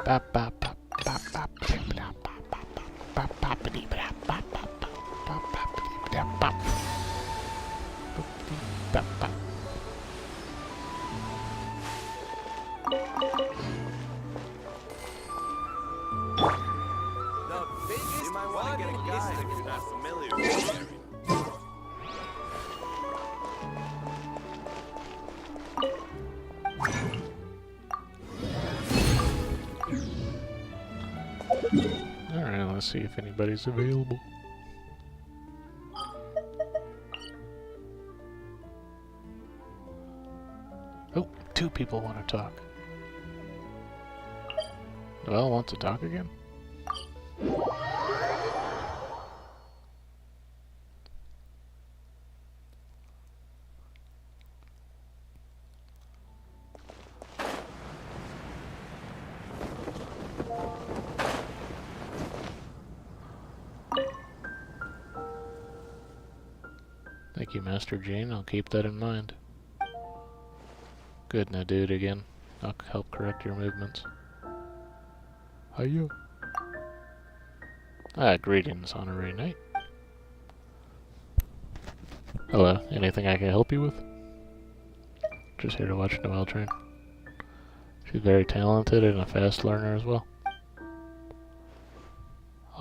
You might want to get a guide if you're not familiar with the area. Alright, let's see if anybody's available. Oh, 2 people want to talk. Well, want to talk again? Thank you, Master Gene. I'll keep that in mind. Good, now do it again. I'll help correct your movements. Hiya. Greetings, Honorary Knight. Hello, anything I can help you with? Just here to watch Noelle train. She's very talented and a fast learner as well.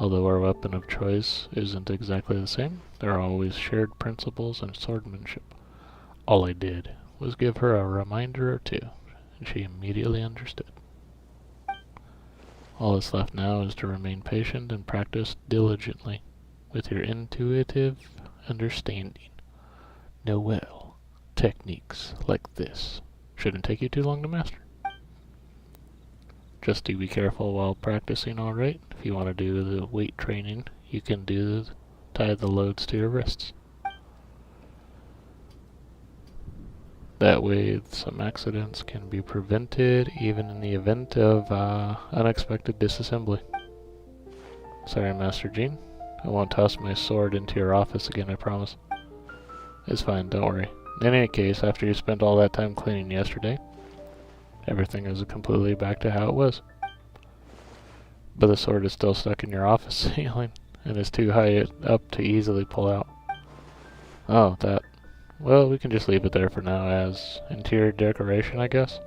Although our weapon of choice isn't exactly the same, there are always shared principles in swordsmanship. All I did was give her a reminder or two, and she immediately understood. All that's left now is to remain patient and practice diligently with your intuitive understanding. Noelle, techniques like this shouldn't take you too long to master. Just do be careful while practicing, alright? If you want to do the weight training, you can tie the loads to your wrists. That way some accidents can be prevented, even in the event of unexpected disassembly. Sorry, Master Gene. I won't toss my sword into your office again, I promise. It's fine, don't worry. In any case, after you spent all that time cleaning yesterday, everything is completely back to how it was. But the sword is still stuck in your office ceiling, and is too high up to easily pull out. Oh, that. Well, we can just leave it there for now as interior decoration, I guess.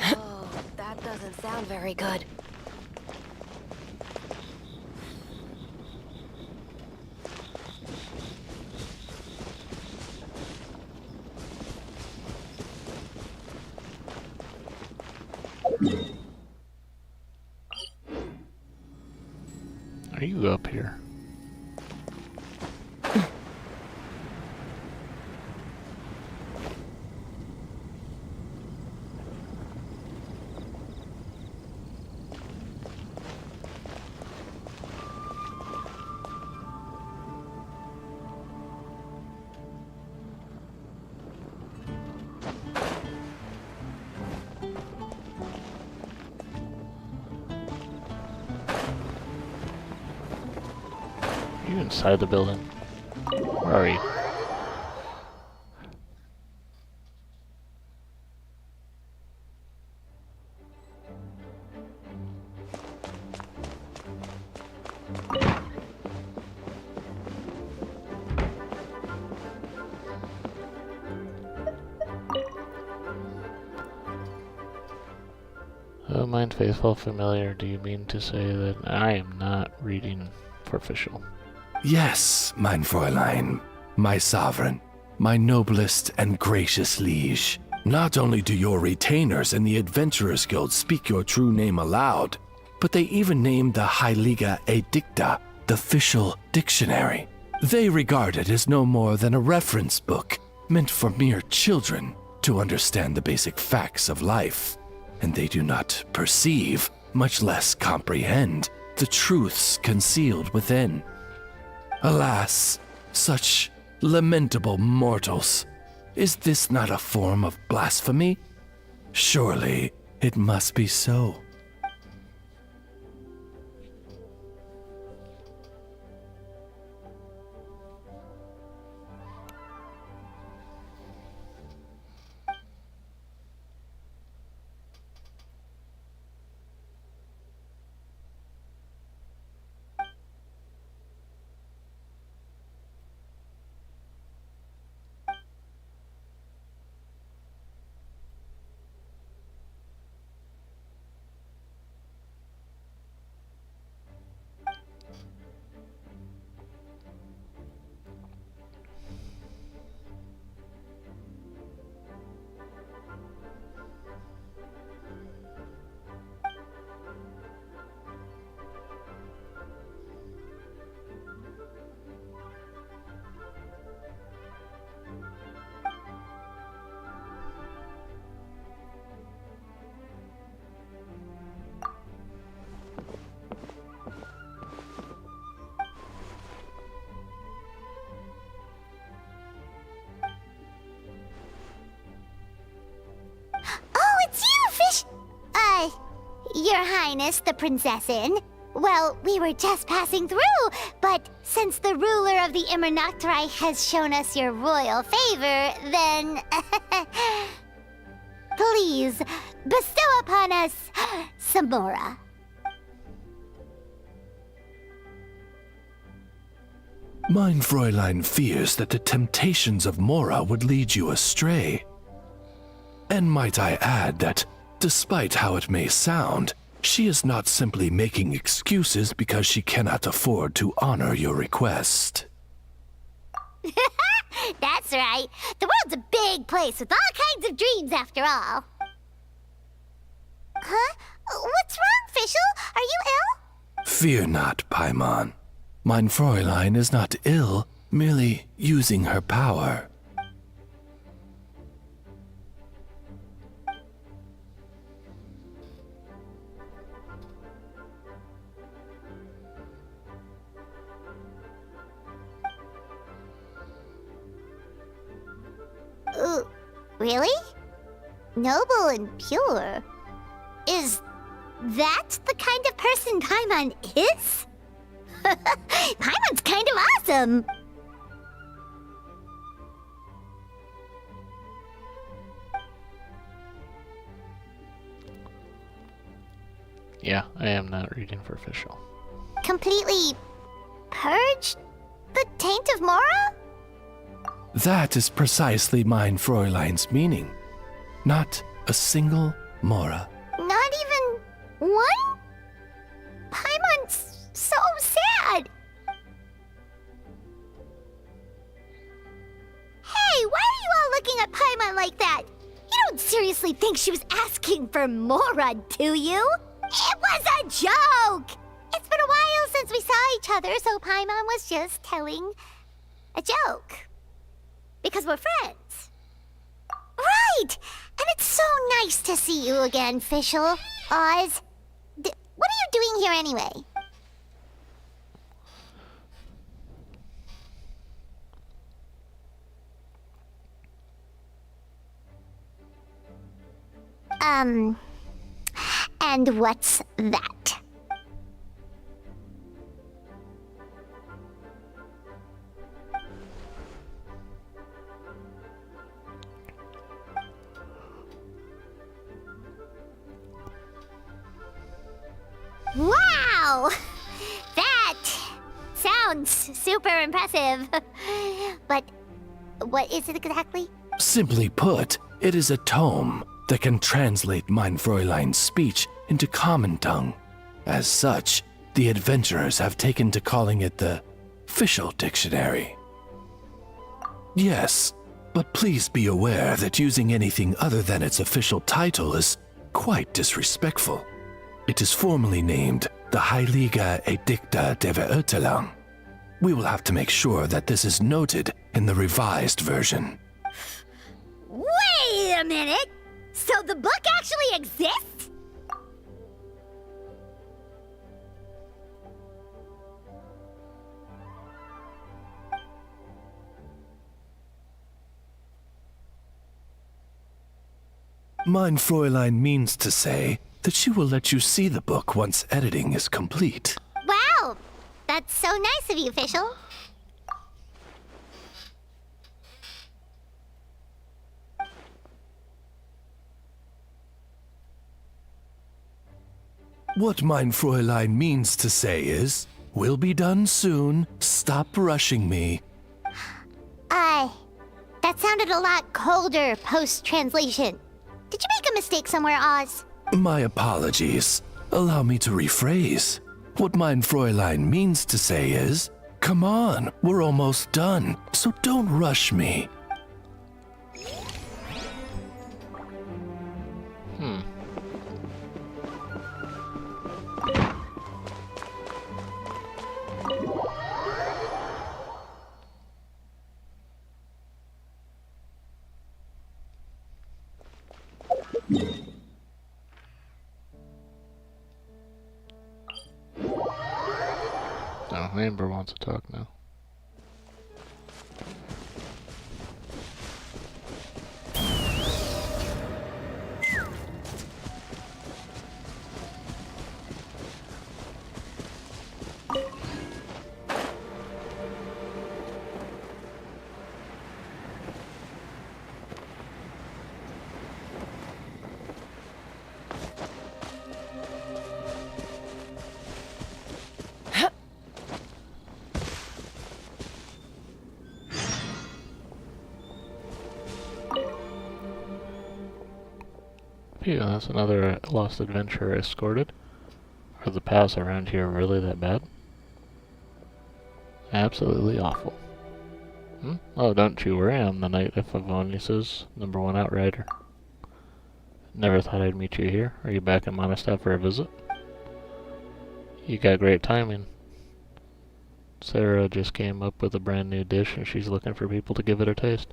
Oh, that doesn't sound very good. Are you up here? Are you inside the building? Where are you? Oh, mine faithful familiar, do you mean to say that I am not reading for official? Yes, mein Fräulein, my sovereign, my noblest and gracious liege. Not only do your retainers in the Adventurers Guild speak your true name aloud, but they even name the Heilige Edicta the official dictionary. They regard it as no more than a reference book meant for mere children to understand the basic facts of life, and they do not perceive, much less comprehend, the truths concealed within. Alas, such lamentable mortals. Is this not a form of blasphemy? Surely it must be so. Your Highness the Princessin. Well, we were just passing through, but since the ruler of the Immernachtreich has shown us your royal favor, then... please, bestow upon us Samora. Mein Fräulein fears that the temptations of Mora would lead you astray. And might I add that, despite how it may sound, she is not simply making excuses because she cannot afford to honor your request. That's right. The world's a big place with all kinds of dreams, after all. Huh? What's wrong, Fischl? Are you ill? Fear not, Paimon. Mein Fräulein is not ill, merely using her power. Really? Noble and pure? Is that the kind of person Paimon is? Paimon's kind of awesome! Yeah, I am not reading for official. Completely purged the taint of Mora? That is precisely mein Fräulein's meaning. Not a single Mora. Not even one? Paimon's so sad. Hey, why are you all looking at Paimon like that? You don't seriously think she was asking for Mora, do you? It was a joke! It's been a while since we saw each other, so Paimon was just telling a joke. Because we're friends. Right! And it's so nice to see you again, Fischl. Oz. What are you doing here anyway? And what's that? Wow! That sounds super impressive. But what is it exactly? Simply put, it is a tome that can translate mein Fräulein's speech into common tongue. As such, the adventurers have taken to calling it the Fischl Dictionary. Yes, but please be aware that using anything other than its official title is quite disrespectful. It is formally named the Heilige Edikte der Verurteilung. We will have to make sure that this is noted in the revised version. Wait a minute! So the book actually exists? Mein Fräulein means to say that she will let you see the book once editing is complete. Wow! That's so nice of you, Fischl. What mein Fräulein means to say is, we'll be done soon, stop rushing me. That sounded a lot colder post-translation. Did you make a mistake somewhere, Oz? My apologies. Allow me to rephrase. What mein Fräulein means to say is, come on, we're almost done, so don't rush me. Oh, Amber wants to talk now. Phew, that's another lost adventurer escorted. Are the paths around here really that bad? Absolutely awful. Oh, don't you worry, I'm the Knight of Favonius's #1 outrider. Never thought I'd meet you here. Are you back in Mondstadt for a visit? You got great timing. Sarah just came up with a brand new dish and she's looking for people to give it a taste.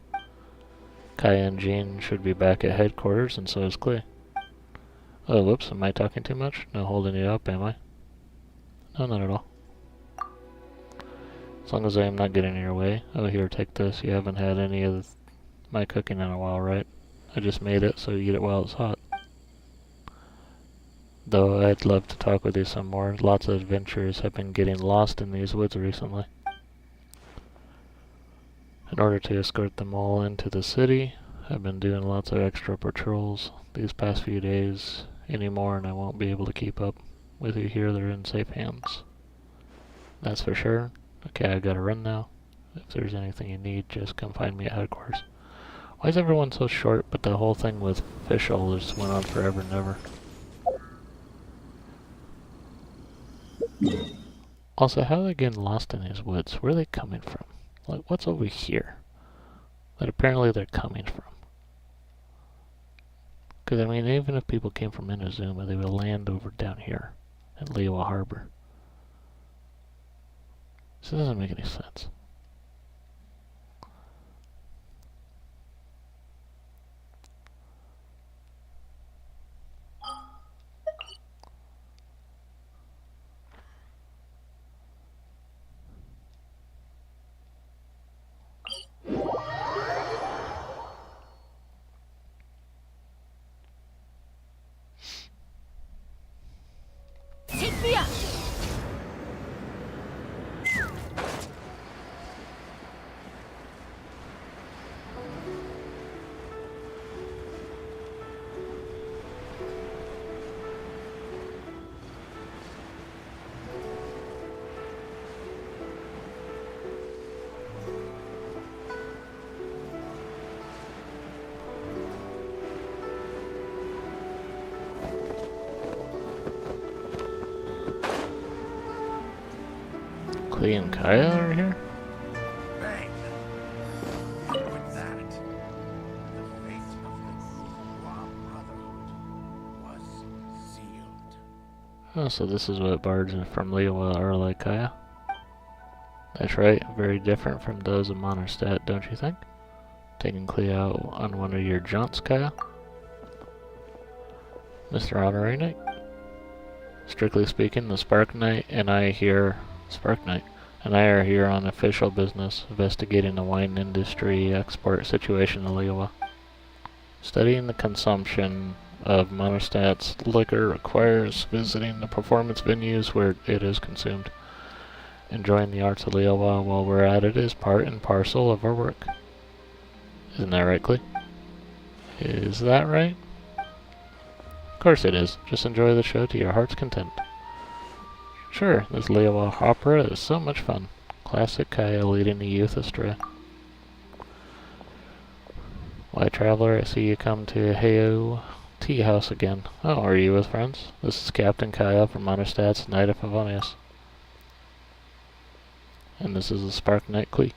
Kaya and Jean should be back at headquarters, and so is Clay. Oh, whoops, am I talking too much? No holding you up, am I? No, not at all. As long as I am not getting in your way. Oh, here, take this. You haven't had any of my cooking in a while, right? I just made it, so you eat it while it's hot. Though I'd love to talk with you some more. Lots of adventurers have been getting lost in these woods recently. In order to escort them all into the city, I've been doing lots of extra patrols these past few days anymore, and I won't be able to keep up with you here. They're in safe hands. That's for sure. Okay, I gotta run now. If there's anything you need, just come find me at headquarters. Why is everyone so short, but the whole thing with Fischl just went on forever and ever? Also, how are they getting lost in these woods? Where are they coming from? Like, what's over here that apparently they're coming from? Because, I mean, even if people came from Inazuma, they would land over down here at Liyue Harbor. This doesn't make any sense. Take me up! Klee and Kaya are here? Bang! With that, the fate of the Sua Brotherhood was sealed. Oh, so this is what bards from Liyue are like, Kaya? That's right, very different from those of Mondstadt, don't you think? Taking Klee out on one of your jaunts, Kaya? Mr. Honorary Knight? Strictly speaking, the Spark Knight and I are here on official business, investigating the wine industry export situation in Liyue. Studying the consumption of Mondstadt's liquor requires visiting the performance venues where it is consumed. Enjoying the arts of Liyue while we're at it is part and parcel of our work. Isn't that right, Klee? Is that right? Of course it is. Just enjoy the show to your heart's content. Sure, this Liyue opera is so much fun. Classic Kaya leading the youth astray. Why, traveler, I see you come to Heyo Tea House again. Oh, are you with friends? This is Captain Kaya from Mondstadt's Knight of Favonius. And this is the Spark Knight Klee.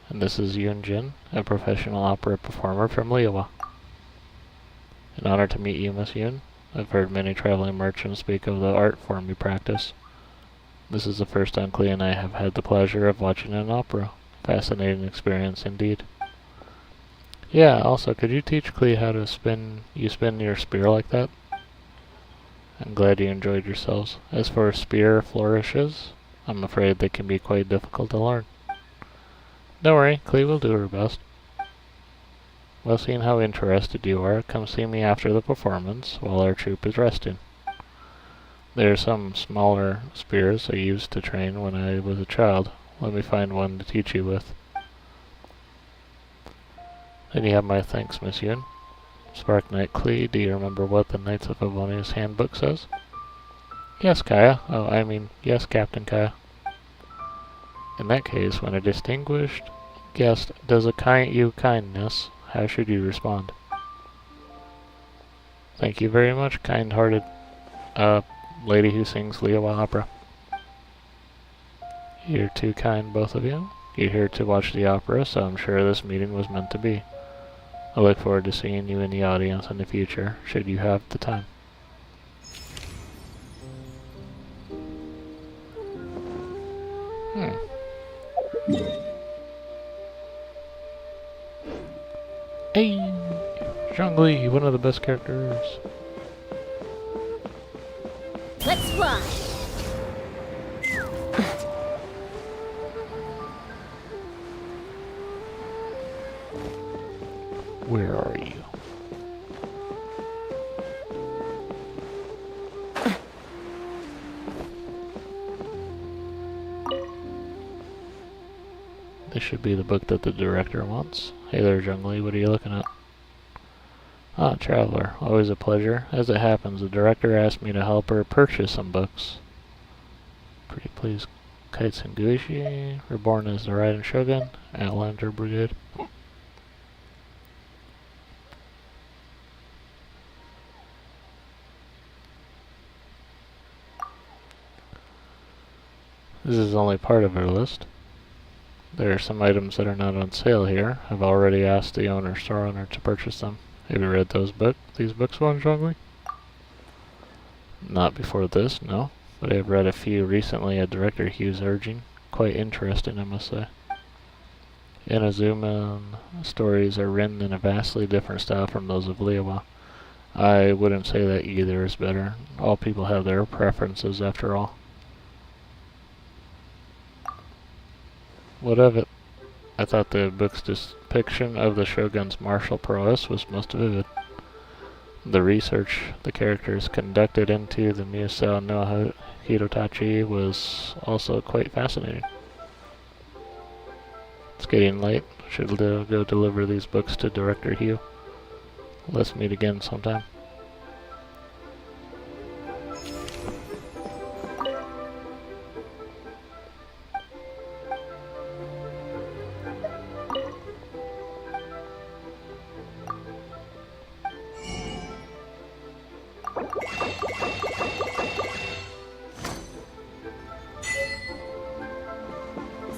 And this is Yoon Jin, a professional opera performer from Liyue. An honor to meet you, Miss Yoon. I've heard many traveling merchants speak of the art form you practice. This is the first time Klee and I have had the pleasure of watching an opera. Fascinating experience indeed. Yeah, also, could you teach Klee how to spin your spear like that? I'm glad you enjoyed yourselves. As for spear flourishes, I'm afraid they can be quite difficult to learn. Don't worry, Klee will do her best. Well, seeing how interested you are, come see me after the performance while our troupe is resting. There are some smaller spears I used to train when I was a child. Let me find one to teach you with. Then you have my thanks, Miss Yoon. Spark Knight Klee, do you remember what the Knights of Favonius handbook says? Yes, Kaya. Yes, Captain Kaya. In that case, when a distinguished guest does you kindness, how should you respond? Thank you very much, kind-hearted lady who sings Liyue opera. You're too kind, both of you. You're here to watch the opera, so I'm sure this meeting was meant to be. I look forward to seeing you in the audience in the future, should you have the time. Hey! Zhongli, one of the best characters. Let's fly. Where are you? This should be the book that the director wants. Hey there, Zhongli, what are you looking at? Ah, Traveler, always a pleasure. As it happens, the director asked me to help her purchase some books. Pretty please, Kaitsen Guishi, Reborn as the Raiden Shogun, Outlander Brigade. This is only part of our list. There are some items that are not on sale here. I've already asked the store owner to purchase them. Have you read these books, Wang Zhongli? Not before this, no. But I have read a few recently at Director Hugh's urging. Quite interesting, I must say. Inazuma stories are written in a vastly different style from those of Liyue. I wouldn't say that either is better. All people have their preferences, after all. What of it? I thought the book's depiction of the Shogun's martial prowess was most vivid. The research the characters conducted into the Musou no Hirotachi was also quite fascinating. It's getting late. Should go deliver these books to Director Hugh. Let's meet again sometime.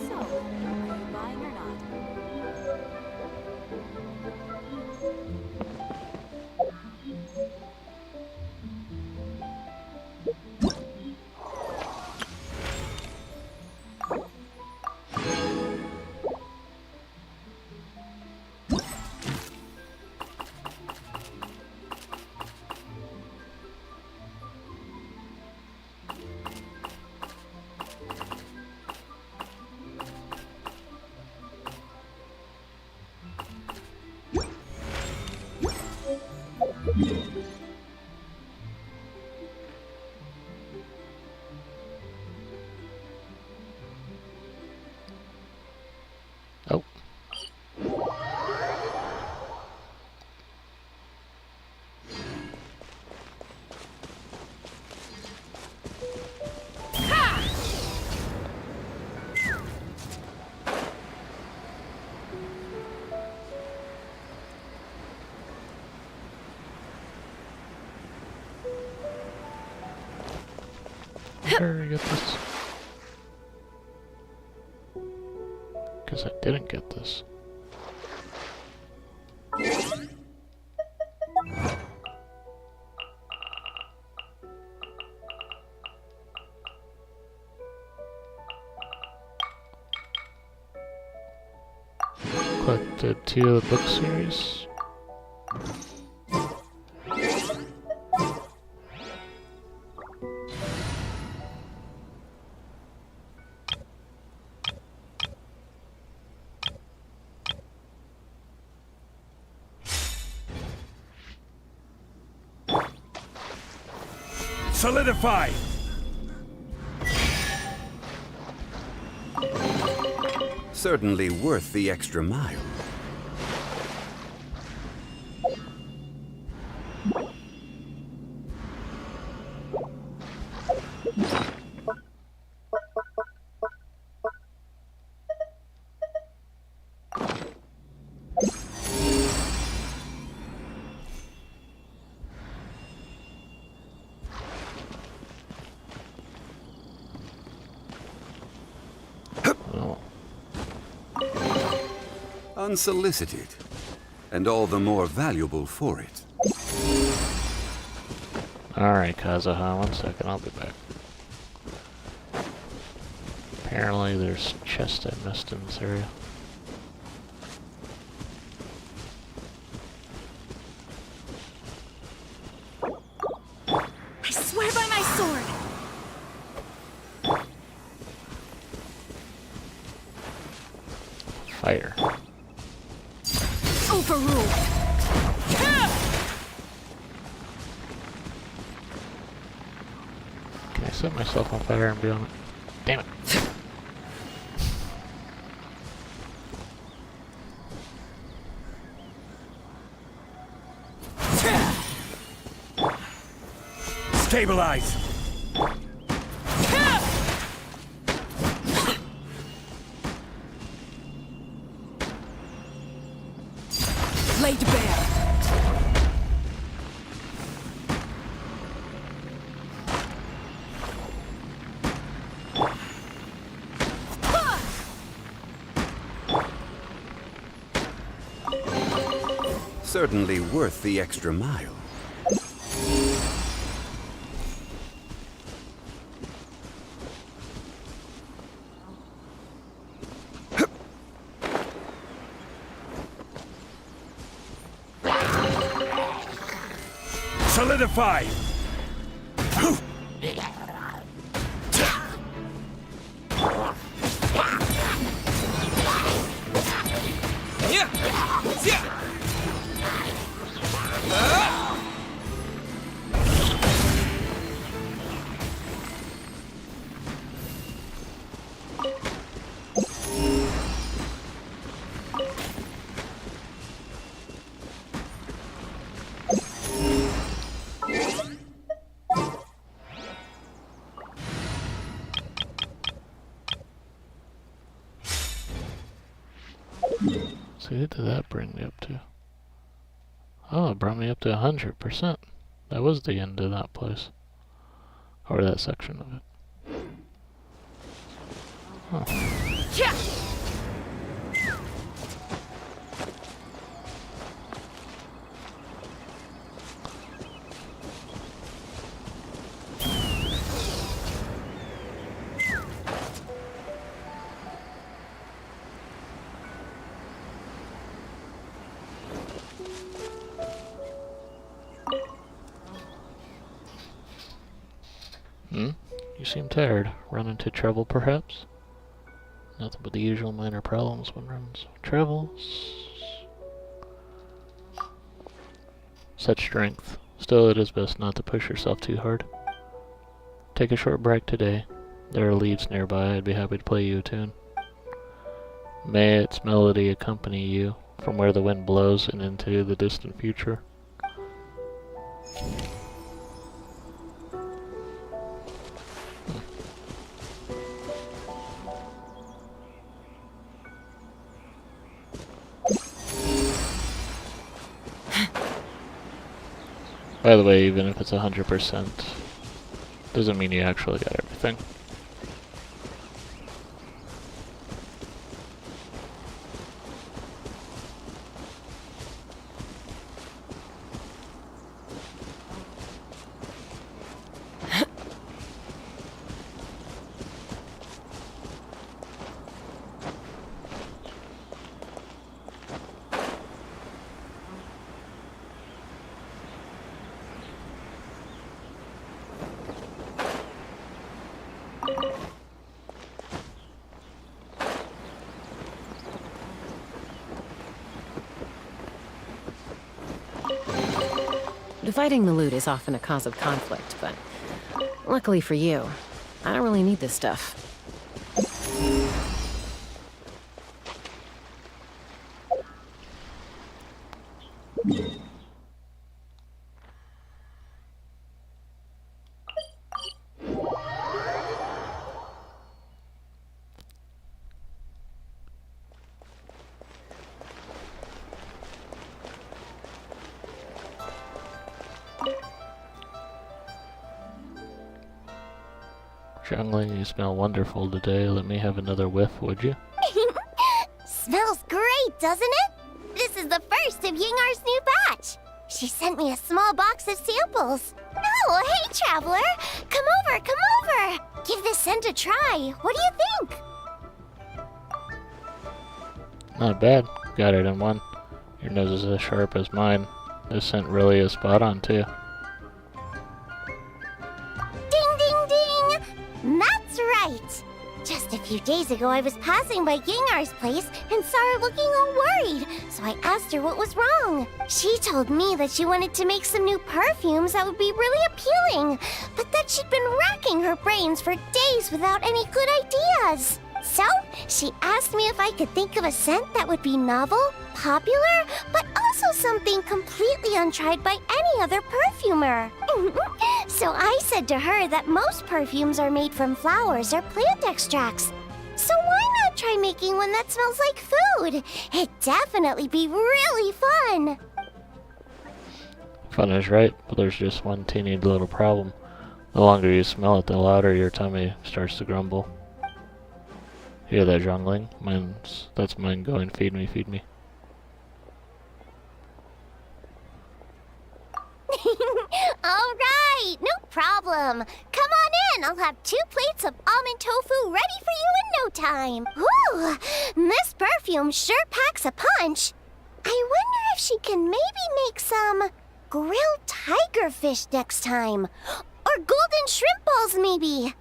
So, are you buying or not? Oh. Where did I get this? Because I didn't get this. Collected 2 of the book series. Solidify! Certainly worth the extra mile. Unsolicited, and all the more valuable for it. Alright, Kazuha, 1 second, I'll be back. Apparently there's chests I missed in this area. I swear by my sword! Fire. Overruled! Can I set myself on fire and be on it? Damn it. Stabilize! Laid bare! Certainly worth the extra mile. Solidify! So what did that bring me up to? Oh, it brought me up to 100%. That was the end of that place. Or that section of it. Huh. You seem tired. Run into trouble, perhaps? Nothing but the usual minor problems one runs travels. Such strength. Still, it is best not to push yourself too hard. Take a short break today. There are leaves nearby. I'd be happy to play you a tune. May its melody accompany you from where the wind blows and into the distant future. By the way, even if it's 100%, doesn't mean you actually got everything. Dividing the loot is often a cause of conflict, but luckily for you, I don't really need this stuff. Jungling, you smell wonderful today. Let me have another whiff, would you? Smells great, doesn't it? This is the first of Yingar's new batch. She sent me a small box of samples. Oh, hey, Traveler! Come over, come over! Give this scent a try. What do you think? Not bad. Got it in one. Your nose is as sharp as mine. This scent really is spot on, too. Ding, ding, ding! That's right! Just a few days ago, I was passing by Yingar's place and saw her looking all worried, so I asked her what was wrong. She told me that she wanted to make some new perfumes that would be really appealing, but that she'd been racking her brains for days without any good ideas. So, she asked me if I could think of a scent that would be novel, popular, but also something completely untried by any other perfumer. So I said to her that most perfumes are made from flowers or plant extracts. So why not try making one that smells like food? It'd definitely be really fun. Fun is right, but there's just one teeny little problem. The longer you smell it, the louder your tummy starts to grumble. Hear that, Zhongling? That's mine going, feed me, feed me. All right, no problem. Come on in. I'll have 2 plates of almond tofu ready for you in no time. Ooh, this perfume sure packs a punch. I wonder if she can maybe make some grilled tiger fish next time. Or golden shrimp balls, maybe.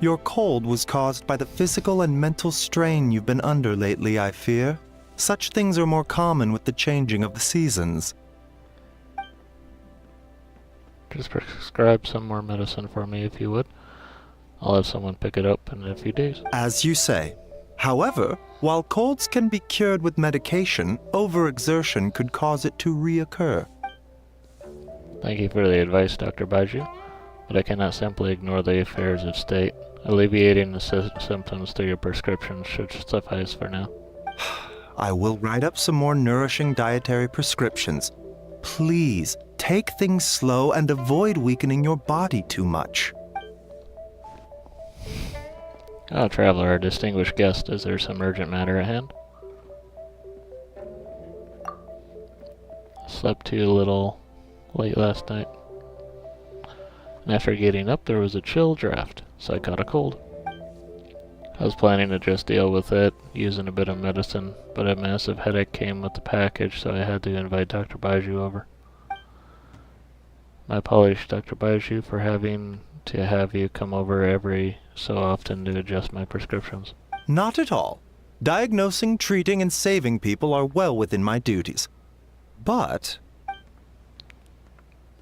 Your cold was caused by the physical and mental strain you've been under lately, I fear. Such things are more common with the changing of the seasons. Just prescribe some more medicine for me if you would. I'll have someone pick it up in a few days. As you say. However, while colds can be cured with medication, overexertion could cause it to reoccur. Thank you for the advice, Dr. Baiju, but I cannot simply ignore the affairs of state. Alleviating the symptoms through your prescription should suffice for now. I will write up some more nourishing dietary prescriptions. Please, take things slow and avoid weakening your body too much. Oh, Traveler, our distinguished guest, is there some urgent matter at hand? Slept too little late last night. And after getting up, there was a chill draft, so I caught a cold. I was planning to just deal with it, using a bit of medicine, but a massive headache came with the package, so I had to invite Dr. Baiju over. My apologies, Dr. Baiju, for having to have you come over every so often to adjust my prescriptions. Not at all. Diagnosing, treating, and saving people are well within my duties. But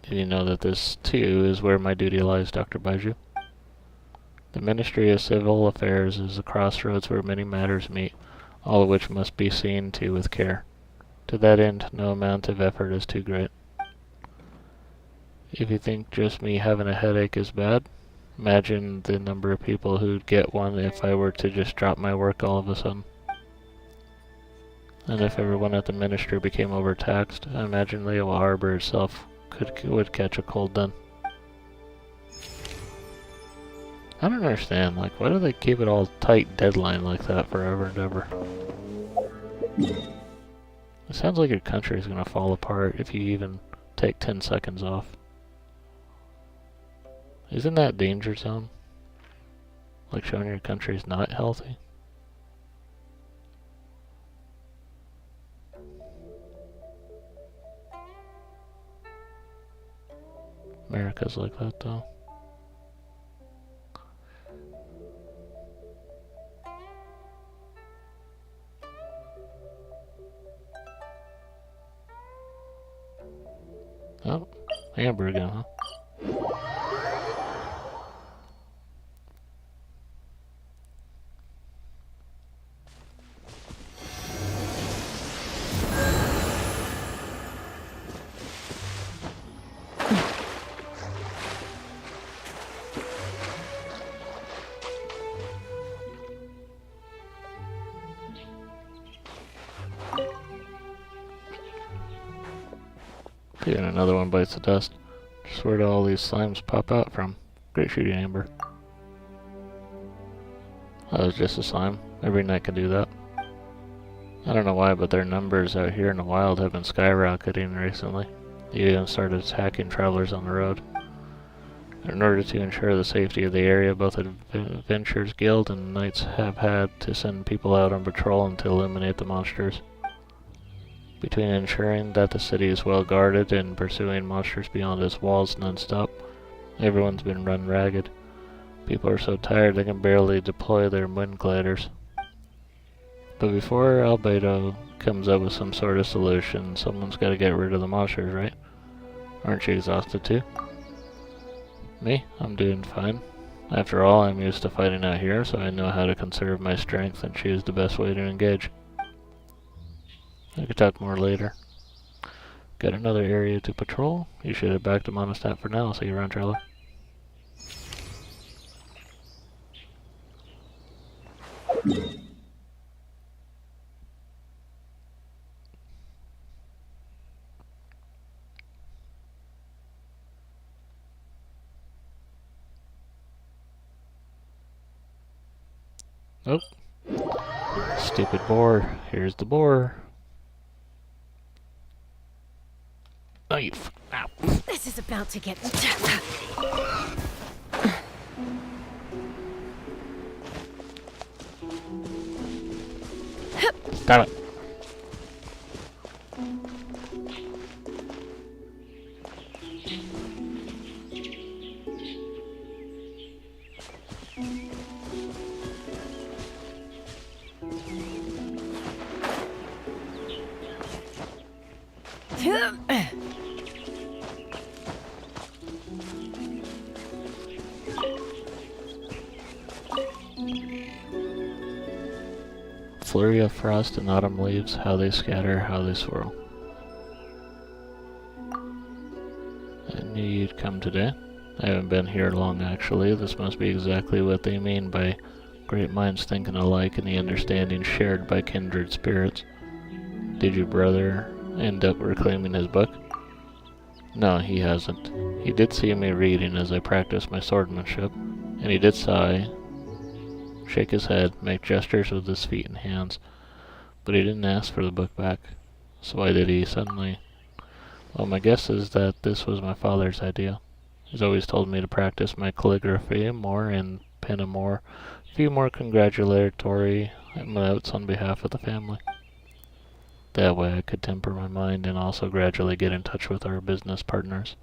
Did you know that this, too, is where my duty lies, Dr. Baiju? The Ministry of Civil Affairs is a crossroads where many matters meet, all of which must be seen to with care. To that end, no amount of effort is too great. If you think just me having a headache is bad, imagine the number of people who'd get one if I were to just drop my work all of a sudden. And if everyone at the Ministry became overtaxed, I imagine Leo Harbor itself would catch a cold then. I don't understand, like, why do they keep it all tight deadline like that forever and ever? It sounds like your country is gonna fall apart if you even take 10 seconds off. Isn't that danger zone? Like showing your country's not healthy? America's like that, though. Oh, Amber again, huh? Okay, and another one bites the dust. Just where do all these slimes pop out from? Great shooting, Amber. That was just a slime. Every night can do that. I don't know why, but their numbers out here in the wild have been skyrocketing recently. They even started attacking travelers on the road. In order to ensure the safety of the area, both Adventurers Guild and Knights have had to send people out on patrol and to eliminate the monsters. Between ensuring that the city is well guarded and pursuing monsters beyond its walls non-stop, everyone's been run ragged. People are so tired they can barely deploy their wind gliders. But before Albedo comes up with some sort of solution, someone's got to get rid of the monsters, right? Aren't you exhausted too? Me? I'm doing fine. After all, I'm used to fighting out here, so I know how to conserve my strength and choose the best way to engage. I could talk more later. Got another area to patrol? You should head back to Monostat for now. I'll see you around, traveler. Oh. Stupid boar. Here's the boar. Oh, you ow. This is about to get... Damn it. Flurry of frost and autumn leaves, how they scatter, how they swirl. I knew you'd come today. I haven't been here long, actually. This must be exactly what they mean by great minds thinking alike and the understanding shared by kindred spirits. Did your brother end up reclaiming his book? No, he hasn't. He did see me reading as I practiced my swordsmanship, and he did sigh, shake his head, make gestures with his feet and hands, but he didn't ask for the book back. So why did he suddenly? Well, my guess is that this was my father's idea. He's always told me to practice my calligraphy more and pen a few more congratulatory notes on behalf of the family. That way I could temper my mind and also gradually get in touch with our business partners,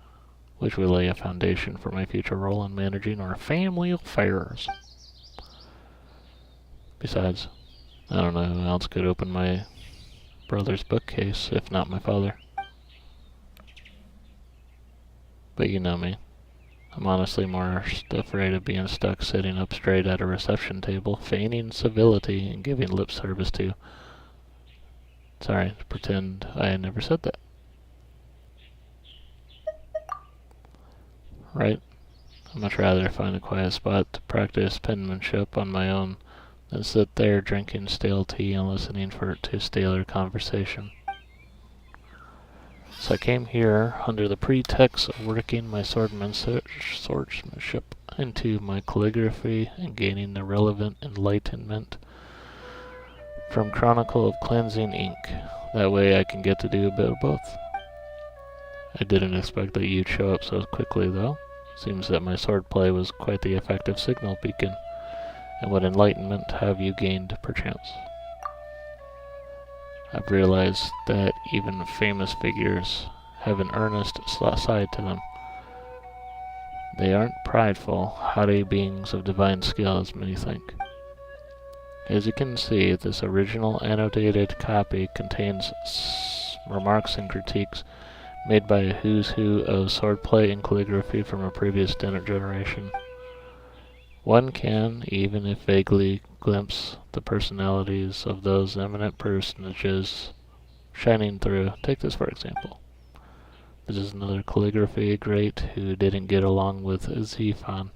which will lay a foundation for my future role in managing our family affairs. Besides, I don't know who else could open my brother's bookcase if not my father. But you know me. I'm honestly more afraid of being stuck sitting up straight at a reception table, feigning civility and giving lip service to... Sorry, pretend I never said that. Right? I'd much rather find a quiet spot to practice penmanship on my own than sit there drinking stale tea and listening to staler conversation. So I came here under the pretext of working my swordsmanship into my calligraphy and gaining the relevant enlightenment from Chronicle of Cleansing ink. That way I can get to do a bit of both. I didn't expect that you'd show up so quickly, though. Seems that my swordplay was quite the effective signal beacon. And what enlightenment have you gained, perchance? I've realized that even famous figures have an earnest side to them. They aren't prideful, haughty beings of divine skill as many think. As you can see, this original annotated copy contains remarks and critiques made by a who's who of swordplay and calligraphy from a previous generation. One can, even if vaguely, glimpse the personalities of those eminent personages shining through. Take this for example. This is another calligraphy great who didn't get along with Zephon.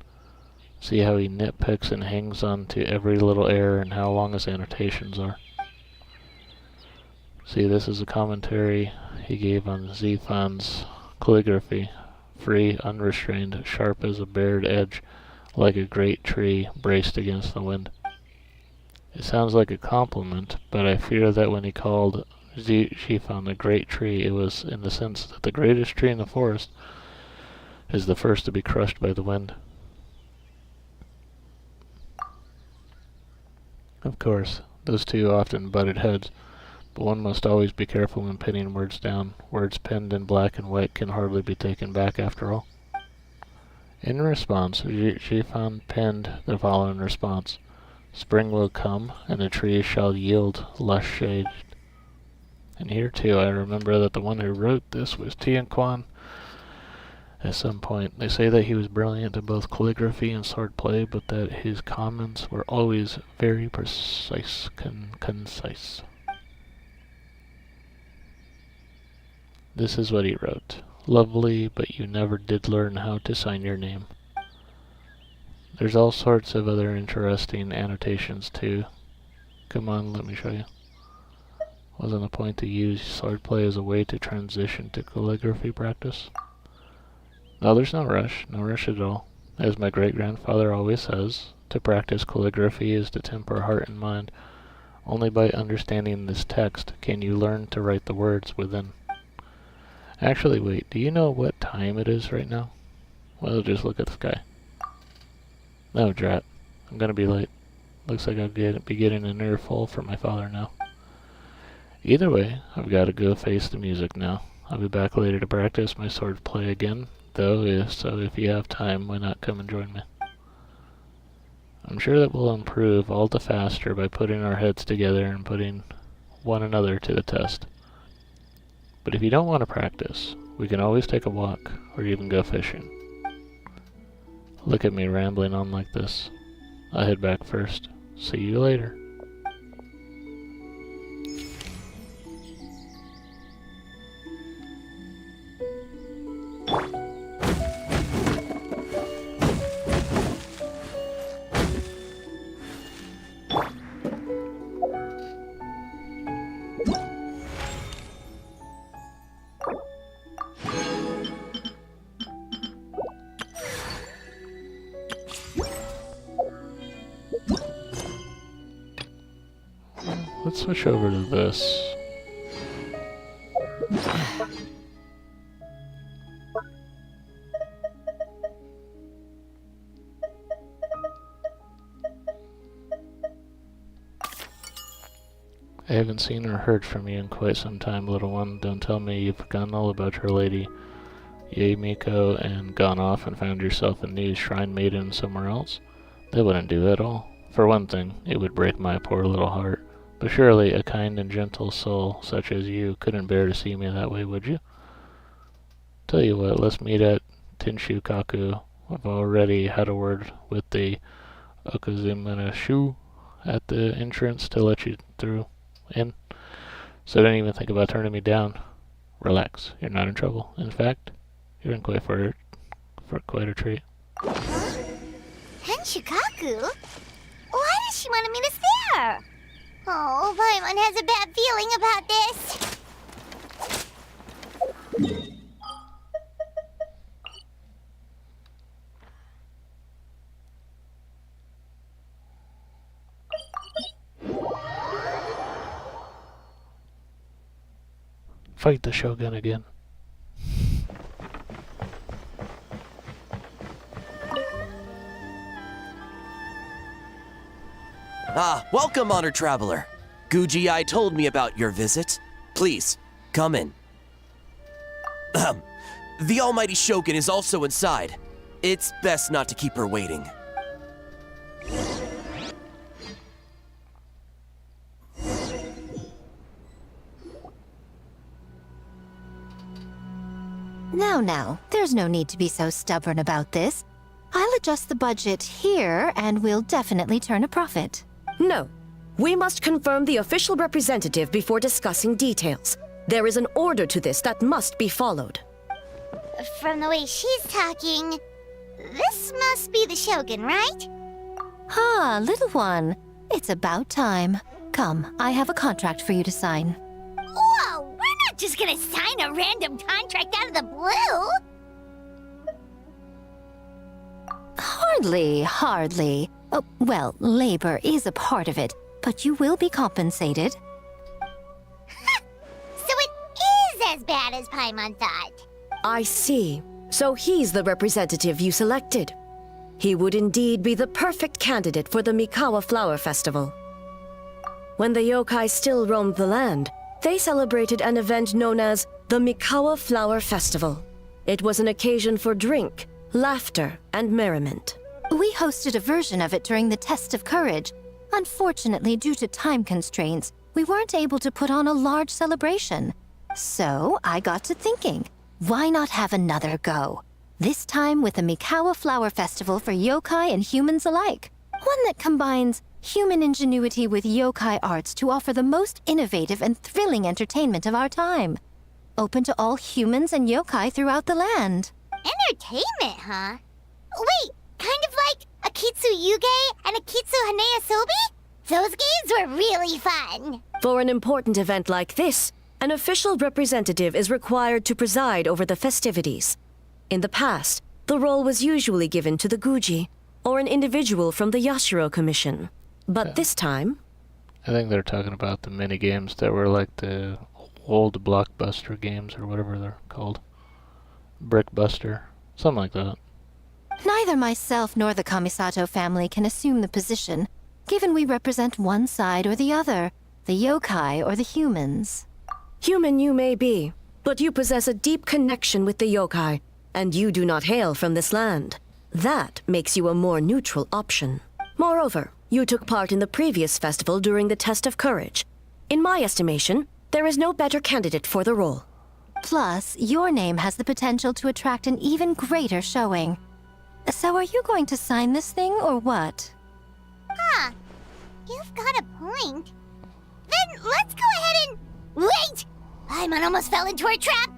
See how he nitpicks and hangs on to every little error and how long his annotations are. See, this is a commentary he gave on Zephon's calligraphy. Free, unrestrained, sharp as a bared edge, like a great tree braced against the wind. It sounds like a compliment, but I fear that when he called Zephon a great tree, it was in the sense that the greatest tree in the forest is the first to be crushed by the wind. Of course, those two often butted heads, but one must always be careful when pinning words down. Words penned in black and white can hardly be taken back after all. In response, Zephon penned the following response. Spring will come, and the trees shall yield lush shade. And here too, I remember that the one who wrote this was Tian Quan. At some point, they say that he was brilliant in both calligraphy and swordplay, but that his comments were always very precise, concise. This is what he wrote. Lovely, but you never did learn how to sign your name. There's all sorts of other interesting annotations too. Come on, let me show you. Wasn't the point to use swordplay as a way to transition to calligraphy practice? No, there's no rush at all. As my great-grandfather always says, to practice calligraphy is to temper heart and mind. Only by understanding this text can you learn to write the words within. Actually, wait, do you know what time it is right now? Well, just look at the sky. No, drat. I'm gonna be late. Looks like I'll be getting an earful from my father now. Either way, I've got to go face the music now. I'll be back later to practice my swordplay again, though, so if you have time, why not come and join me? I'm sure that we'll improve all the faster by putting our heads together and putting one another to the test. But if you don't want to practice, we can always take a walk, or even go fishing. Look at me rambling on like this. I'll head back first. See you later. Let's switch over to this. I haven't seen or heard from you in quite some time, little one. Don't tell me you've forgotten all about your lady Yamiko and gone off and found yourself a new shrine maiden somewhere else. That wouldn't do at all. For one thing, it would break my poor little heart. But surely a kind and gentle soul such as you couldn't bear to see me that way, would you? Tell you what, let's meet at Tinshukaku. I've already had a word with the Okazumanashu at the entrance to let you through in. So don't even think about turning me down. Relax, you're not in trouble. In fact, you're in for quite a treat. Henshikaku? Why does she want to meet us there? Oh, Paimon has a bad feeling about this. Fight the Shogun again. Ah, welcome, honored traveler. Guji-ai told me about your visit. Please, come in. The almighty Shogun is also inside. It's best not to keep her waiting. Now, there's no need to be so stubborn about this. I'll adjust the budget here, and we'll definitely turn a profit. No. We must confirm the official representative before discussing details. There is an order to this that must be followed. From the way she's talking, this must be the Shogun, right? Ah, little one. It's about time. Come, I have a contract for you to sign. Whoa! We're not just gonna sign a random contract out of the blue! Hardly. Oh, well, labor is a part of it, but you will be compensated. So it is as bad as Paimon thought. I see. So he's the representative you selected. He would indeed be the perfect candidate for the Mikawa Flower Festival. When the yokai still roamed the land, they celebrated an event known as the Mikawa Flower Festival. It was an occasion for drink, laughter, and merriment. We hosted a version of it during the Test of Courage. Unfortunately, due to time constraints, we weren't able to put on a large celebration. So I got to thinking, why not have another go? This time with the Mikawa Flower Festival for yokai and humans alike. One that combines human ingenuity with yokai arts to offer the most innovative and thrilling entertainment of our time. Open to all humans and yokai throughout the land. Entertainment, huh? Wait, kind of like Akitsu Yuge and Akitsu Hanea Sobi? Those games were really fun. For an important event like this, an official representative is required to preside over the festivities. In the past, the role was usually given to the Guji, or an individual from the Yashiro Commission. But this time... I think they're talking about the mini games that were like the old blockbuster games or whatever they're called. Brickbuster, something like that. Neither myself nor the Kamisato family can assume the position, given we represent one side or the other, the yokai or the humans. Human you may be, but you possess a deep connection with the yokai, and you do not hail from this land. That makes you a more neutral option. Moreover, you took part in the previous festival during the Test of Courage. In my estimation, there is no better candidate for the role. Plus, your name has the potential to attract an even greater showing. So are you going to sign this thing, or what? Huh. You've got a point. Then let's go ahead and... Wait! Paimon almost fell into her trap!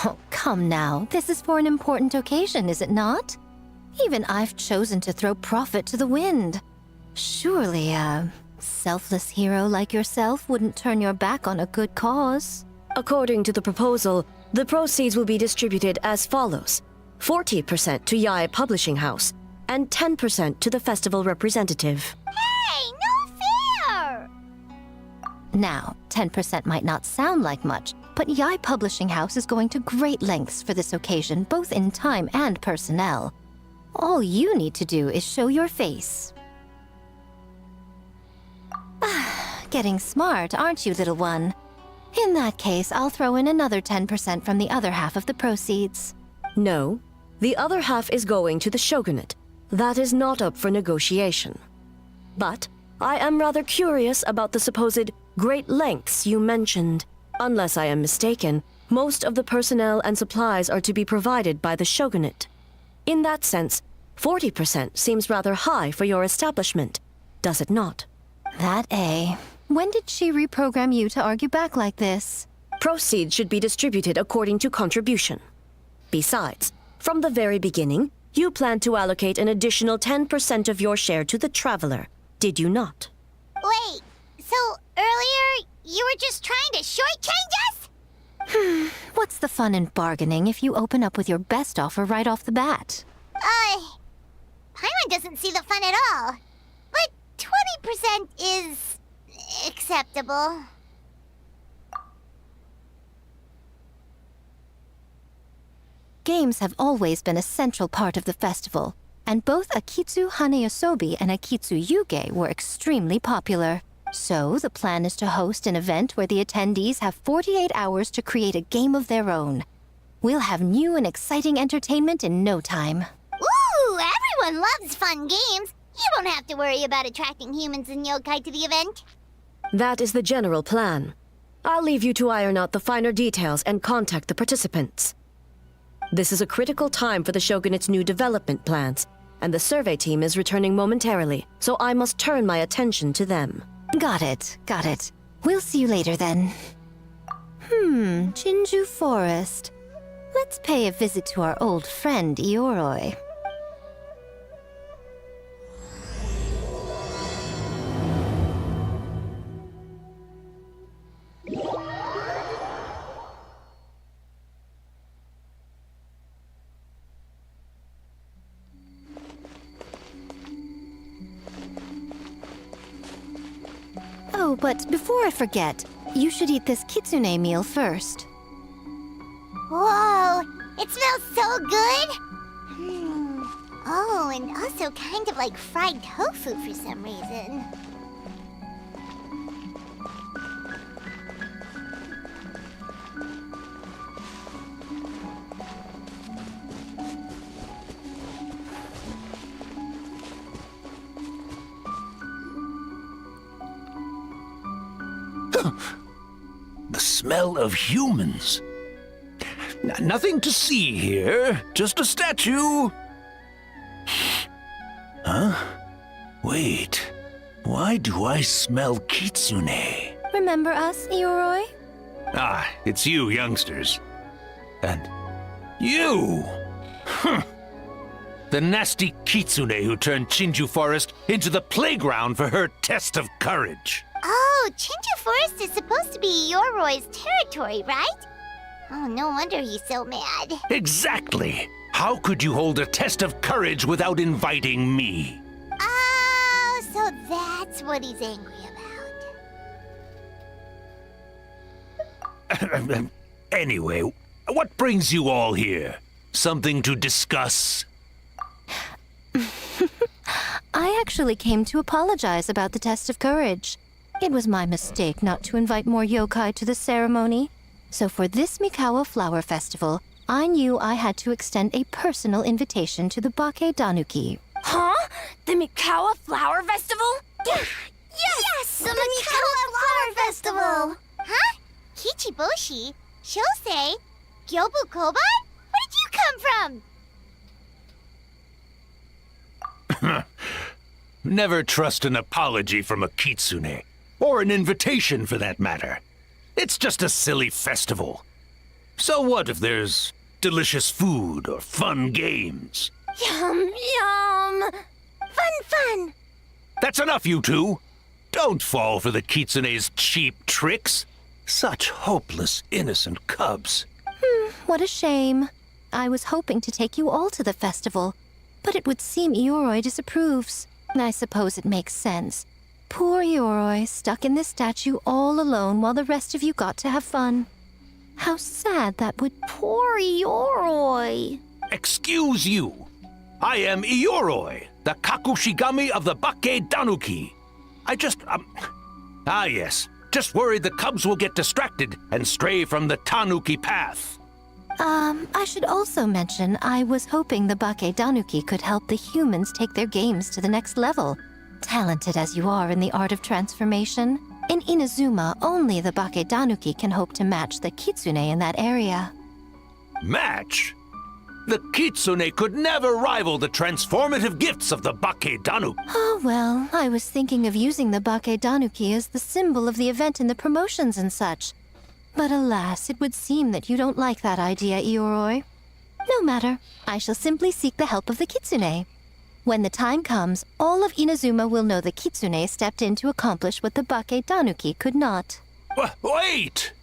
Oh, come now. This is for an important occasion, is it not? Even I've chosen to throw profit to the wind. Surely a selfless hero like yourself wouldn't turn your back on a good cause. According to the proposal, the proceeds will be distributed as follows. 40% to Yae Publishing House, and 10% to the festival representative. Hey, no fair! Now, 10% might not sound like much, but Yae Publishing House is going to great lengths for this occasion, both in time and personnel. All you need to do is show your face. Getting smart, aren't you, little one? In that case, I'll throw in another 10% from the other half of the proceeds. No, the other half is going to the shogunate. That is not up for negotiation. But I am rather curious about the supposed great lengths you mentioned. Unless I am mistaken, most of the personnel and supplies are to be provided by the shogunate. In that sense, 40% seems rather high for your establishment, does it not? That A. When did she reprogram you to argue back like this? Proceeds should be distributed according to contribution. Besides, from the very beginning, you planned to allocate an additional 10% of your share to the Traveler, did you not? Wait, so earlier you were just trying to shortchange us? What's the fun in bargaining if you open up with your best offer right off the bat? Paimon doesn't see the fun at all. But 20% is acceptable. Games have always been a central part of the festival, and both Akitsu Haneyosobi and Akitsu Yuge were extremely popular. So the plan is to host an event where the attendees have 48 hours to create a game of their own. We'll have new and exciting entertainment in no time. Ooh, everyone loves fun games. You won't have to worry about attracting humans and yokai to the event. That is the general plan. I'll leave you to iron out the finer details and contact the participants. This is a critical time for the Shogunate's new development plans, and the survey team is returning momentarily, so I must turn my attention to them. Got it, got it. We'll see you later then. Jinju Forest. Let's pay a visit to our old friend, Ioroi. Oh, but before I forget, you should eat this kitsune meal first. Whoa! It smells so good! Oh, and also kind of like fried tofu for some reason. The smell of humans. Nothing to see here, just a statue. Huh? Wait, why do I smell kitsune? Remember us, Ioroi? Ah, it's you youngsters. And you! The nasty kitsune who turned Chinju Forest into the playground for her test of courage. Oh, Chinju Forest is supposed to be Ioroi's territory, right? Oh, no wonder he's so mad. Exactly! How could you hold a test of courage without inviting me? Oh, so that's what he's angry about. Anyway, what brings you all here? Something to discuss? I actually came to apologize about the test of courage. It was my mistake not to invite more yokai to the ceremony. So for this Mikawa Flower Festival, I knew I had to extend a personal invitation to the Bake Danuki. Huh? The Mikawa Flower Festival? Yes! The Mikawa Flower Festival! Huh? Kichiboshi? Shosei? Gyobu Koban? Where did you come from? Never trust an apology from a kitsune, or an invitation for that matter. It's just a silly festival. So what if there's delicious food or fun games? Yum, yum! Fun! That's enough, you two! Don't fall for the kitsune's cheap tricks. Such hopeless, innocent cubs. What a shame. I was hoping to take you all to the festival, but it would seem Ioroi disapproves. I suppose it makes sense. Poor Ioroi, stuck in this statue all alone while the rest of you got to have fun. How sad that would... Poor Ioroi. Excuse you. I am Ioroi, the Kakushigami of the Bake Danuki. Yes. Just worried the cubs will get distracted and stray from the Tanuki path. I should also mention I was hoping the Bake Danuki could help the humans take their games to the next level. Talented as you are in the art of transformation, in Inazuma, only the Bake Danuki can hope to match the kitsune in that area. Match? The kitsune could never rival the transformative gifts of the Bake Danuki. Oh, well, I was thinking of using the Bake Danuki as the symbol of the event in the promotions and such. But alas, it would seem that you don't like that idea, Ioroi. No matter, I shall simply seek the help of the kitsune. When the time comes, all of Inazuma will know the kitsune stepped in to accomplish what the Bake Danuki could not. Wait!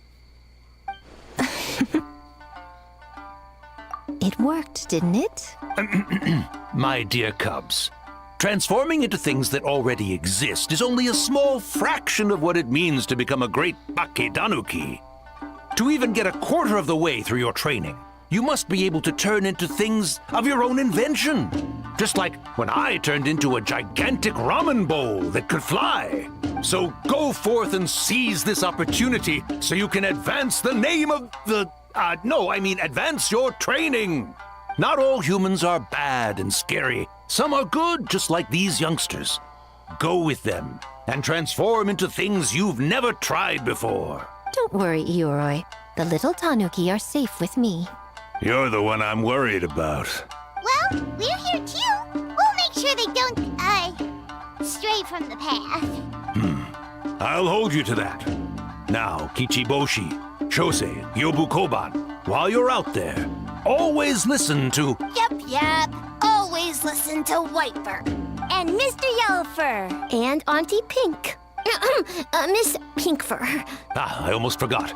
It worked, didn't it? My dear cubs, transforming into things that already exist is only a small fraction of what it means to become a great Bake Danuki. To even get a quarter of the way through your training, you must be able to turn into things of your own invention. Just like when I turned into a gigantic ramen bowl that could fly. So go forth and seize this opportunity so you can advance the name of the No, I mean advance your training. Not all humans are bad and scary. Some are good, just like these youngsters. Go with them and transform into things you've never tried before. Don't worry, Ioroi. The little Tanuki are safe with me. You're the one I'm worried about. Well, we're here too. We'll make sure they don't, stray from the path. I'll hold you to that. Now, Kichiboshi, Shosei, Yobukoban, while you're out there, always listen to... Yep. Always listen to White-Fur. And Mr. Yellow-Fur. And Auntie Pink. Miss Pinkfur. I almost forgot.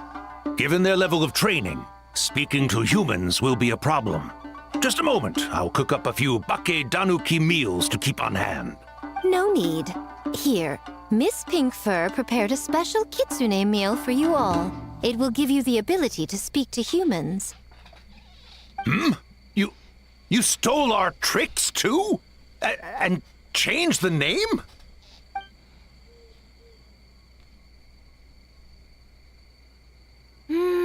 Given their level of training, speaking to humans will be a problem. Just a moment, I'll cook up a few Bake Danuki meals to keep on hand. No need. Here, Miss Pinkfur prepared a special kitsune meal for you all. It will give you the ability to speak to humans. You stole our tricks too? And changed the name? Yum!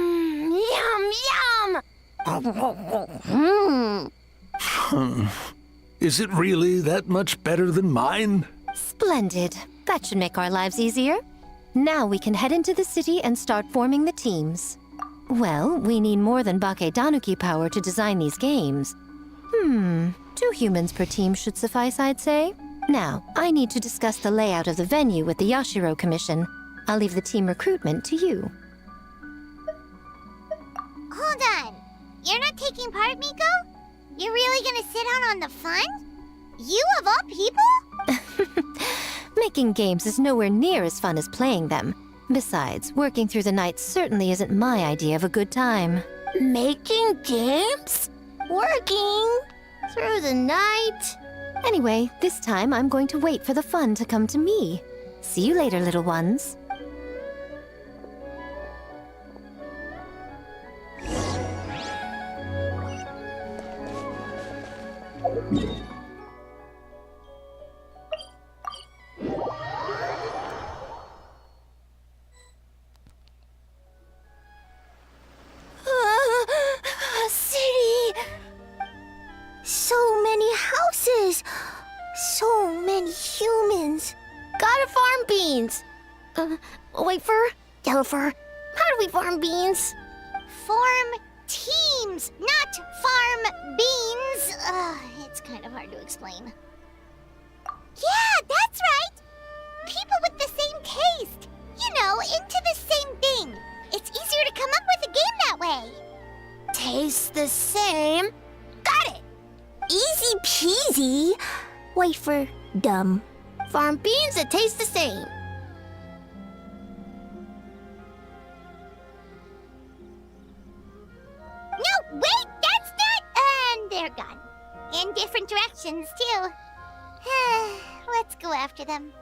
Is it really that much better than mine? Splendid. That should make our lives easier. Now we can head into the city and start forming the teams. Well, we need more than Bake Danuki power to design these games. 2 humans per team should suffice, I'd say. Now, I need to discuss the layout of the venue with the Yashiro Commission. I'll leave the team recruitment to you. Hold on. You're not taking part, Miko? You're really gonna sit out on the fun? You of all people? Making games is nowhere near as fun as playing them. Besides, working through the night certainly isn't my idea of a good time. Making games? Working? Through the night? Anyway, this time I'm going to wait for the fun to come to me. See you later, little ones. City! So many houses! So many humans! Gotta farm beans! White-Fur? Yellow-Fur? How do we farm beans? Farm teams, not farm beans! It's kind of hard to explain. Yeah, that's right! People with the same taste! You know, into the same thing! It's easier to come up with a game that way! Tastes the same? Got it! Easy peasy! Wait for dumb. Farm beans that taste the same. No, wait, that's not... And they're gone. In different directions, too. Let's go after them.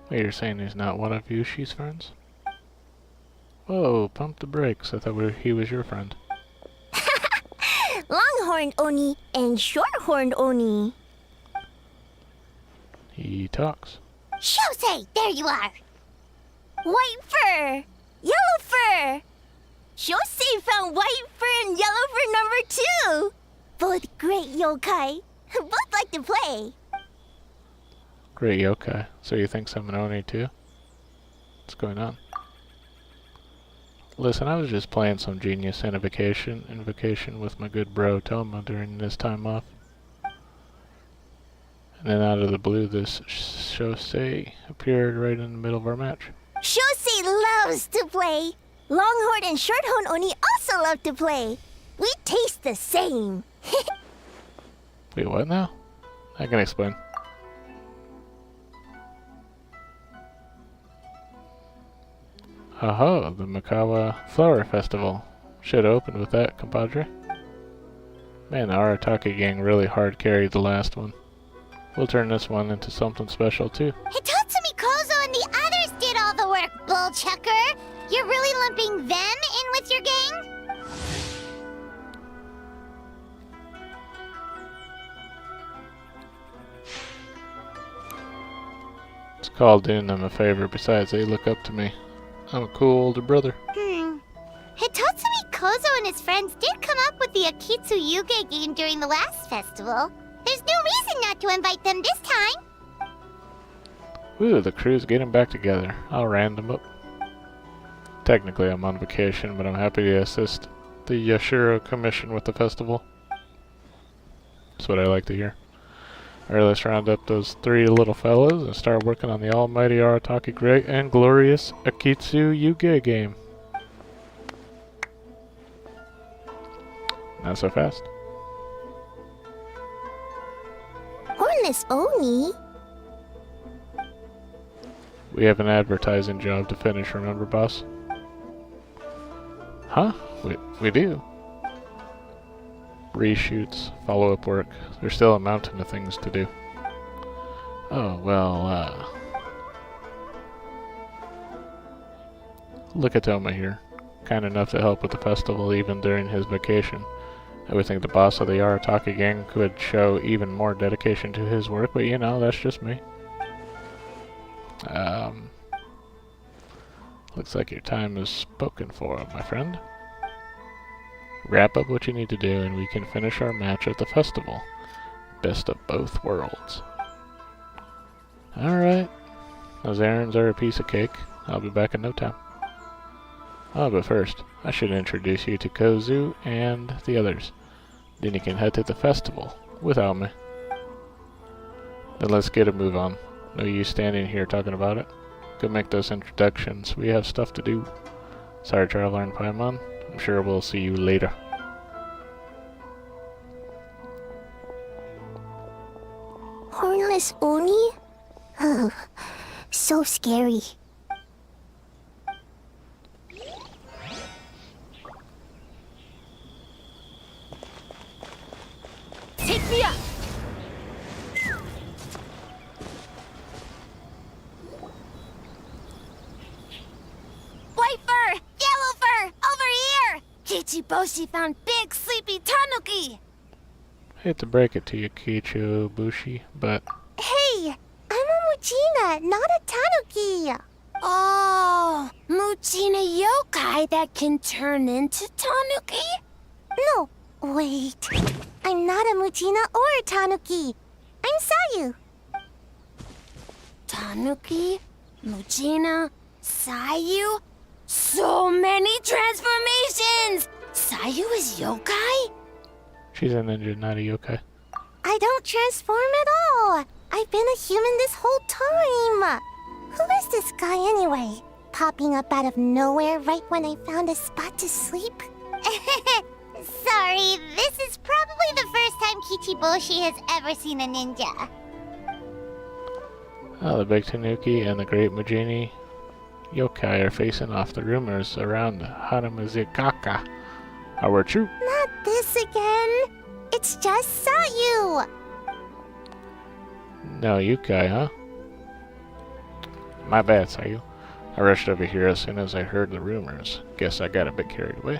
Wait, you're saying he's not one of Yushi's friends? Whoa, pump the brakes. I thought he was your friend. Longhorned Oni and Shorthorned Oni. He talks. Shosei, there you are! White-Fur! Yellow-Fur! Shosei found White-Fur and Yellow-Fur number 2! Both great yokai. Both like to play. Great yokai. So you think I'm an Oni too? What's going on? Listen, I was just playing some Genius Invocation with my good bro Toma during this time off. And then out of the blue, this Shosei appeared right in the middle of our match. Shosei loves to play. Longhorn and Shorthorn Oni also love to play. We taste the same. Wait, what now? I can explain. Aha, the Makawa Flower Festival. Should have opened with that, compadre. Man, the Arataki gang really hard carried the last one. We'll turn this one into something special too. Hitatsumi Kozo and the others did all the work, bullchucker! You're really lumping them in with your gang? It's called doing them a favor. Besides, they look up to me. I'm a cool older brother. Hitatsumi Kozo and his friends did come up with the Akitsu Yuge game during the last festival. There's no reason not to invite them this time. Ooh, the crew's getting back together. I'll round them up. Technically, I'm on vacation, but I'm happy to assist the Yashiro Commission with the festival. That's what I like to hear. Alright, let's round up those 3 little fellas and start working on the almighty Arataki great and glorious Akitsu Yuge game. Not so fast. Hornless Oni? We have an advertising job to finish, remember, boss? Huh? We do. Reshoots, follow-up work. There's still a mountain of things to do. Oh, well, look at Toma here. Kind enough to help with the festival even during his vacation. I would think the boss of the Arataki gang could show even more dedication to his work, but you know, that's just me. Looks like your time is spoken for, my friend. Wrap up what you need to do and we can finish our match at the festival. Best of both worlds. Alright. Those errands are a piece of cake. I'll be back in no time. Oh, but first, I should introduce you to Kozu and the others. Then you can head to the festival without me. Then let's get a move on. No use standing here talking about it. Go make those introductions. We have stuff to do. Sorry, Traveler and Paimon. I'm sure we'll see you later. Hornless Oni? Oh, so scary. Take me up! White fur! Yellow fur! Over here! Kichiboshi found big sleepy tanuki! Hate to break it to you, Kichibushi, but Hey! I'm a Muchina, not a tanuki! Oh, Muchina yokai that can turn into tanuki? No, wait. I'm not a Muchina or a tanuki. I'm Sayu. Tanuki? Muchina? Sayu? So many transformations! Sayu is yokai? she's a ninja, not a yokai. I don't transform at all. I've been a human this whole time. Who is this guy anyway? Popping up out of nowhere right when I found a spot to sleep? Sorry, this is probably the first time Kichiboshi has ever seen a ninja. Oh, the big Tanuki and the great Majini yokai are facing off. The rumors around Hanamazukaka are true. Not this again. It's just Sayu. No yokai, huh? My bad, Sayu. I rushed over here as soon as I heard the rumors. Guess I got a bit carried away.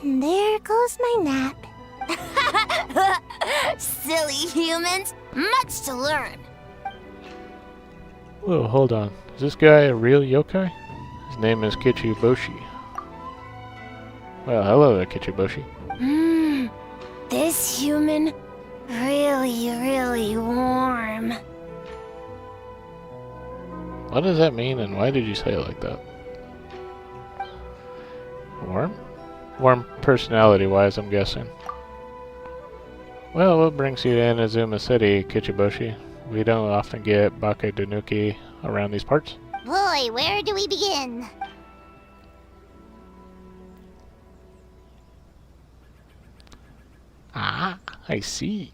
And there goes my nap. Silly humans. Much to learn. Whoa, hold on. Is this guy a real yokai? His name is Kichiboshi. Well, hello there, Kichiboshi. This human really warm. What does that mean, and why did you say it like that? Warm? Warm personality-wise, I'm guessing. Well, what brings you to Inazuma City, Kichiboshi? We don't often get Bake Danuki around these parts. Boy, where do we begin? Ah, I see,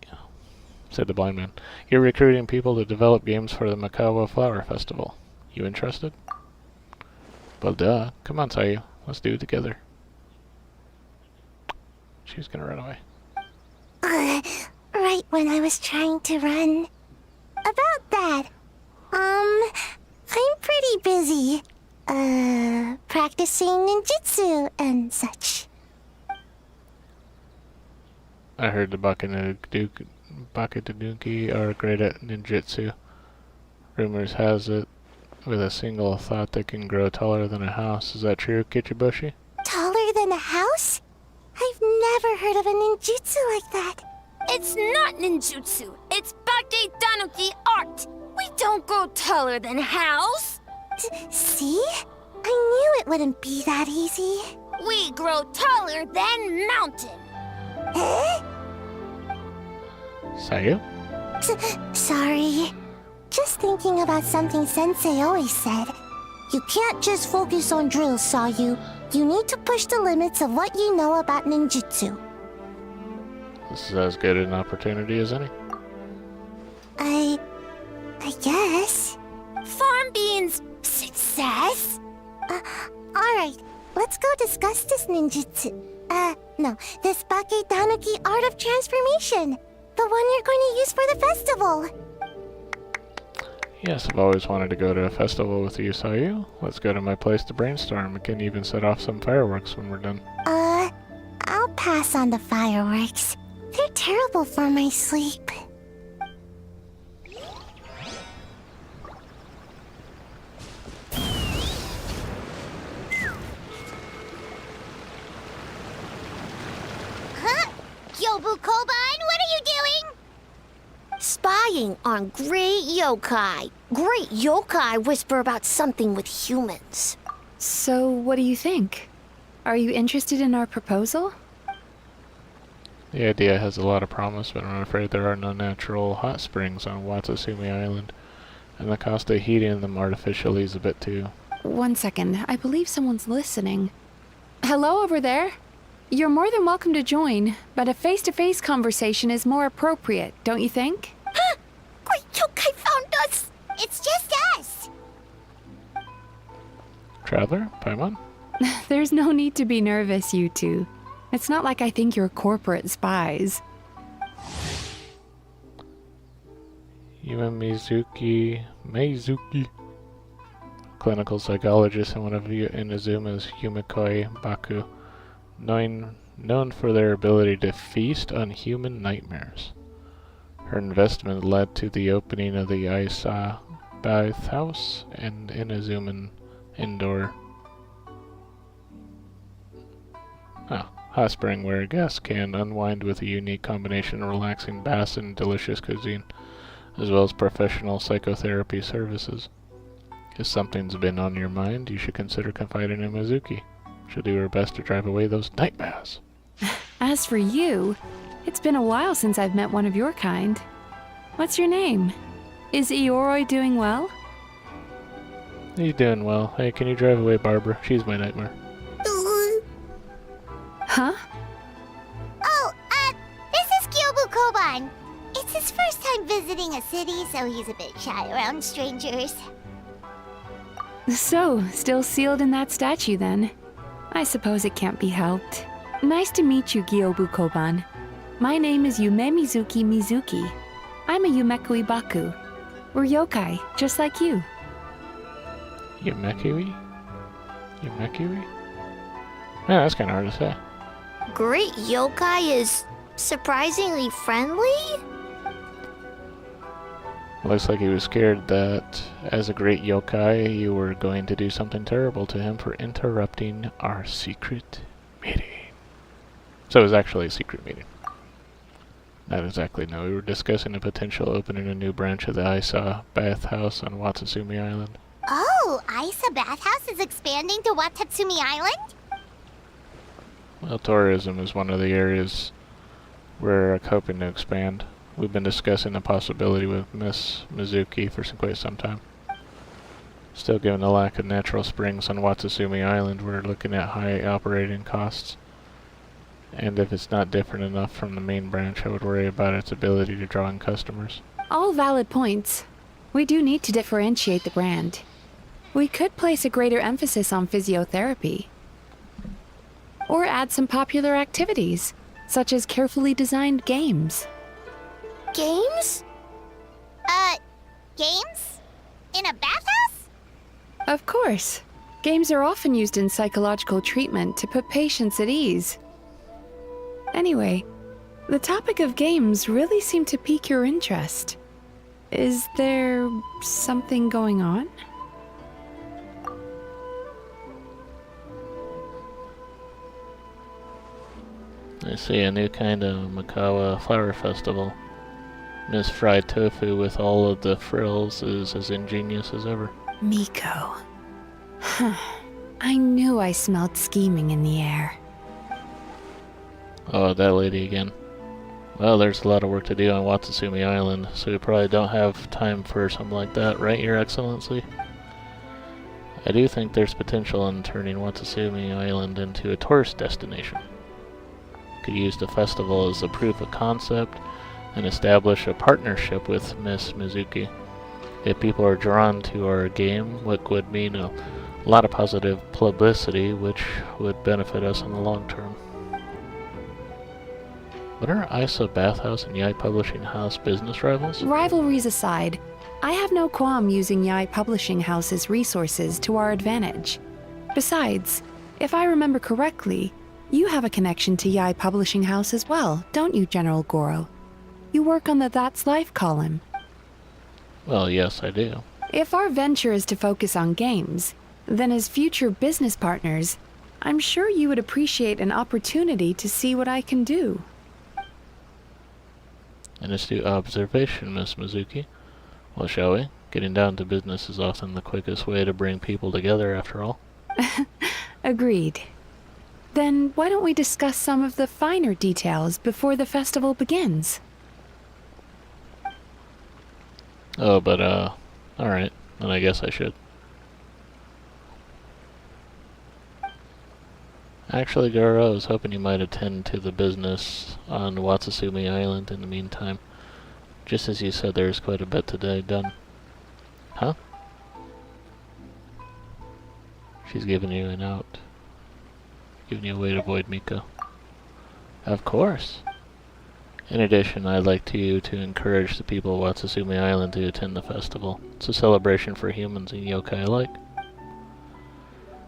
said the blind man. You're recruiting people to develop games for the Makawa Flower Festival. You interested? Well, duh. Come on, Sayu. Let's do it together. She's gonna run away. Right when I was trying to run. About that, I'm pretty busy. Practicing ninjutsu and such. I heard the Baketanuki are great at ninjutsu. Rumors has it, with a single thought they can grow taller than a house. Is that true, Kichibushi? Taller than a house? I've never heard of a ninjutsu like that. It's not ninjutsu. It's Baketanuki art. We don't grow taller than house. See? I knew it wouldn't be that easy. We grow taller than mountain. Eh? Sayu? Sorry. Just thinking about something Sensei always said. You can't just focus on drills, Sayu. You need to push the limits of what you know about ninjutsu. This is as good an opportunity as any. I guess. Farm beans success. Alright. Let's go discuss this ninjutsu. No. This Baketanuki art of transformation. The one you're going to use for the festival. Yes, I've always wanted to go to a festival with you, Sayu. Let's go to my place to brainstorm. We can even set off some fireworks when we're done. I'll pass on the fireworks. They're terrible for my sleep. Huh? Gyobu Koban, what are you doing? Spying on great yokai. Great yokai whisper about something with humans. So, what do you think? Are you interested in our proposal? The idea has a lot of promise, but I'm afraid there are no natural hot springs on Watatsumi Island, and the cost of heating them artificially is a bit too. 1 second, I believe someone's listening. Hello over there? You're more than welcome to join, but a face-to-face conversation is more appropriate, don't you think? Great yokai found us. It's just us. Traveler? Paimon? There's no need to be nervous, you two. It's not like I think you're corporate spies. Yuma Meizuki, clinical psychologist and one of Inazuma's Yumikoi Baku, known for their ability to feast on human nightmares. Her investment led to the opening of the Aisa bathhouse and Inazuman indoor hot spring where guests can unwind with a unique combination of relaxing baths and delicious cuisine, as well as professional psychotherapy services. If something's been on your mind, you should consider confiding in Mizuki. She'll do her best to drive away those night baths. As for you, it's been a while since I've met one of your kind. What's your name? Is Ioroi doing well? He's doing well. Hey, can you drive away Barbara? She's my nightmare. Huh? Oh, this is Gyobu Koban. It's his first time visiting a city, so he's a bit shy around strangers. So, still sealed in that statue then? I suppose it can't be helped. Nice to meet you, Gyobu Koban. My name is Yume Mizuki. I'm a Yumekui Baku. We're yokai, just like you. Yumekui? Yumekui? Yeah, that's kind of hard to say. Great yokai is surprisingly friendly? Looks like he was scared that, as a great yokai, you were going to do something terrible to him for interrupting our secret meeting. So it was actually a secret meeting. Not exactly, no. We were discussing a potential opening a new branch of the Aisa bathhouse on Watatsumi Island. Oh, Aisa Bathhouse is expanding to Watatsumi Island? Well, tourism is one of the areas we're hoping to expand. We've been discussing the possibility with Miss Mizuki for quite some time. Still, given the lack of natural springs on Watatsumi Island, we're looking at high operating costs. And if it's not different enough from the main branch, I would worry about its ability to draw in customers. All valid points. We do need to differentiate the brand. We could place a greater emphasis on physiotherapy. Or add some popular activities, such as carefully designed games. Games? Games? In a bathhouse? Of course. Games are often used in psychological treatment to put patients at ease. Anyway, the topic of games really seemed to pique your interest. Is there something going on? I see a new kind of Makawa flower festival. Miss Fried Tofu with all of the frills is as ingenious as ever. Miko. I knew I smelled scheming in the air. Oh, that lady again. Well, there's a lot of work to do on Watatsumi Island, so we probably don't have time for something like that, right, Your Excellency? I do think there's potential in turning Watatsumi Island into a tourist destination. Could use the festival as a proof of concept and establish a partnership with Miss Mizuki. If people are drawn to our game, what would mean a lot of positive publicity, which would benefit us in the long term. But are Isa Bathhouse and Yai Publishing House business rivals? Rivalries aside, I have no qualm using Yai Publishing House's resources to our advantage. Besides, if I remember correctly, you have a connection to Yai Publishing House as well, don't you, General Goro? You work on the That's Life column. Well, yes, I do. If our venture is to focus on games, then as future business partners, I'm sure you would appreciate an opportunity to see what I can do. An astute observation, Miss Mizuki. Well, shall we? Getting down to business is often the quickest way to bring people together, after all. Agreed. Then why don't we discuss some of the finer details before the festival begins? Oh, but, alright. Then I guess I should. Actually, Goro, I was hoping you might attend to the business on Watatsumi Island in the meantime. Just as you said, there's quite a bit today done. Huh? She's giving you an out. Giving you a way to avoid Miko. Of course. In addition, I'd like you to encourage the people of Watatsumi Island to attend the festival. It's a celebration for humans and yokai alike.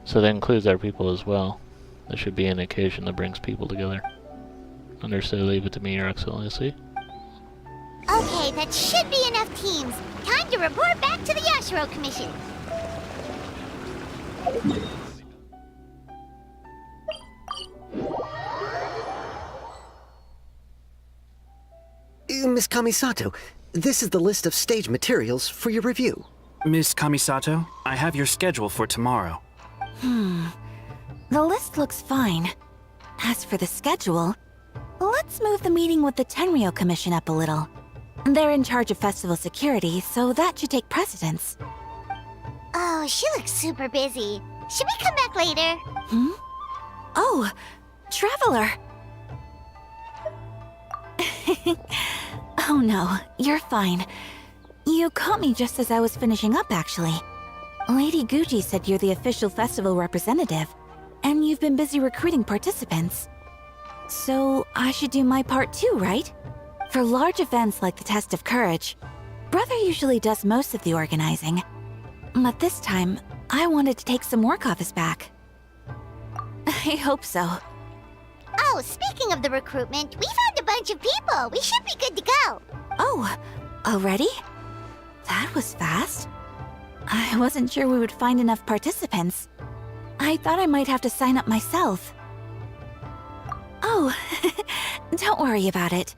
So that includes our people as well. This should be an occasion that brings people together. Understood, leave it to me, Your Excellency. Okay, that should be enough teams. Time to report back to the Yashiro Commission. Miss Kamisato, this is the list of stage materials for your review. Miss Kamisato, I have your schedule for tomorrow. The list looks fine. As for the schedule, let's move the meeting with the Tenryo Commission up a little. They're in charge of festival security, so that should take precedence. Oh, she looks super busy. Should we come back later? Oh, Traveler! Oh no, you're fine. You caught me just as I was finishing up, actually. Lady Guji said you're the official festival representative, and you've been busy recruiting participants. So I should do my part too, right? For large events like the Test of Courage, Brother usually does most of the organizing. But this time, I wanted to take some work off his back. I hope so. Oh, speaking of the recruitment, we found a bunch of people. We should be good to go. Oh, already? That was fast. I wasn't sure we would find enough participants. I thought I might have to sign up myself. Oh, don't worry about it.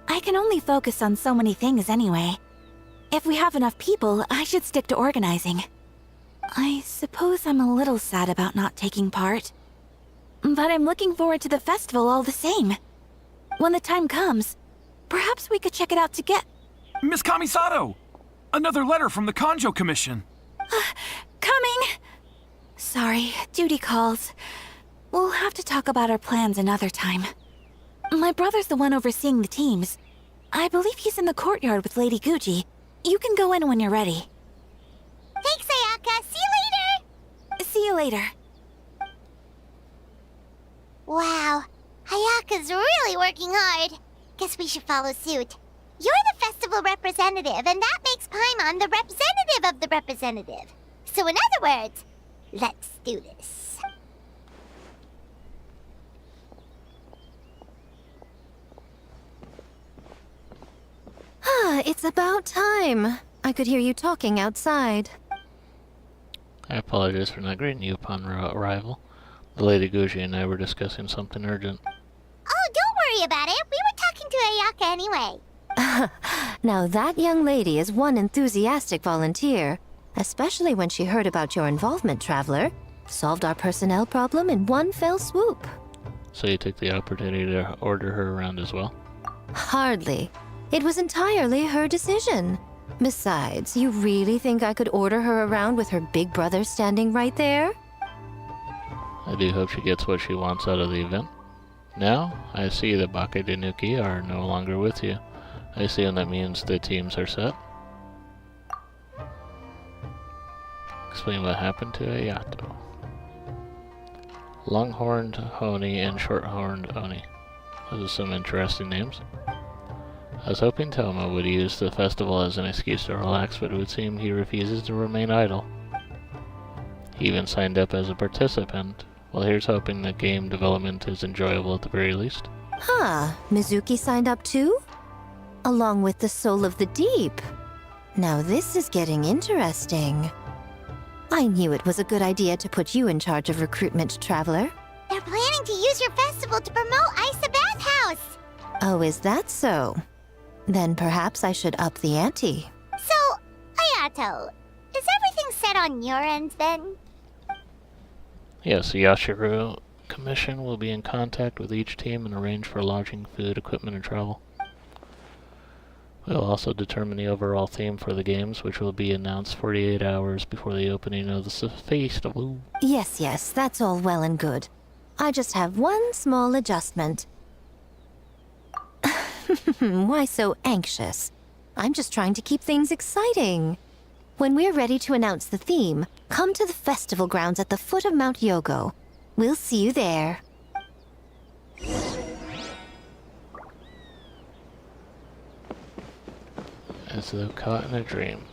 I can only focus on so many things anyway. If we have enough people, I should stick to organizing. I suppose I'm a little sad about not taking part. But I'm looking forward to the festival all the same. When the time comes, perhaps we could check it out together. Miss Kamisato! Another letter from the Kanjo Commission. Coming! Sorry, duty calls. We'll have to talk about our plans another time. My brother's the one overseeing the teams. I believe he's in the courtyard with Lady Guji. You can go in when you're ready. Thanks, Ayaka. See you See you later. Wow, Hayaka's really working hard. Guess we should follow suit. You're the festival representative, and that makes Paimon the representative of the representative. So in other words, let's do this. It's about time. I could hear you talking outside. I apologize for not greeting you upon arrival. The Lady Guji and I were discussing something urgent. Oh, don't worry about it. We were talking to Ayaka anyway. Now that young lady is one enthusiastic volunteer, especially when she heard about your involvement, Traveler. Solved our personnel problem in one fell swoop. So you took the opportunity to order her around as well? Hardly. It was entirely her decision. Besides, you really think I could order her around with her big brother standing right there? I do hope she gets what she wants out of the event. Now, I see the Bake Danuki are no longer with you. I assume that means the teams are set. Explain what happened to Ayato. Longhorned Oni and Shorthorned Oni. Those are some interesting names. I was hoping Toma would use the festival as an excuse to relax, but it would seem he refuses to remain idle. He even signed up as a participant. Well, here's hoping that game development is enjoyable at the very least. Huh, Mizuki signed up too? Along with the Soul of the Deep. Now this is getting interesting. I knew it was a good idea to put you in charge of recruitment, Traveler. They're planning to use your festival to promote Isa Bathhouse. Oh, is that so? Then perhaps I should up the ante. So, Ayato, is everything set on your end then? Yes, the Yashiru Commission will be in contact with each team and arrange for lodging, food, equipment, and travel. We'll also determine the overall theme for the games, which will be announced 48 hours before the opening of the festival. Yes, that's all well and good. I just have one small adjustment. Why so anxious? I'm just trying to keep things exciting. When we're ready to announce the theme, come to the festival grounds at the foot of Mount Yogo. We'll see you there. As though caught in a dream.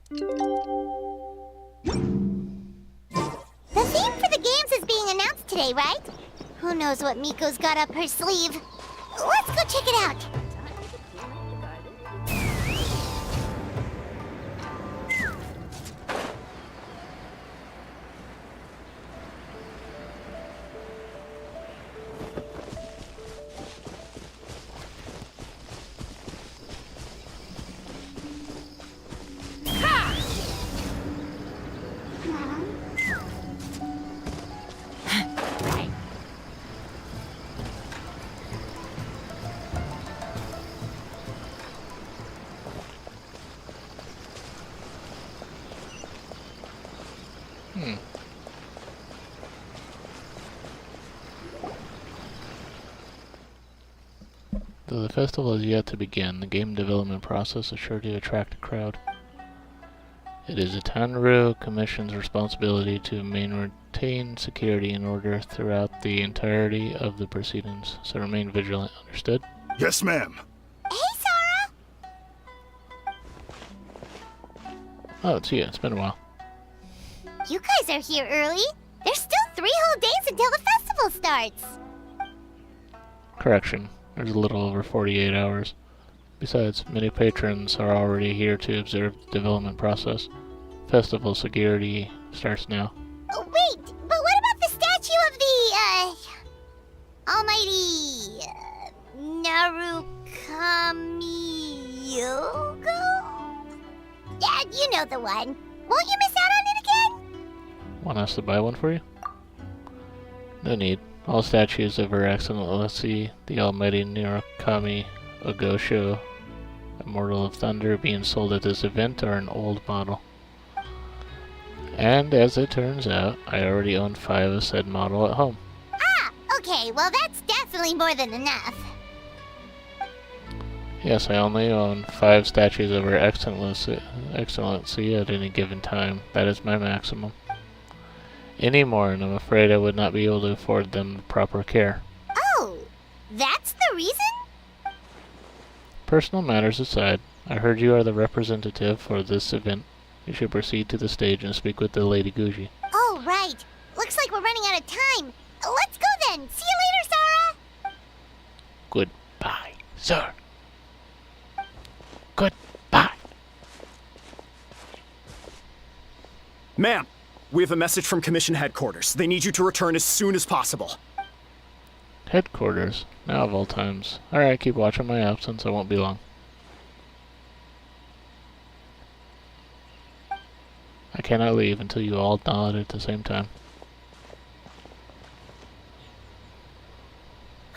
The theme for the games is being announced today, right? Who knows what Miko's got up her sleeve? Let's go check it out. Though the festival is yet to begin, the game development process is sure to attract a crowd. It is the Tanru Commission's responsibility to maintain security and order throughout the entirety of the proceedings, so remain vigilant, understood? Yes, ma'am. Hey, Sora! Oh, it's you. It's been a while. You guys are here early. There's still 3 whole days until the festival starts. Correction. There's a little over 48 hours. Besides, many patrons are already here to observe the development process. Festival security starts now. Oh, wait, but what about the statue of the, almighty, Narukami-yogo? Yeah, you know the one. Won't you miss out on it again? Want us to buy one for you? No need. All statues of Her Excellency, the Almighty Nirakami Ogosho, Immortal of Thunder, being sold at this event are an old model. And as it turns out, I already own 5 of said model at home. Ah, okay, well that's definitely more than enough. Yes, I only own 5 statues of Her Excellency at any given time. That is my maximum. Any more, and I'm afraid I would not be able to afford them the proper care. Oh, that's the reason? Personal matters aside, I heard you are the representative for this event. You should proceed to the stage and speak with the Lady Guji. Oh, right. Looks like we're running out of time. Let's go then. See you later, Sarah. Goodbye, sir. Goodbye. Ma'am, we have a message from Commission Headquarters. They need you to return as soon as possible. Headquarters? Now of all times. Alright, keep watching my absence. I won't be long. I cannot leave until you all nod at the same time.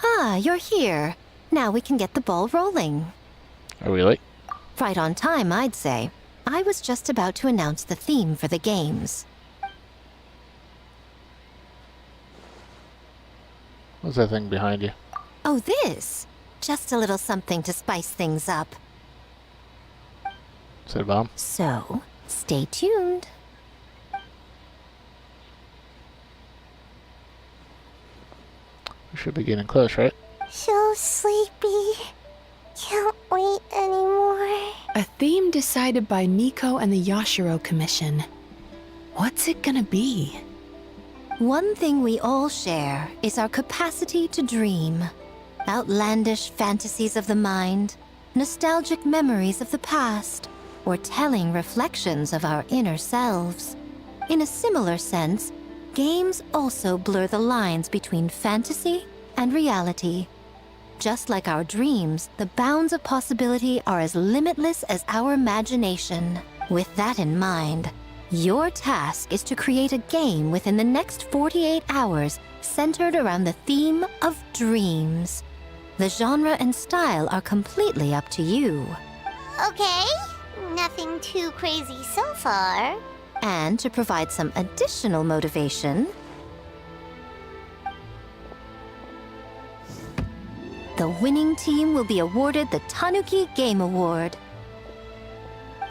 Ah, you're here. Now we can get the ball rolling. Are we late? Right on time, I'd say. I was just about to announce the theme for the games. What's that thing behind you? Oh, this? Just a little something to spice things up. Is it a bomb? So, stay tuned. We should be getting close, right? So sleepy. Can't wait anymore. A theme decided by Miko and the Yashiro Commission. What's it gonna be? One thing we all share is our capacity to dream. Outlandish fantasies of the mind, nostalgic memories of the past, or telling reflections of our inner selves. In a similar sense, games also blur the lines between fantasy and reality. Just like our dreams, the bounds of possibility are as limitless as our imagination. With that in mind, your task is to create a game within the next 48 hours centered around the theme of dreams. The genre and style are completely up to you. Okay, nothing too crazy so far. And to provide some additional motivation, the winning team will be awarded the Tanuki Game Award,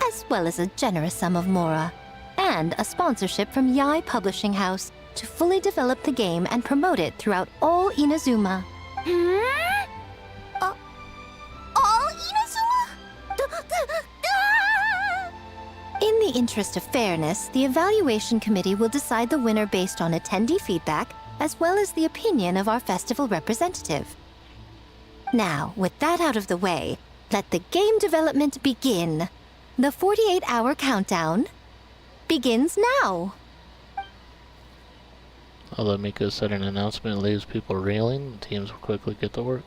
as well as a generous sum of mora, and a sponsorship from Yai Publishing House to fully develop the game and promote it throughout all Inazuma. All Inazuma? In the interest of fairness, the evaluation committee will decide the winner based on attendee feedback, as well as the opinion of our festival representative. Now, with that out of the way, let the game development begin. The 48-hour countdown begins now. Although Miko said an announcement leaves people reeling, the teams will quickly get to work.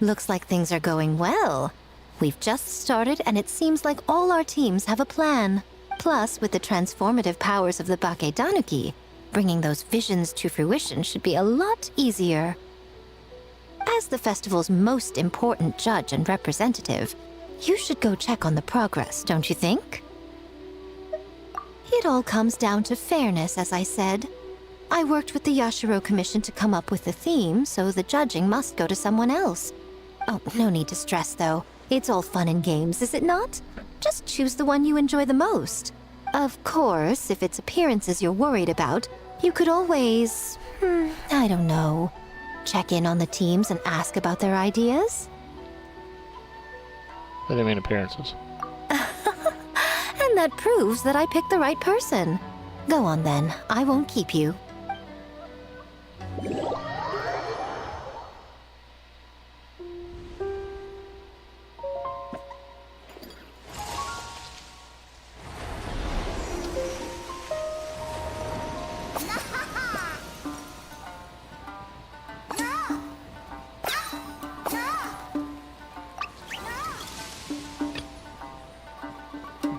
Looks like things are going well. We've just started and it seems like all our teams have a plan. Plus, with the transformative powers of the Bakedanuki, bringing those visions to fruition should be a lot easier. As the festival's most important judge and representative, you should go check on the progress, don't you think? It all comes down to fairness, as I said. I worked with the Yashiro Commission to come up with the theme, so the judging must go to someone else. Oh, no need to stress, though. It's all fun and games, is it not? Just choose the one you enjoy the most. Of course, if it's appearances you're worried about, you could always, I don't know, check in on the teams and ask about their ideas? What do you mean appearances? And that proves that I picked the right person. Go on then, I won't keep you.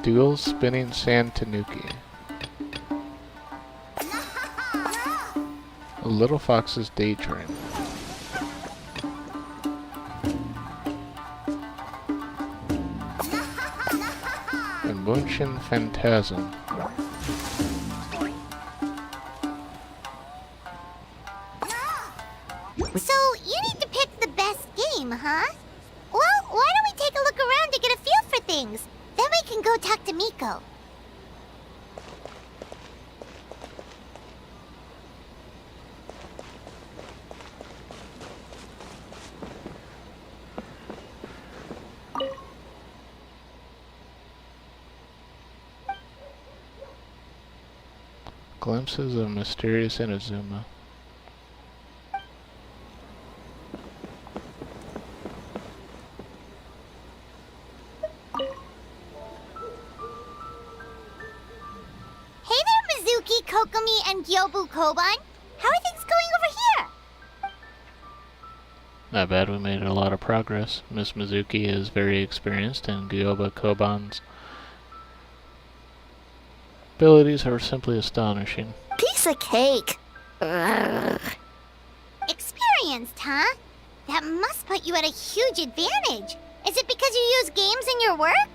Dual spinning sand tanuki. A little fox's daydream. A Genshin phantasm. So, you need to pick the best game, huh? Well, why don't we take a look around to get a feel for things? Then we can go talk to Miko. Glimpses of mysterious Inazuma. Hey there, Mizuki, Kokomi, and Gyobu Koban. How are things going over here? Not bad, we made a lot of progress. Miss Mizuki is very experienced, and Gyoba Koban's abilities are simply astonishing. Piece of cake. Ugh. Experienced, huh? That must put you at a huge advantage. Is it because you use games in your work?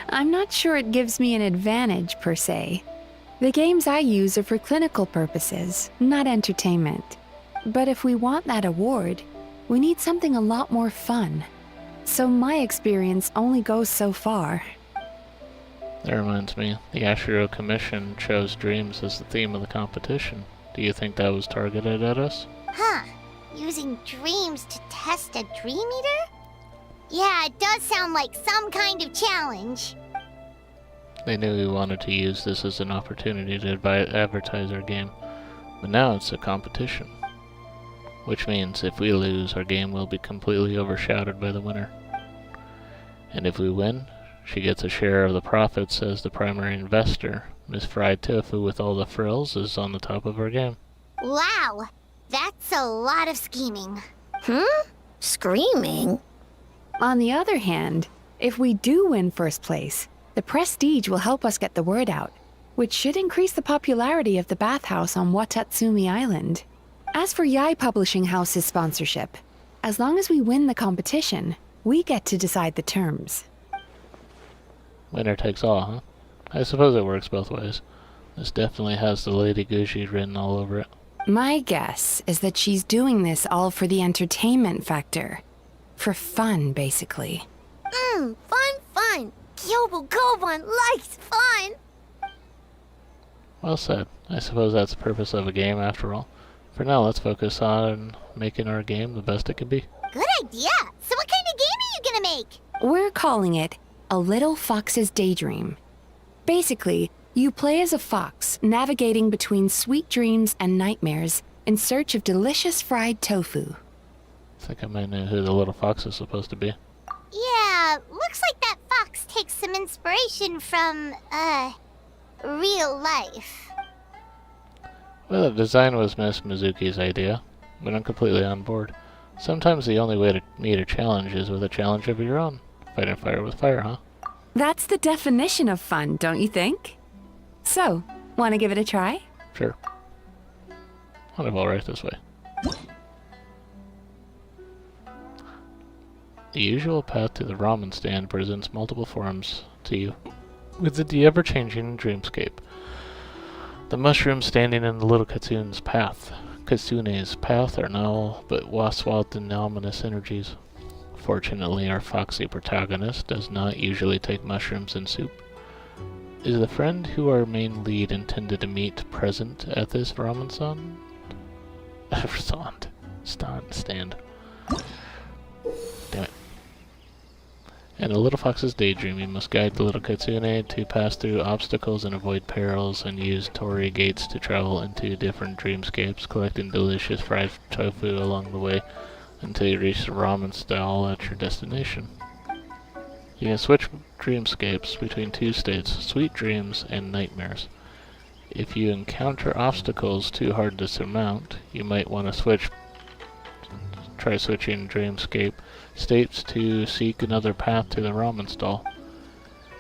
I'm not sure it gives me an advantage, per se. The games I use are for clinical purposes, not entertainment. But if we want that award, we need something a lot more fun. So my experience only goes so far. That reminds me, the Ashiro Commission chose dreams as the theme of the competition. Do you think that was targeted at us? Huh. Using dreams to test a Dream Eater? Yeah, it does sound like some kind of challenge. They knew we wanted to use this as an opportunity to advertise our game, but now it's a competition. Which means if we lose, our game will be completely overshadowed by the winner. And if we win, she gets a share of the profits as the primary investor. Miss Fried Tofu with all the frills is on the top of our game. Wow, that's a lot of scheming. Screaming? On the other hand, if we do win first place, the prestige will help us get the word out, which should increase the popularity of the bathhouse on Watatsumi Island. As for Yai Publishing House's sponsorship, as long as we win the competition, we get to decide the terms. Winner takes all, huh? I suppose it works both ways. This definitely has the Lady Gucci written all over it. My guess is that she's doing this all for the entertainment factor. For fun, basically. Fun. Gyobu Koban likes fun. Well said. I suppose that's the purpose of a game after all. For now, let's focus on making our game the best it can be. Good idea. So what kind of game are you gonna make? We're calling it A Little Fox's Daydream. Basically, you play as a fox, navigating between sweet dreams and nightmares in search of delicious fried tofu. I think I might know who the little fox is supposed to be. Yeah, looks like that fox takes some inspiration from, real life. Well, the design was Miss Mizuki's idea, but I'm completely on board. Sometimes the only way to meet a challenge is with a challenge of your own. Fighting fire with fire, huh? That's the definition of fun, don't you think? So, want to give it a try? Sure. I'll go right this way. The usual path to the ramen stand presents multiple forms to you, with the ever-changing dreamscape. The mushrooms standing in the little Katsune's path. Katsune's path are now but swathed in ominous energies. Fortunately, our foxy protagonist does not usually take mushrooms in soup. Is the friend who our main lead intended to meet present at this ramen stand? Damn it. In a little fox's daydream, you must guide the little Katsune to pass through obstacles and avoid perils, and use torii gates to travel into different dreamscapes, collecting delicious fried tofu along the way until you reach the ramen stall at your destination. You can switch dreamscapes between two states, sweet dreams and nightmares. If you encounter obstacles too hard to surmount, you might want to try switching dreamscape states to seek another path to the ramen stall.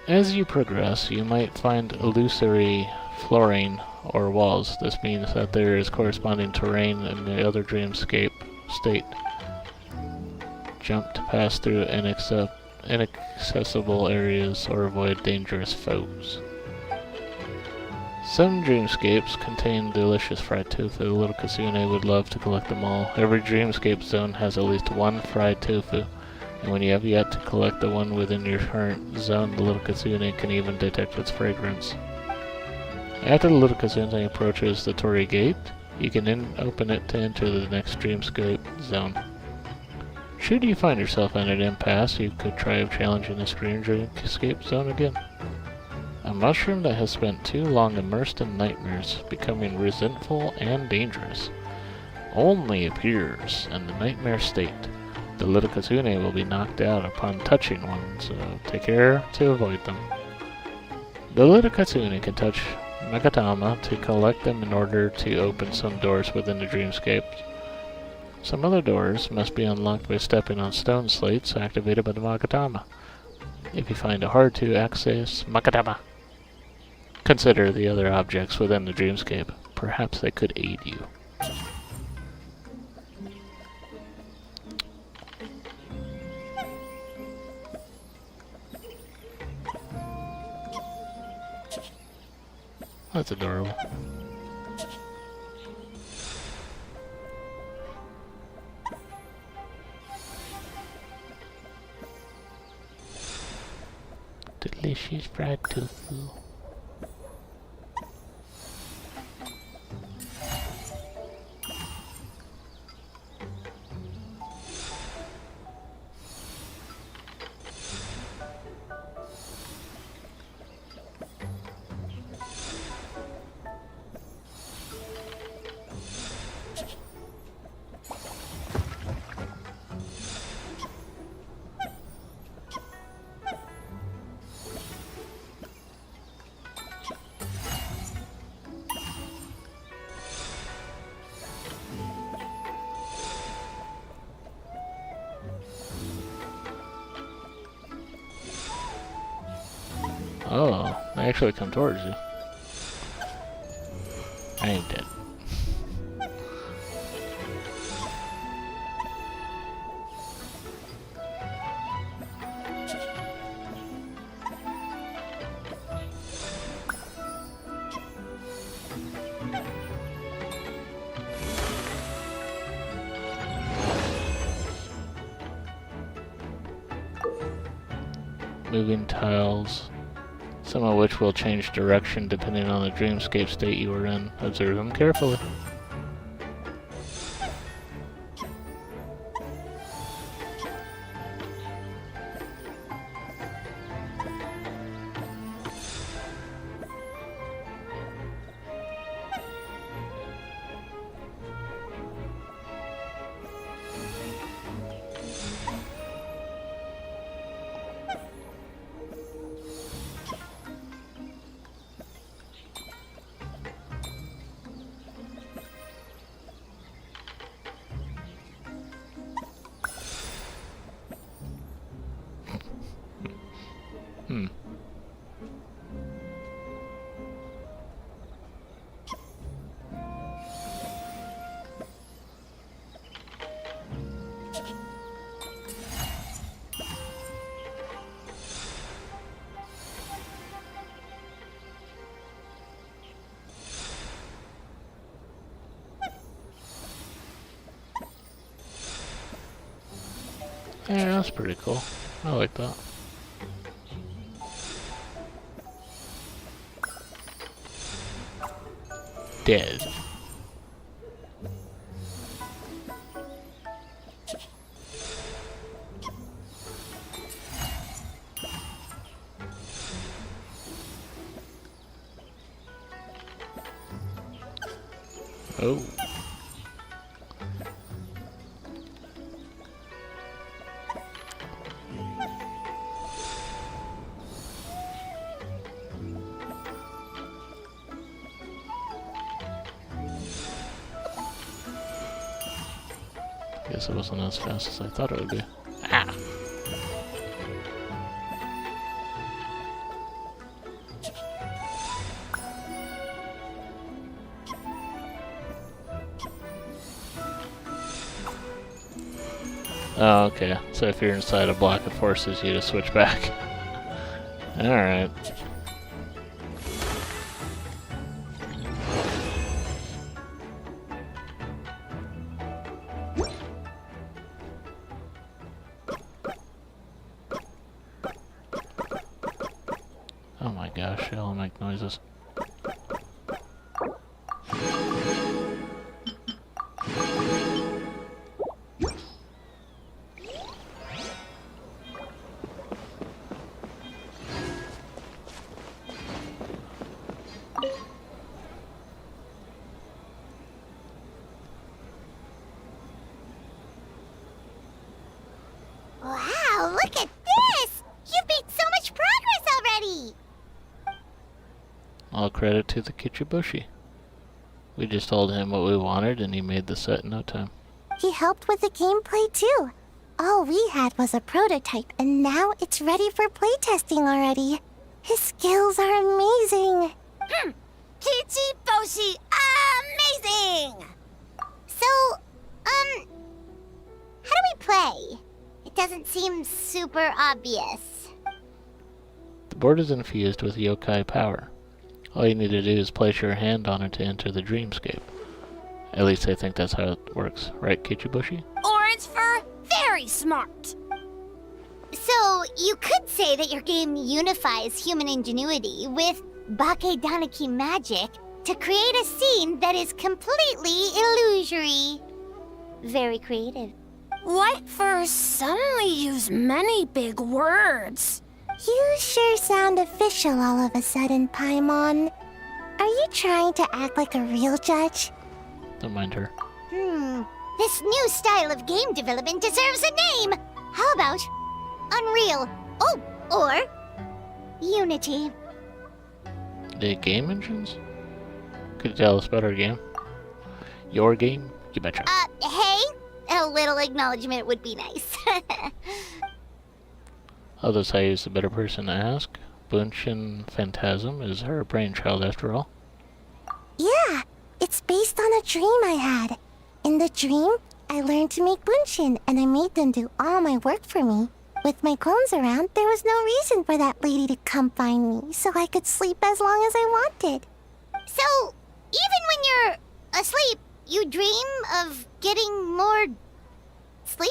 As you progress, you might find illusory flooring or walls. This means that there is corresponding terrain in the other dreamscape state. Jump to pass through inaccessible areas or avoid dangerous foes. Some dreamscapes contain delicious fried tofu. Little Kitsune would love to collect them all. Every dreamscape zone has at least one fried tofu, and when you have yet to collect the one within your current zone, the Little Kitsune can even detect its fragrance. After the Little Kitsune approaches the Torii Gate, you can then open it to enter the next dreamscape zone. Should you find yourself in an impasse, you could try challenging this dreamscape zone again. A mushroom that has spent too long immersed in nightmares, becoming resentful and dangerous, only appears in the nightmare state. The Little Kitsune will be knocked out upon touching one, so take care to avoid them. The Little Kitsune can touch Magatama to collect them in order to open some doors within the dreamscape. Some other doors must be unlocked by stepping on stone slates activated by the Magatama. If you find it hard to access Magatama, consider the other objects within the dreamscape. Perhaps they could aid you. That's adorable. Delicious fried tofu. Oh, they actually come towards you. I ain't dead. Moving tiles, some of which will change direction depending on the dreamscape state you are in. Observe them carefully. Yeah, that's pretty cool. I like that. Dead. Oh. Guess it wasn't as fast as I thought it would be. Ah! Oh, okay. So if you're inside a block, it forces you to switch back. Alright. Oh my gosh, they all make noises. Wow, look at this! You've made so much progress already! All credit to the Kichibushi. We just told him what we wanted and he made the set in no time. He helped with the gameplay too. All we had was a prototype, and now it's ready for playtesting already. His skills are amazing. Kichiboshi, amazing! So, how do we play? It doesn't seem super obvious. The board is infused with yokai power. All you need to do is place your hand on it to enter the dreamscape. At least I think that's how it works, right, Kichibushi? Orange for very smart. So, you could say that your game unifies human ingenuity with Bakedanaki magic to create a scene that is completely illusory. Very creative. What for suddenly use many big words? You sure sound official all of a sudden, Paimon. Are you trying to act like a real judge? Don't mind her. This new style of game development deserves a name! How about Unreal? Oh, or Unity. The game engines? Could you tell us about our game? Your game? You betcha. Hey? A little acknowledgement would be nice. I'll decide who's the better person to ask. Bunshin Phantasm is her brainchild after all. Yeah, it's based on a dream I had. In the dream, I learned to make bunshin, and I made them do all my work for me. With my clones around, there was no reason for that lady to come find me, so I could sleep as long as I wanted. So, even when you're asleep, you dream of getting more sleep?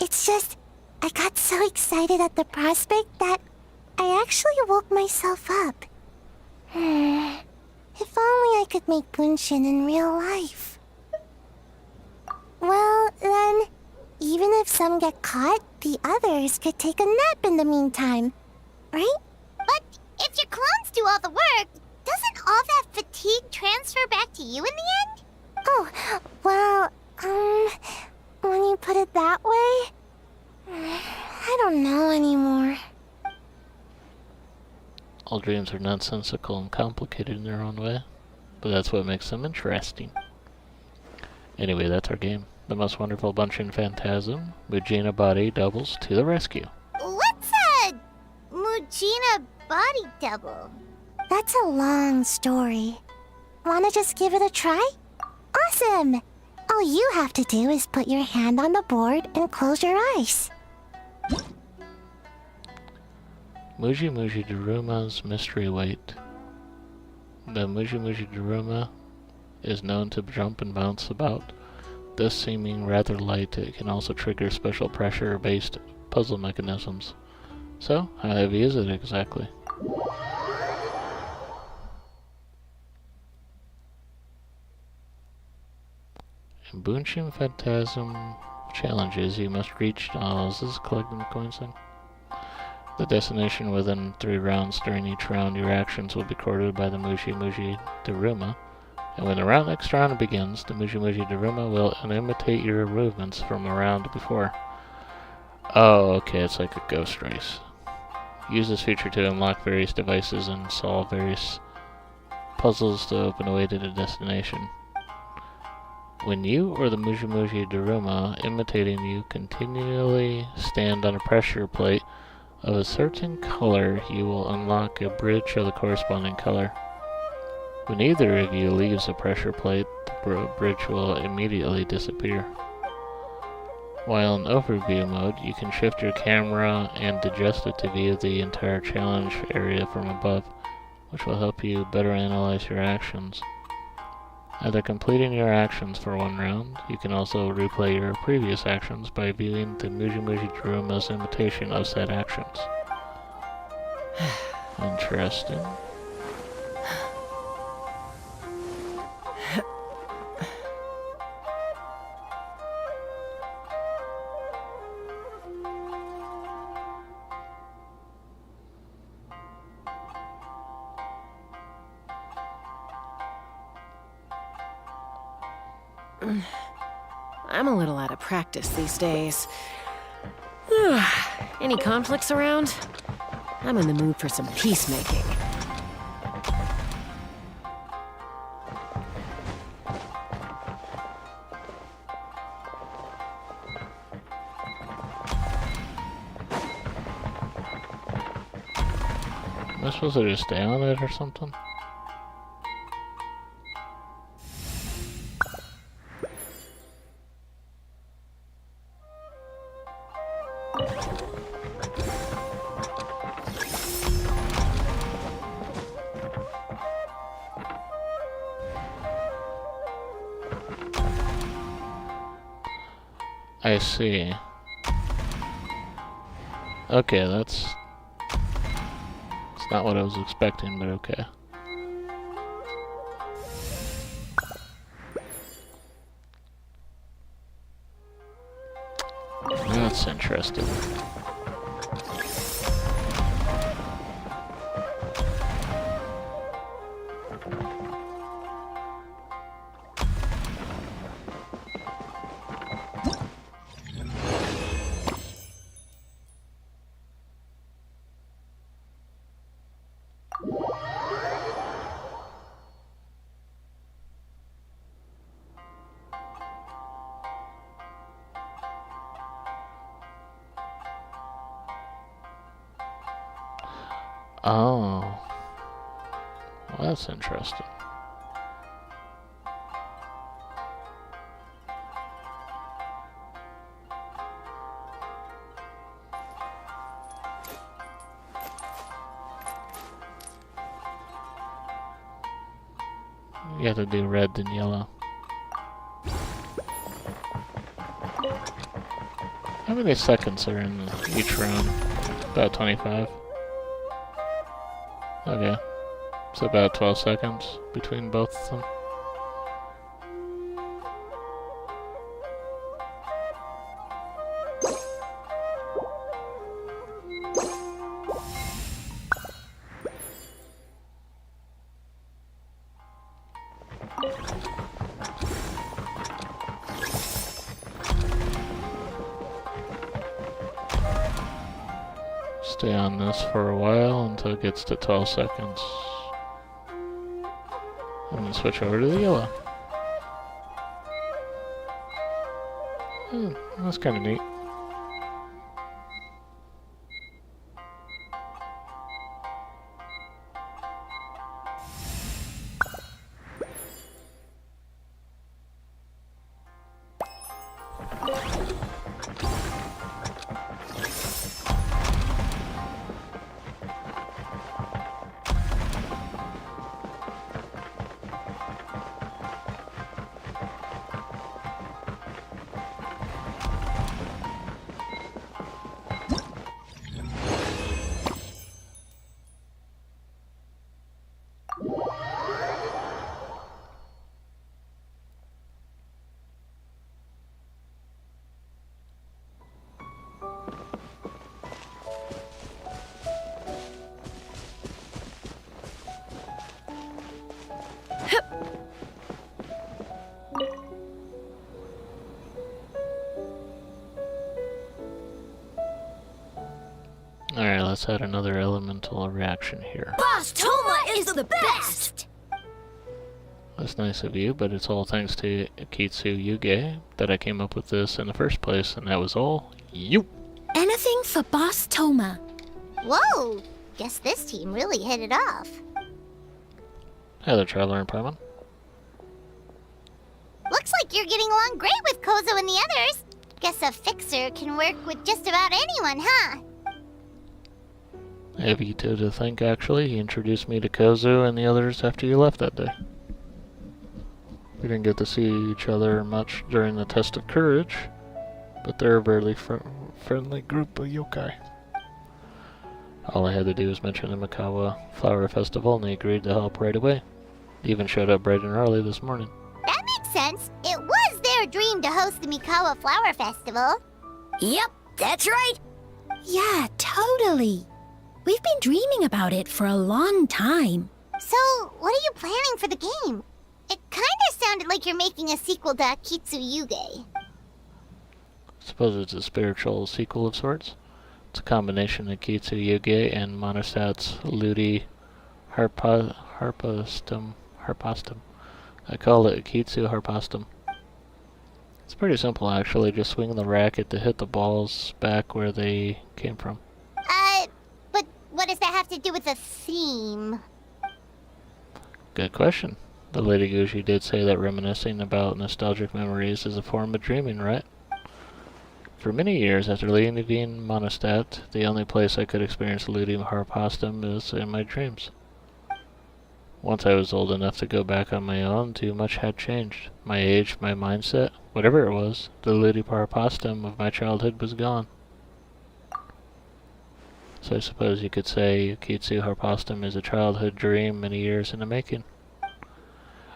It's just, I got so excited at the prospect that I actually woke myself up. If only I could make bunshin in real life. Well, then, even if some get caught, the others could take a nap in the meantime, right? But if your clones do all the work, doesn't all that fatigue transfer back to you in the end? Oh, well, when you put it that way, I don't know anymore. All dreams are nonsensical and complicated in their own way, but that's what makes them interesting. Anyway, that's our game. The most wonderful Bunshin Phantasm, Mujina Body doubles to the rescue. What's a Mujina body double? That's a long story. Wanna just give it a try? Awesome! All you have to do is put your hand on the board and close your eyes. Muji Muji Daruma's mystery weight. The Muji Muji Daruma is known to jump and bounce about. Thus seeming rather light, it can also trigger special pressure-based puzzle mechanisms. So, how heavy is it exactly? In Bunshin Phantasm challenges, you must reach... Oh, is this collecting the coins thing? The destination within 3 rounds. During each round, your actions will be recorded by the Muji Muji Daruma. And when the next round begins, the Muji Muji Daruma will imitate your movements from a round before. Oh, okay, it's like a ghost race. Use this feature to unlock various devices and solve various puzzles to open a way to the destination. When you or the Muji Muji Daruma imitating you continually stand on a pressure plate of a certain color, you will unlock a bridge of the corresponding color. When either of you leaves the pressure plate, the bridge will immediately disappear. While in overview mode, you can shift your camera and adjust it to view the entire challenge area from above, which will help you better analyze your actions. After completing your actions for one round, you can also replay your previous actions by viewing the Muji Muji Daruma's imitation of said actions. Interesting. I'm a little out of practice these days. Any conflicts around? I'm in the mood for some peacemaking. Am I supposed to just stay on it or something? I see. Okay, it's not what I was expecting, but okay. That's interesting. Oh. Well, that's interesting. You have to do red and yellow. How many seconds are in each round? About 25. Okay, so about 12 seconds between both of them. Stay on this for a while until it gets to 12 seconds. And then switch over to the yellow. That's kind of neat. Alright, let's add another elemental reaction here. Boss Toma is the best! That's nice of you, but it's all thanks to Kitsu Yuge that I came up with this in the first place, and that was all you. Anything for Boss Toma. Whoa! Guess this team really hit it off. Hey there, Traveler and Paimon. Looks like you're getting along great with Kozo and the others. Guess a fixer can work with just about anyone, huh? I have Ito to thank, actually. He introduced me to Kozu and the others after you left that day. We didn't get to see each other much during the test of courage, but they're a very friendly group of yokai. All I had to do was mention the Mikawa Flower Festival, and they agreed to help right away. They even showed up bright and early this morning. That makes sense. It was their dream to host the Mikawa Flower Festival. Yep, that's right. Yeah, totally. We've been dreaming about it for a long time. So, what are you planning for the game? It kinda sounded like you're making a sequel to Akitsu Yuge. Suppose it's a spiritual sequel of sorts. It's a combination of Kitsu Yuge and Monostat's Ludi Harpastum. I call it Akitsu Harpastum. It's pretty simple, actually. Just swing the racket to hit the balls back where they came from. But what does that have to do with the theme? Good question. The Lady Gucci did say that reminiscing about nostalgic memories is a form of dreaming, right? For many years after leaving Monostat, the only place I could experience Ludi Harpastum is in my dreams. Once I was old enough to go back on my own, too much had changed. My age, my mindset, whatever it was, the Ludi Harpastum of my childhood was gone. So I suppose you could say Kitsu Harpastum is a childhood dream many years in the making.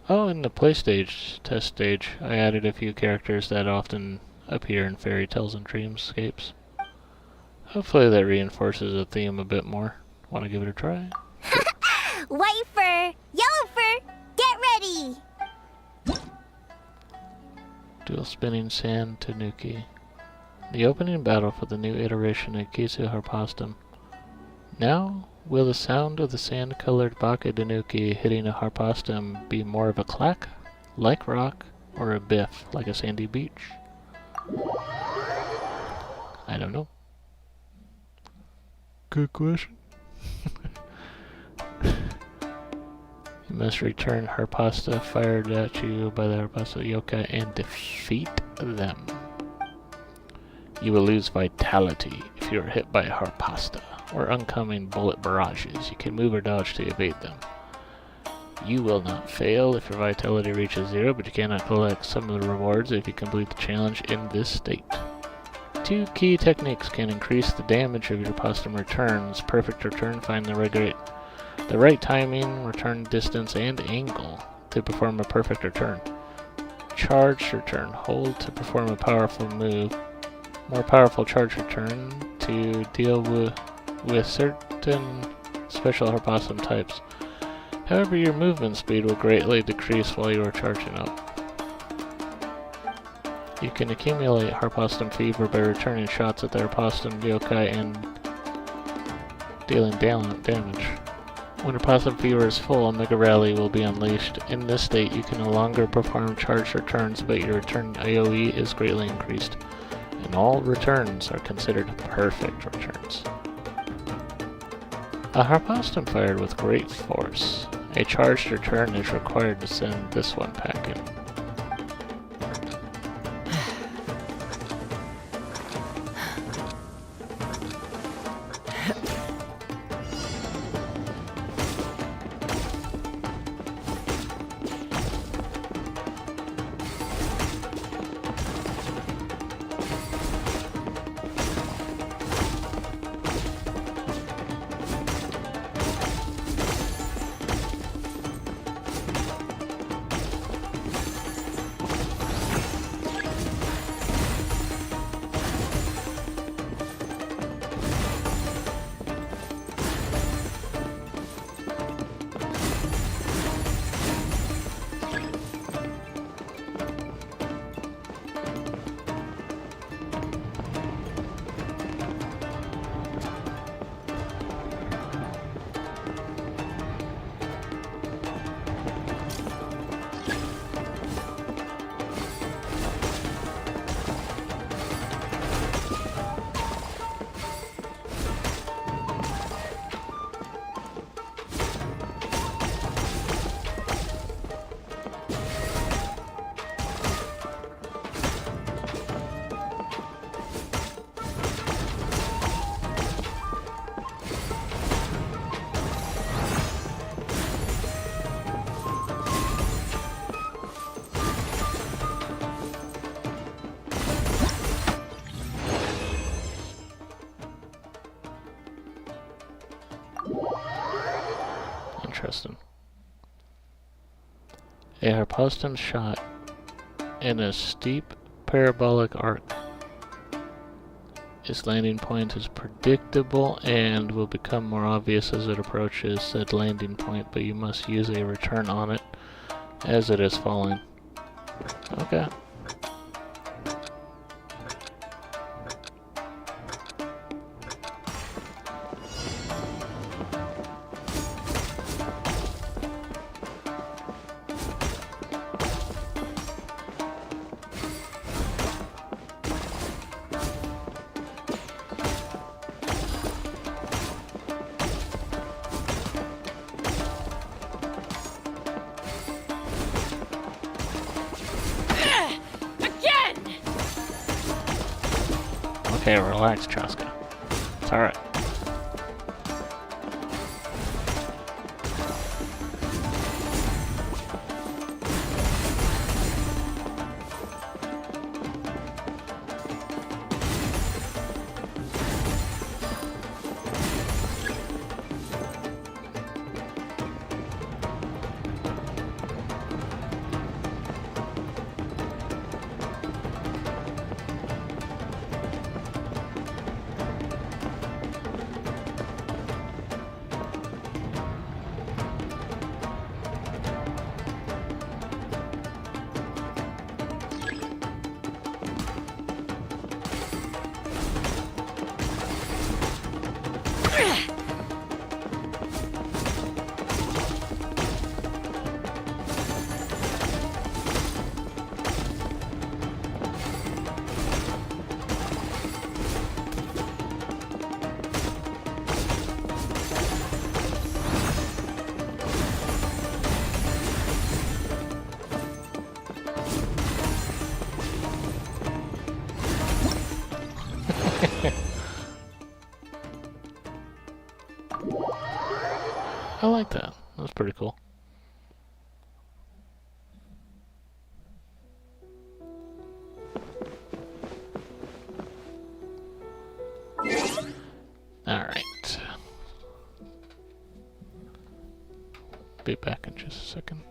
Oh, in the play stage, test stage, I added a few characters that often appear in fairy tales and dreamscapes. Hopefully that reinforces the theme a bit more. Want to give it a try? White fur, yellow fur, get ready! Dual Spinning Sand Tanuki. The opening battle for the new iteration of Kitsu Harpastum. Now, will the sound of the sand-colored Baka Tanuki hitting a Harpastum be more of a clack, like rock, or a biff, like a sandy beach? I don't know. Good question. You must return Harpasta fired at you by the Harpasta yokai and defeat them. You will lose vitality if you are hit by a Harpasta or oncoming bullet barrages. You can move or dodge to evade them. You will not fail if your vitality reaches 0, but you cannot collect some of the rewards if you complete the challenge in this state. 2 key techniques can increase the damage of your Harpastum returns. Perfect return, find the right timing, return distance, and angle to perform a perfect return. Charged return, hold to perform a powerful move. More powerful charge return to deal with certain special Harpastum types. However, your movement speed will greatly decrease while you are charging up. You can accumulate Harpastum fever by returning shots at the Harpastum yokai and dealing damage. When Harpastum fever is full, a Mega Rally will be unleashed. In this state, you can no longer perform charged returns, but your return AoE is greatly increased, and all returns are considered perfect returns. A Harpastum fired with great force. A charged return is required to send this one packing. Interesting. A hypotenuse shot in a steep parabolic arc. Its landing point is predictable and will become more obvious as it approaches said landing point, but you must use a return on it as it is falling. Okay. Okay, relax, Chaska. It's alright. I like that. That's pretty cool. Alright. Be back in just a second.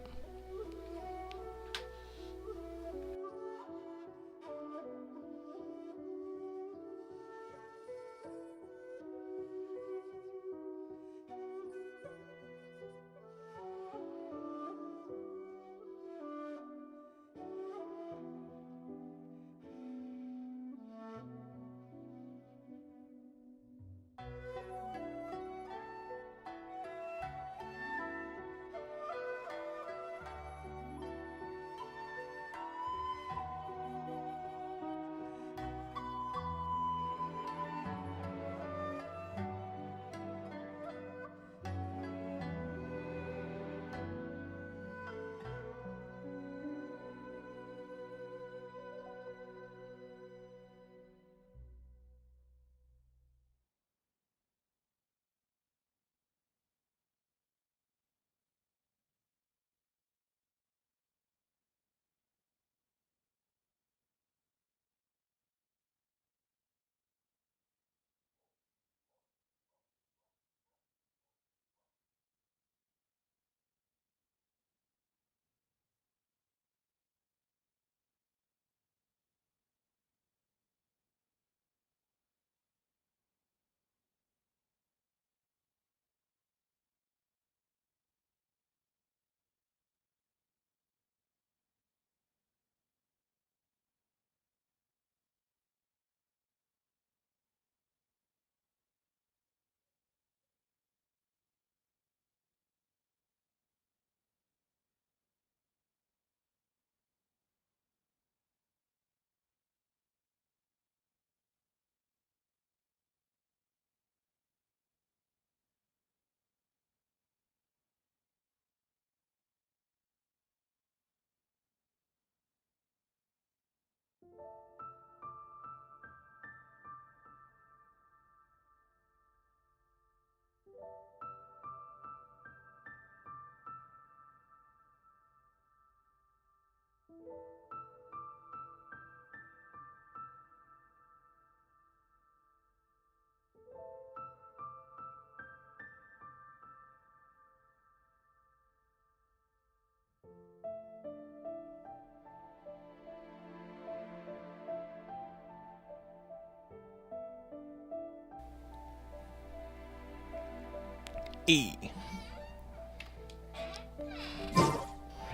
E.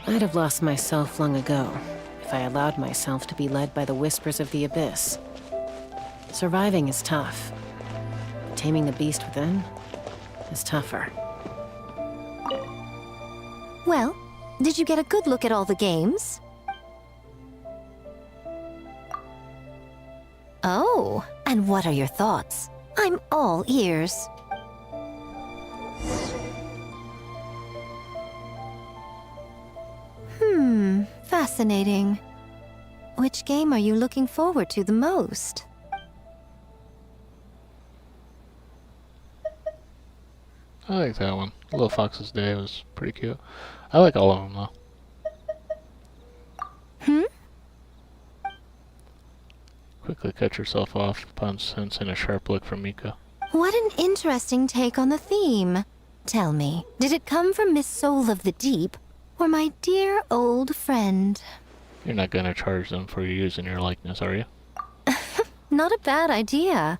I'd have lost myself long ago if I allowed myself to be led by the whispers of the abyss. Surviving is tough. Taming the beast within is tougher. Well, did you get a good look at all the games? Oh, and what are your thoughts? I'm all ears. Fascinating. Which game are you looking forward to the most? I like that one. Little Fox's Day was pretty cute. I like all of them, though. Quickly cut yourself off upon sensing a sharp look from Mika. What an interesting take on the theme. Tell me, did it come from Miss Soul of the Deep, or my dear old friend? You're not gonna charge them for using your likeness, are you? Not a bad idea.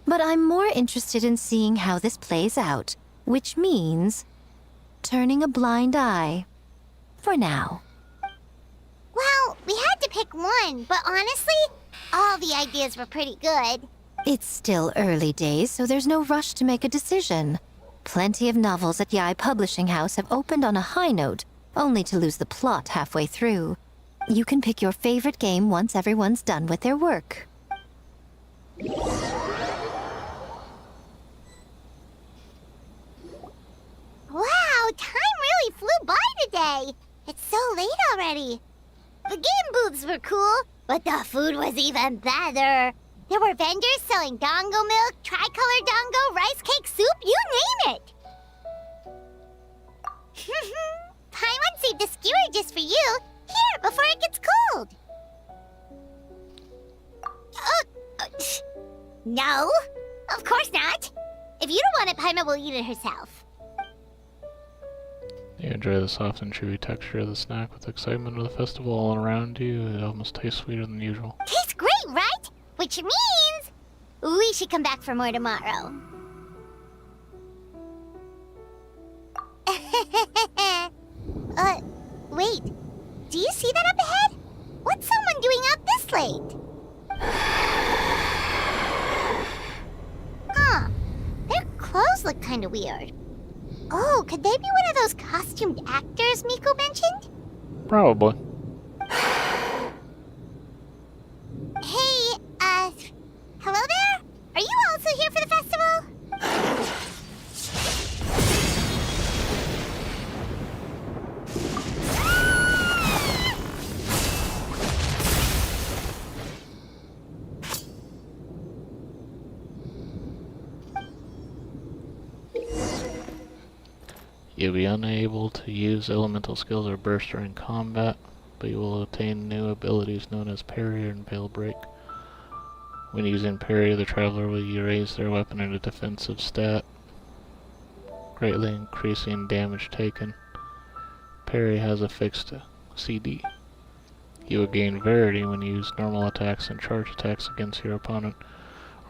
But I'm more interested in seeing how this plays out, which means turning a blind eye. For now. Well, we had to pick one, but honestly, all the ideas were pretty good. It's still early days, so there's no rush to make a decision. Plenty of novels at Yai Publishing House have opened on a high note, only to lose the plot halfway through. You can pick your favorite game once everyone's done with their work. Wow, time really flew by today. It's so late already. The game booths were cool, but the food was even better. There were vendors selling dongo milk, tricolor dongo, rice cake soup, you name it. Paimon saved a skewer just for you. Here, before it gets cold. No, of course not. If you don't want it, Paimon will eat it herself. You enjoy the soft and chewy texture of the snack with excitement of the festival all around you. It almost tastes sweeter than usual. Tastes great, right? Which means we should come back for more tomorrow. Wait. Do you see that up ahead? What's someone doing out this late? Huh. Their clothes look kind of weird. Oh, could they be one of those costumed actors Miko mentioned? Probably. Hey, hello there? Are you also here for the festival? You'll be unable to use elemental skills or burst during combat, but you will attain new abilities known as parry and veil break. When using parry, the traveler will raise their weapon at a defensive stat, greatly increasing damage taken. Parry has a fixed CD. You will gain Verity when you use normal attacks and charge attacks against your opponent,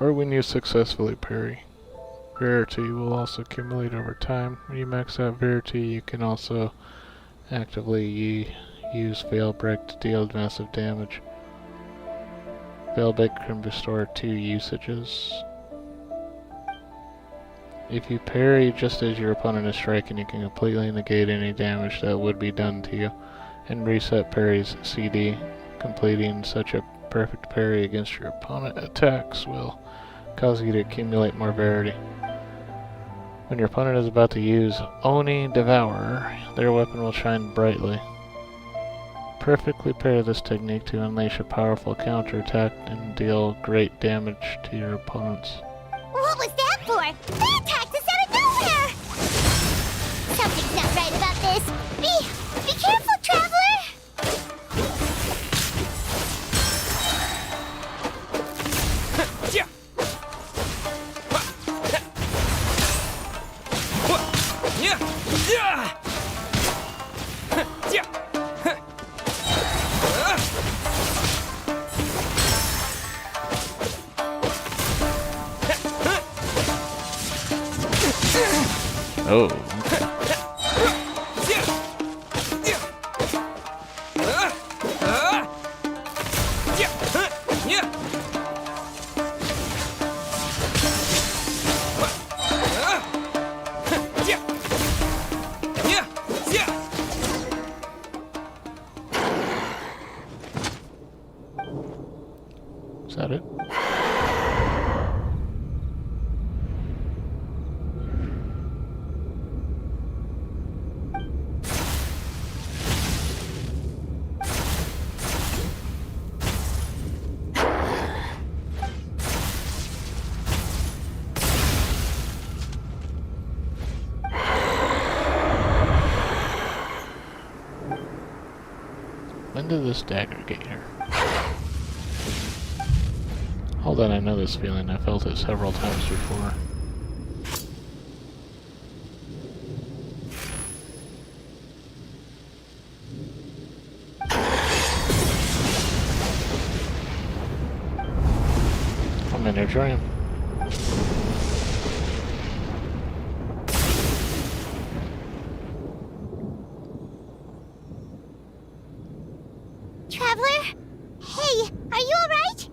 or when you successfully parry. Verity will also accumulate over time. When you max out Verity, you can also actively use Veil Break to deal massive damage. Veil Break can restore 2 usages. If you parry just as your opponent is striking, you can completely negate any damage that would be done to you, and reset parry's CD. Completing such a perfect parry against your opponent attacks will cause you to accumulate more Verity. When your opponent is about to use Oni Devourer, their weapon will shine brightly. Perfectly pair this technique to unleash a powerful counterattack and deal great damage to your opponents. What was that for? They attacked us out of nowhere! Something's not right about this. Be careful, traveler! Oh, okay. Is that it? When did this dagger get here? Hold on, I know this feeling. I felt it several times before. I'm in here trying. Traveler? Hey, are you alright?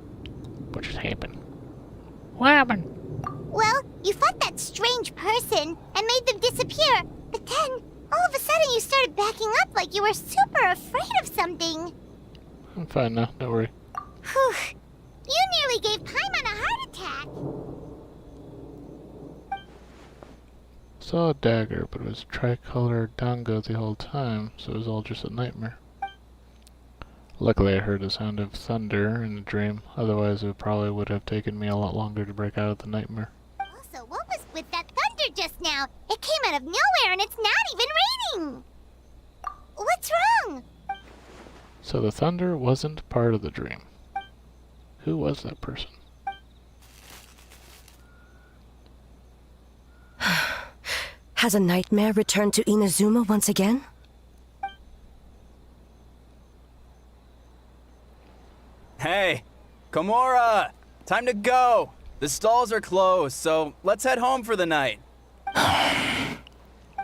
What just happened? What happened? Well, you fought that strange person and made them disappear, but then, all of a sudden you started backing up like you were super afraid of something. I'm fine now, don't worry. Whew. You nearly gave Paimon a heart attack. Saw a dagger, but it was tricolor dango the whole time, so it was all just a nightmare. Luckily I heard the sound of thunder in the dream, otherwise it probably would have taken me a lot longer to break out of the nightmare. Also, what was with that thunder just now? It came out of nowhere and it's not even raining. What's wrong? So the thunder wasn't part of the dream. Who was that person? Has a nightmare returned to Inazuma once again? Hey, Komura! Time to go! The stalls are closed, so let's head home for the night.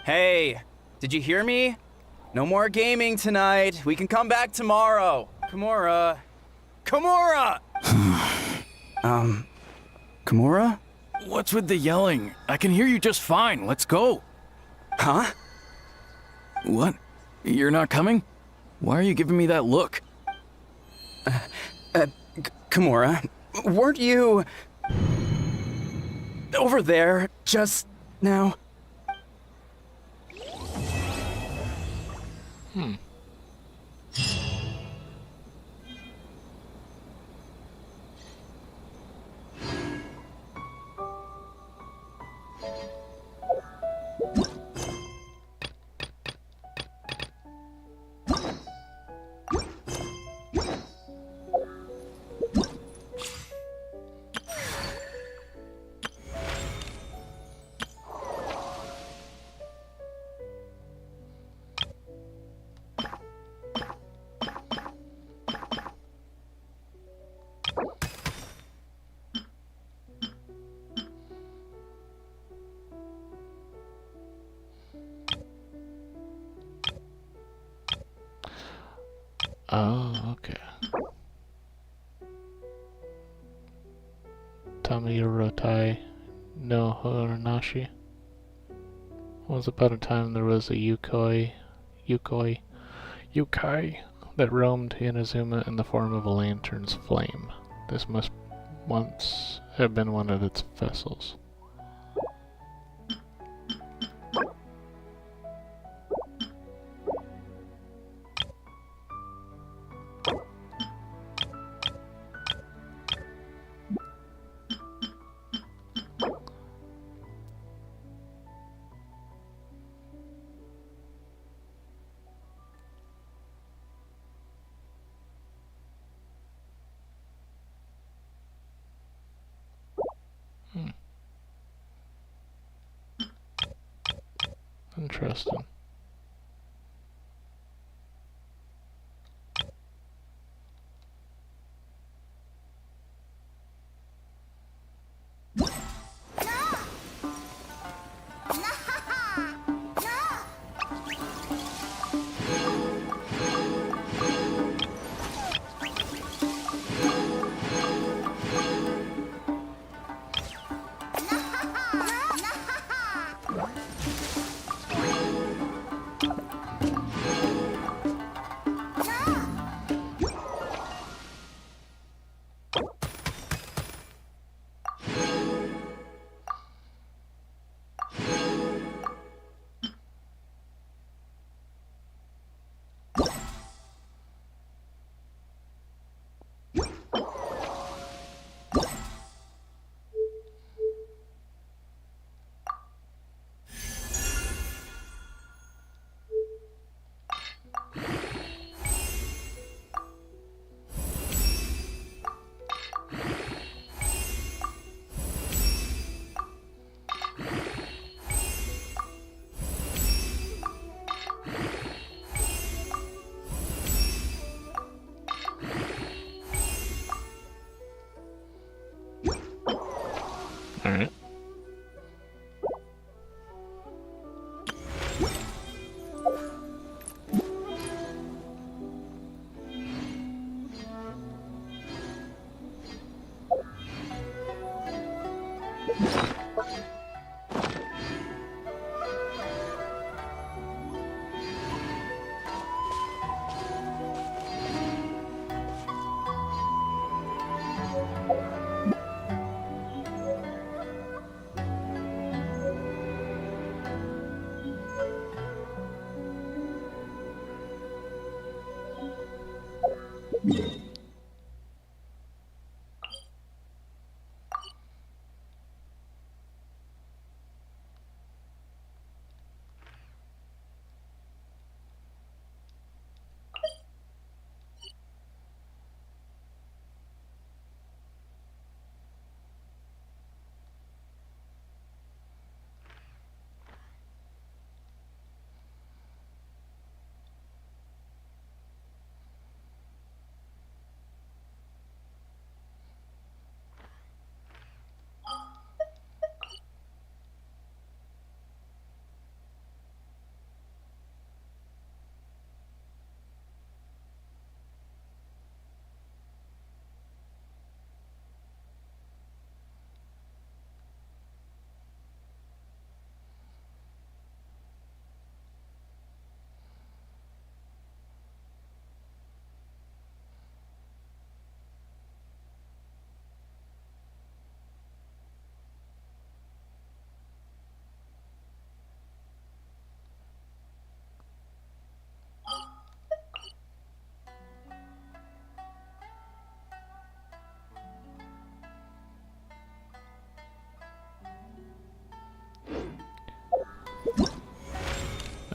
Hey, did you hear me? No more gaming tonight. We can come back tomorrow. Komura. Komura! Komura? What's with the yelling? I can hear you just fine. Let's go. Huh? What? You're not coming? Why are you giving me that look? Komura, weren't you over there just now? Oh, okay. Tamiyorotai no Horanashi. Once upon a time there was a yukai that roamed Inazuma in the form of a lantern's flame. This must once have been one of its vessels. Interesting.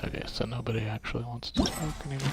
Okay, so nobody actually wants to talk anymore.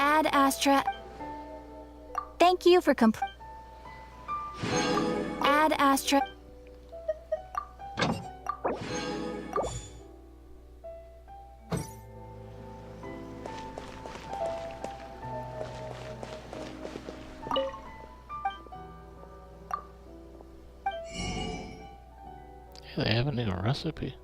Ad Astra. Thank you for Ad Astra. Yeah, they have a new recipe.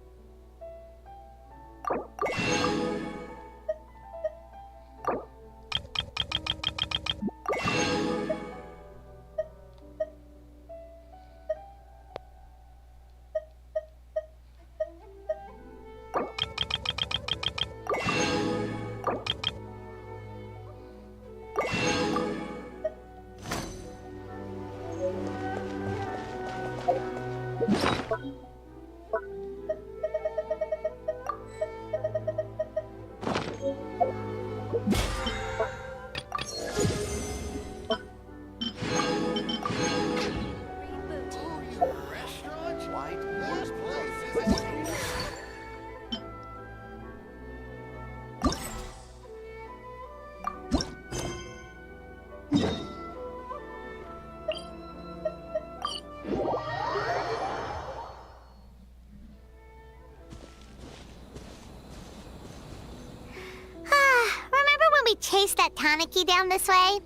Remember when we chased that tanuki down this way?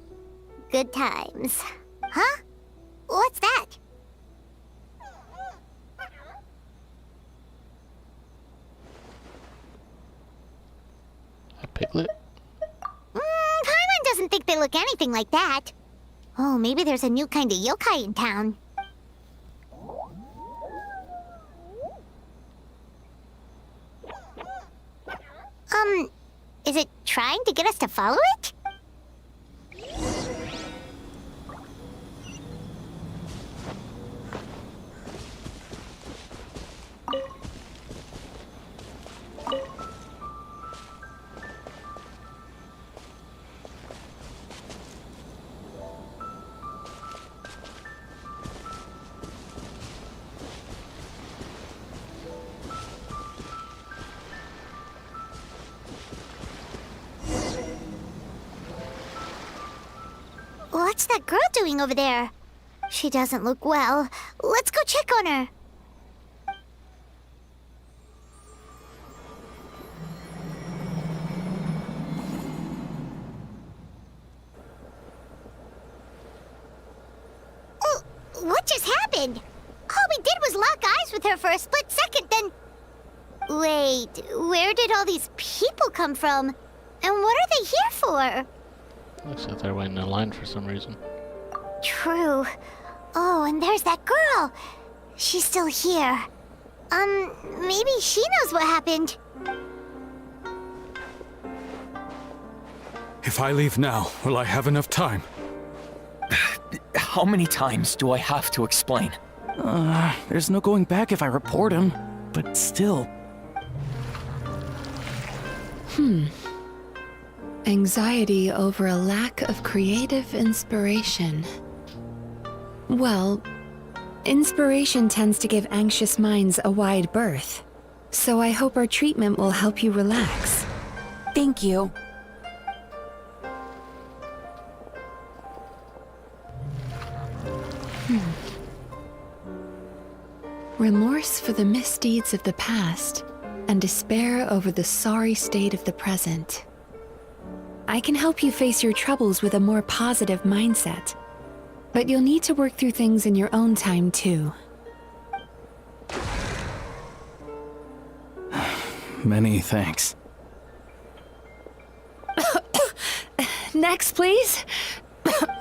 Good times. Huh? What's that? A piglet? Paimon doesn't think they look anything like that. Oh, maybe there's a new kind of yokai in town. trying to get us to follow it? What's that girl doing over there? She doesn't look well. Let's go check on her. Oh, what just happened? All we did was lock eyes with her for a split second, then... Wait, where did all these people come from? And what are they here for? Looks like they're waiting in line for some reason. True. Oh, and there's that girl. She's still here. Maybe she knows what happened. If I leave now, will I have enough time? How many times do I have to explain? There's no going back if I report him. But still. Anxiety over a lack of creative inspiration. Well, inspiration tends to give anxious minds a wide berth. So I hope our treatment will help you relax. Thank you. Remorse for the misdeeds of the past, and despair over the sorry state of the present. I can help you face your troubles with a more positive mindset, but you'll need to work through things in your own time too. Many thanks. Next, please.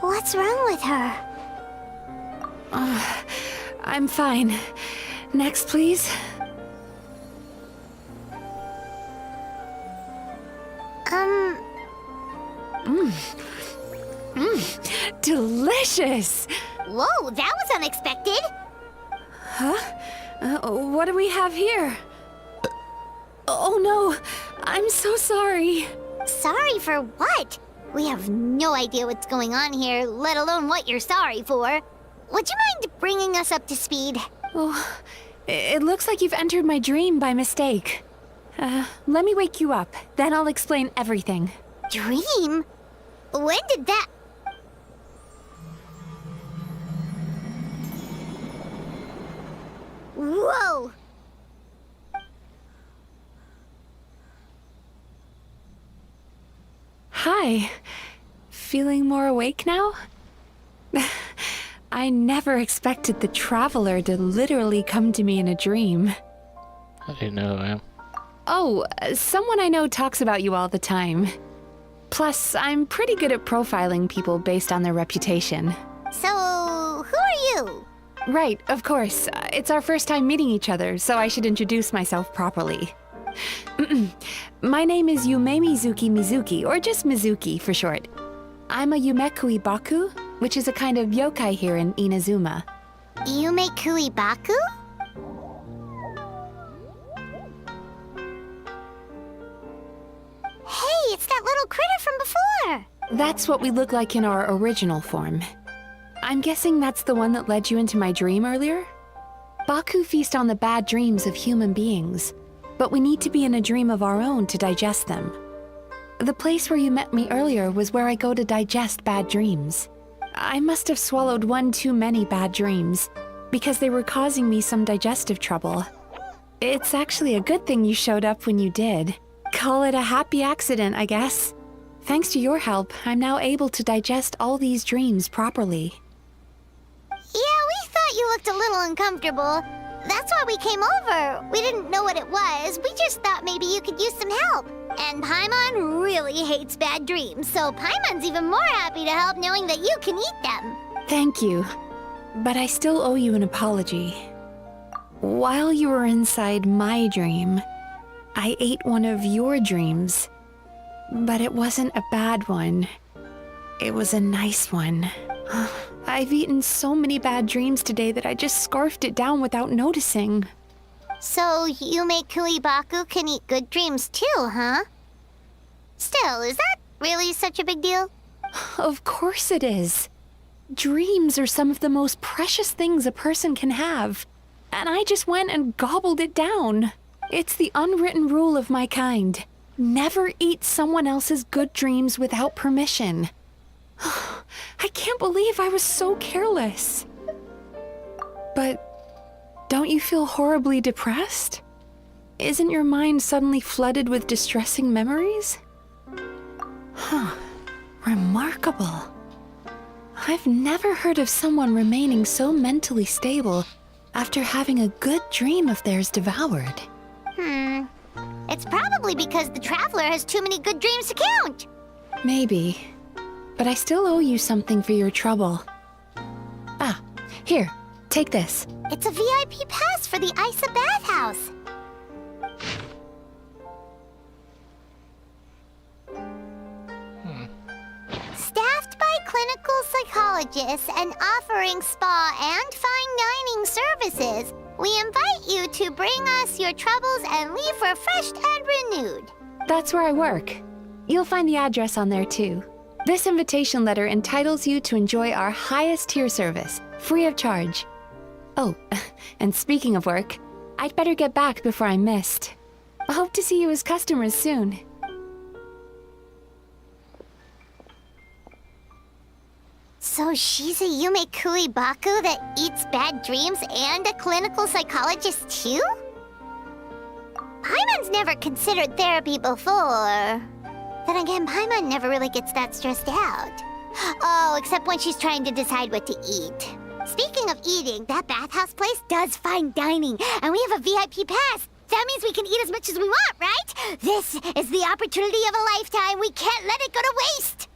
What's wrong with her? I'm fine. Next, please. Delicious! Whoa, that was unexpected. Huh? What do we have here? Oh no, I'm so sorry. Sorry for what? We have no idea what's going on here, let alone what you're sorry for. Would you mind bringing us up to speed? Oh, it looks like you've entered my dream by mistake. Let me wake you up, then I'll explain everything. Dream? When did that... Whoa! Hi. Feeling more awake now? I never expected the Traveler to literally come to me in a dream. How do you know who I am? Oh, someone I know talks about you all the time. Plus, I'm pretty good at profiling people based on their reputation. So, who are you? Right, of course. It's our first time meeting each other, so I should introduce myself properly. My name is Yume Mizuki, or just Mizuki for short. I'm a Yumekui Baku, which is a kind of yokai here in Inazuma. Yumekui Baku? Hey, it's that little critter from before! That's what we look like in our original form. I'm guessing that's the one that led you into my dream earlier? Baku feast on the bad dreams of human beings, but we need to be in a dream of our own to digest them. The place where you met me earlier was where I go to digest bad dreams. I must have swallowed one too many bad dreams, because they were causing me some digestive trouble. It's actually a good thing you showed up when you did. Call it a happy accident, I guess. Thanks to your help, I'm now able to digest all these dreams properly. Yeah, we thought you looked a little uncomfortable. That's why we came over. We didn't know what it was. We just thought maybe you could use some help. And Paimon really hates bad dreams, so Paimon's even more happy to help knowing that you can eat them. Thank you. But I still owe you an apology. While you were inside my dream, I ate one of your dreams. but it wasn't a bad one. It was a nice one. I've eaten so many bad dreams today that I just scarfed it down without noticing. So Yume Kuibaku can eat good dreams too, huh? Still, is that really such a big deal? Of course it is. Dreams are some of the most precious things a person can have. And I just went and gobbled it down. It's the unwritten rule of my kind. Never eat someone else's good dreams without permission. I can't believe I was so careless. But don't you feel horribly depressed? Isn't your mind suddenly flooded with distressing memories? Huh. Remarkable. I've never heard of someone remaining so mentally stable after having a good dream of theirs devoured. It's probably because the Traveler has too many good dreams to count. Maybe. But I still owe you something for your trouble. Ah, here, take this. It's a VIP pass for the Isa bathhouse. Staffed by clinical psychologists and offering spa and fine dining services, we invite you to bring us your troubles and leave refreshed and renewed. That's where I work. You'll find the address on there too. This invitation letter entitles you to enjoy our highest tier service, free of charge. Oh, and speaking of work, I'd better get back before I'm missed. I hope to see you as customers soon. So she's a Yume Kuibaku that eats bad dreams and a clinical psychologist too? Paimon's never considered therapy before. Then again, Paimon never really gets that stressed out. Oh, except when she's trying to decide what to eat. Speaking of eating, that bathhouse place does fine dining, and we have a VIP pass. That means we can eat as much as we want, right? This is the opportunity of a lifetime. We can't let it go to waste.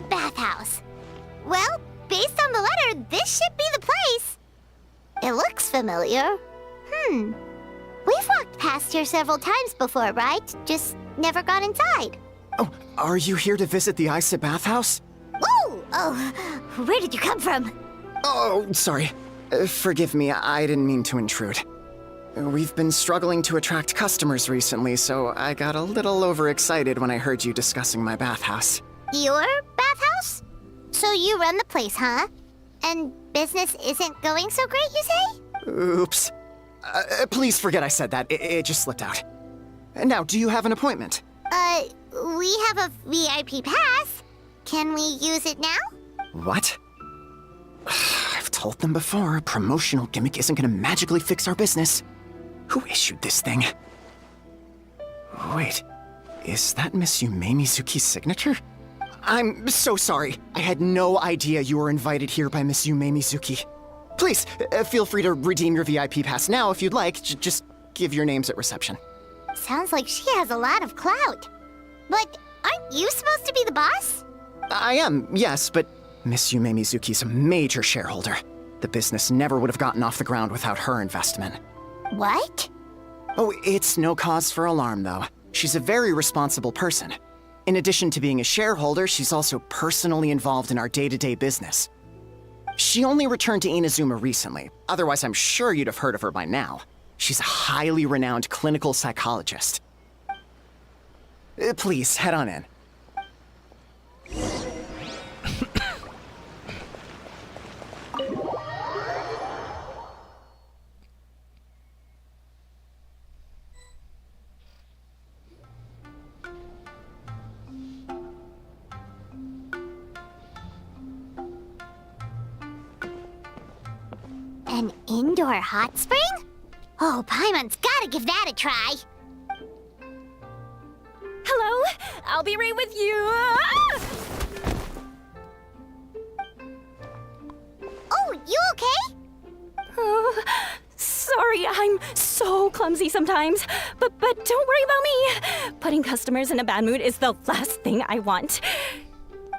Bathhouse. Well, based on the letter, this should be the place. It looks familiar. We've walked past here several times before, right? Just never gone inside. Oh, are you here to visit the Isa bathhouse? Whoa! Oh, where did you come from? Oh, sorry. Forgive me, I didn't mean to intrude. We've been struggling to attract customers recently, so I got a little overexcited when I heard you discussing my bathhouse. Your bathhouse? So you run the place, huh? And business isn't going so great, you say? Oops. Please forget I said that. It just slipped out. Now, do you have an appointment? We have a VIP pass. Can we use it now? What? I've told them before, a promotional gimmick isn't gonna magically fix our business. Who issued this thing? Wait, is that Miss Yume Mizuki's signature? I'm so sorry. I had no idea you were invited here by Miss Yume Mizuki. Please, feel free to redeem your VIP pass now if you'd like. Just give your names at reception. Sounds like she has a lot of clout. But aren't you supposed to be the boss? I am, yes, but Miss Yume Mizuki's a major shareholder. The business never would have gotten off the ground without her investment. What? Oh, it's no cause for alarm, though. She's a very responsible person. In addition to being a shareholder, she's also personally involved in our day-to-day business. She only returned to Inazuma recently. Otherwise, I'm sure you'd have heard of her by now. She's a highly renowned clinical psychologist. Please, head on in. Indoor hot spring? Oh, Paimon's gotta give that a try. Hello? I'll be right with you. Ah! Oh, you okay? Oh, sorry, I'm so clumsy sometimes. But don't worry about me. Putting customers in a bad mood is the last thing I want.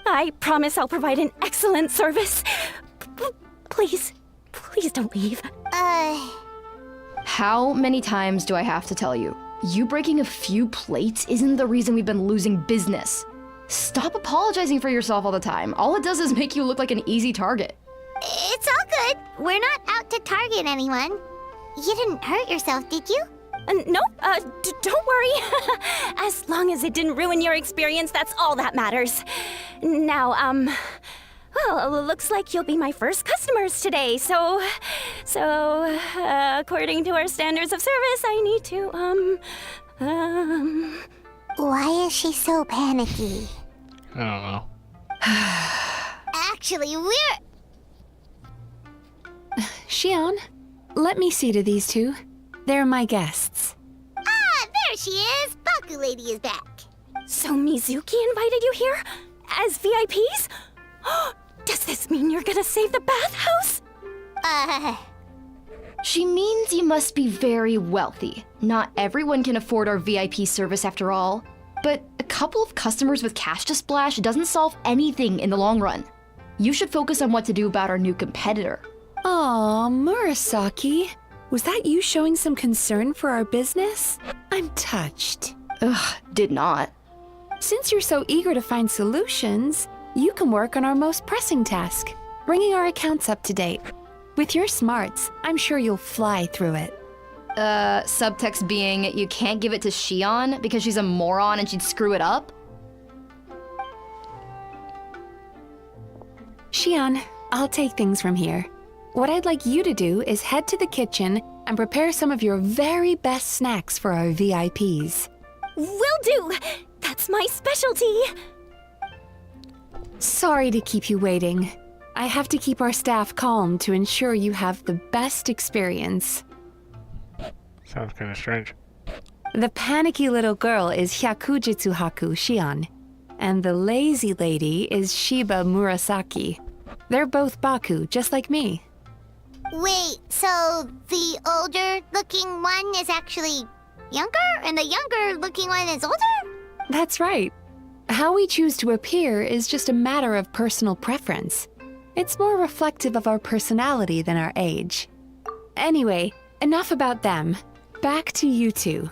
I promise I'll provide an excellent service. Please don't leave. How many times do I have to tell you? You breaking a few plates isn't the reason we've been losing business. Stop apologizing for yourself all the time. All it does is make you look like an easy target. It's all good. We're not out to target anyone. You didn't hurt yourself, did you? Nope, don't worry. As long as it didn't ruin your experience, that's all that matters. Now, well, looks like you'll be my first customers today, so, according to our standards of service, I need to, Why is she so panicky? I don't know. Actually, we're... Shion, let me see to these two. They're my guests. Ah, there she is! Baku Lady is back. So Mizuki invited you here? As VIPs? Does this mean you're gonna save the bathhouse? She means you must be very wealthy. Not everyone can afford our VIP service after all. But a couple of customers with cash to splash doesn't solve anything in the long run. You should focus on what to do about our new competitor. Aw, Murasaki. Was that you showing some concern for our business? I'm touched. Ugh, did not. Since you're so eager to find solutions, you can work on our most pressing task, bringing our accounts up to date. With your smarts, I'm sure you'll fly through it. Subtext being, you can't give it to Shion because she's a moron and she'd screw it up? Shion, I'll take things from here. What I'd like you to do is head to the kitchen and prepare some of your very best snacks for our VIPs. Will do! That's my specialty! Sorry to keep you waiting. I have to keep our staff calm to ensure you have the best experience. Sounds kind of strange. The panicky little girl is Hyakujitsu Haku Shion, and the lazy lady is Shiba Murasaki. They're both Baku, just like me. Wait, so the older-looking one is actually younger, and the younger-looking one is older? That's right. How we choose to appear is just a matter of personal preference. It's more reflective of our personality than our age. Anyway, enough about them. Back to you two.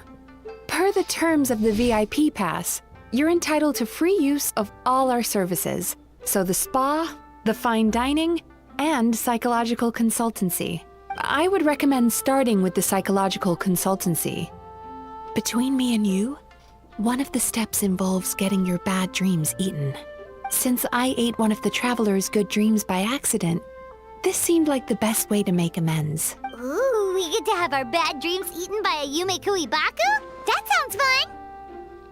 Per the terms of the VIP pass, you're entitled to free use of all our services. So the spa, the fine dining, and psychological consultancy. I would recommend starting with the psychological consultancy. Between me and you, one of the steps involves getting your bad dreams eaten. Since I ate one of the traveler's good dreams by accident, this seemed like the best way to make amends. Ooh, we get to have our bad dreams eaten by a Yumekui Baku? That sounds fun!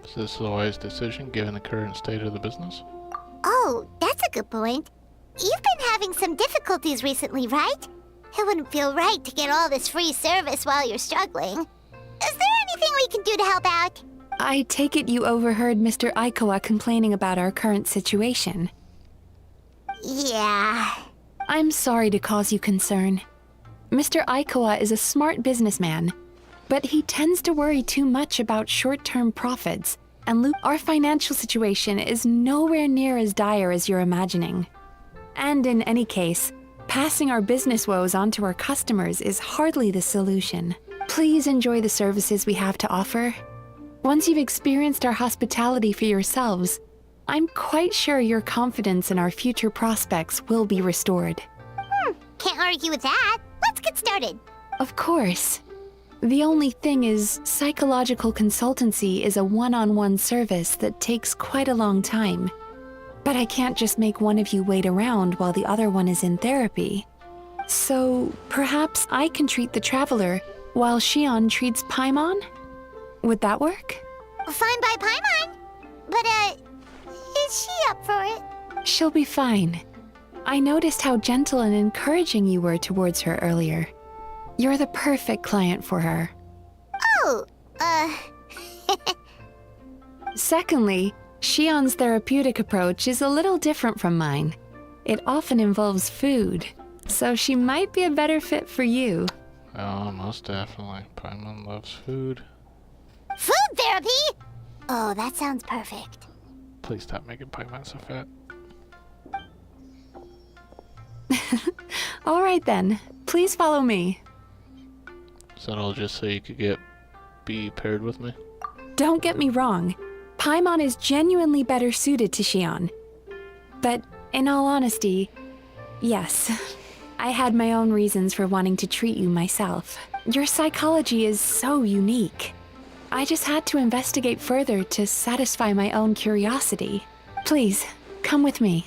Is this a wise decision given the current state of the business? Oh, that's a good point. You've been having some difficulties recently, right? It wouldn't feel right to get all this free service while you're struggling. Is there anything we can do to help out? I take it you overheard Mr. Aikawa complaining about our current situation. Yeah. I'm sorry to cause you concern. Mr. Aikawa is a smart businessman, but he tends to worry too much about short-term profits, and our financial situation is nowhere near as dire as you're imagining. And in any case, passing our business woes on to our customers is hardly the solution. Please enjoy the services we have to offer. Once you've experienced our hospitality for yourselves, I'm quite sure your confidence in our future prospects will be restored. Can't argue with that. Let's get started. Of course. The only thing is, psychological consultancy is a one-on-one service that takes quite a long time. But I can't just make one of you wait around while the other one is in therapy. So, perhaps I can treat the traveler while Shion treats Paimon? Would that work? Fine by Paimon. But, is she up for it? She'll be fine. I noticed how gentle and encouraging you were towards her earlier. You're the perfect client for her. Oh, Secondly, Shion's therapeutic approach is a little different from mine. It often involves food, so she might be a better fit for you. Oh, most definitely. Paimon loves food. food therapy? Oh, that sounds perfect. Please stop making Paimon so fat. All right then, please follow me. Is that all just so you could be paired with me? Don't get me wrong, Paimon is genuinely better suited to Shion. But in all honesty, yes, I had my own reasons for wanting to treat you myself. Your psychology is so unique. I just had to investigate further to satisfy my own curiosity. Please, come with me.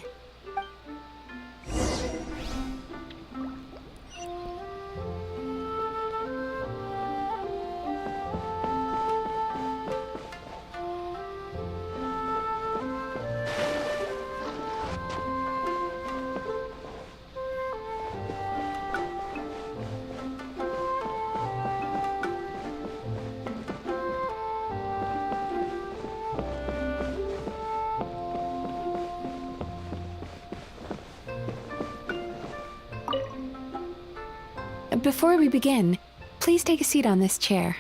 Before we begin, please take a seat on this chair.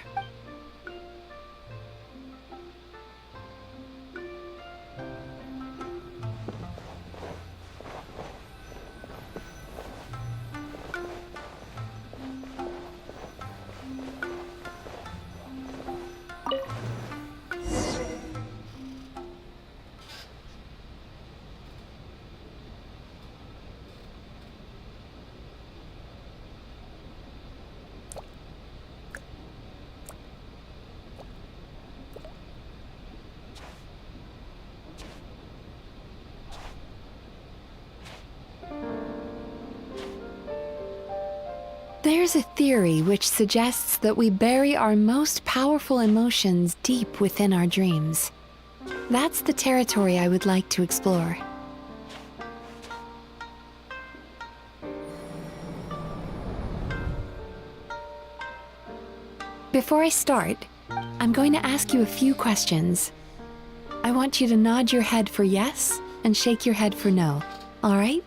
There's a theory which suggests that we bury our most powerful emotions deep within our dreams. That's the territory I would like to explore. Before I start, I'm going to ask you a few questions. I want you to nod your head for yes and shake your head for no, all right?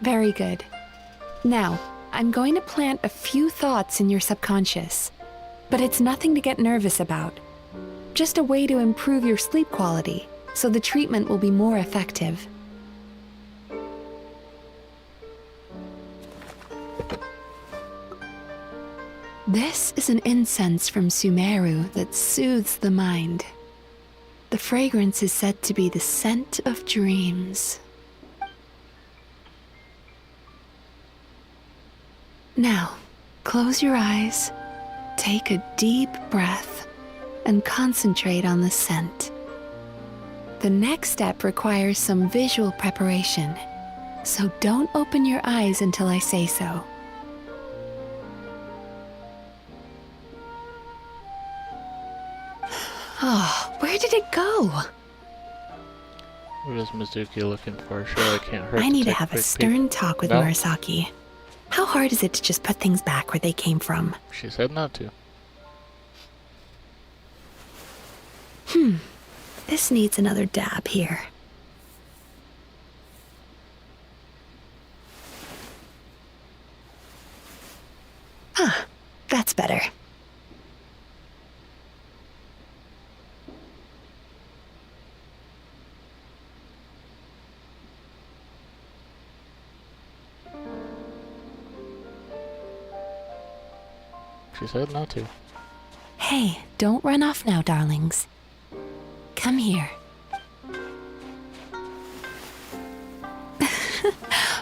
Very good. Now, I'm going to plant a few thoughts in your subconscious, but it's nothing to get nervous about. Just a way to improve your sleep quality, so the treatment will be more effective. This is an incense from Sumeru that soothes the mind. The fragrance is said to be the scent of dreams. Now, close your eyes, take a deep breath, and concentrate on the scent. The next step requires some visual preparation, so don't open your eyes until I say so. Oh, where did it go? What is Mizuki looking for? Sure, I can't hurt. I need to have a stern talk with Murasaki. How hard is it to just put things back where they came from? She said not to. This needs another dab here. That's better. She said not to. Hey, don't run off now, darlings. Come here.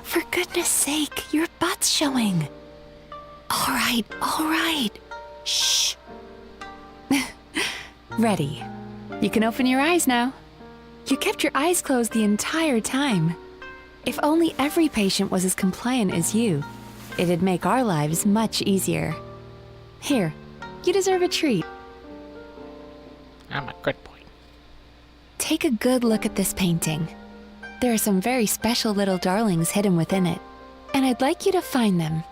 For goodness sake, your butt's showing. All right. Shh. Ready. You can open your eyes now. You kept your eyes closed the entire time. If only every patient was as compliant as you, it'd make our lives much easier. Here, you deserve a treat. I'm a good boy. Take a good look at this painting. There are some very special little darlings hidden within it, and I'd like you to find them.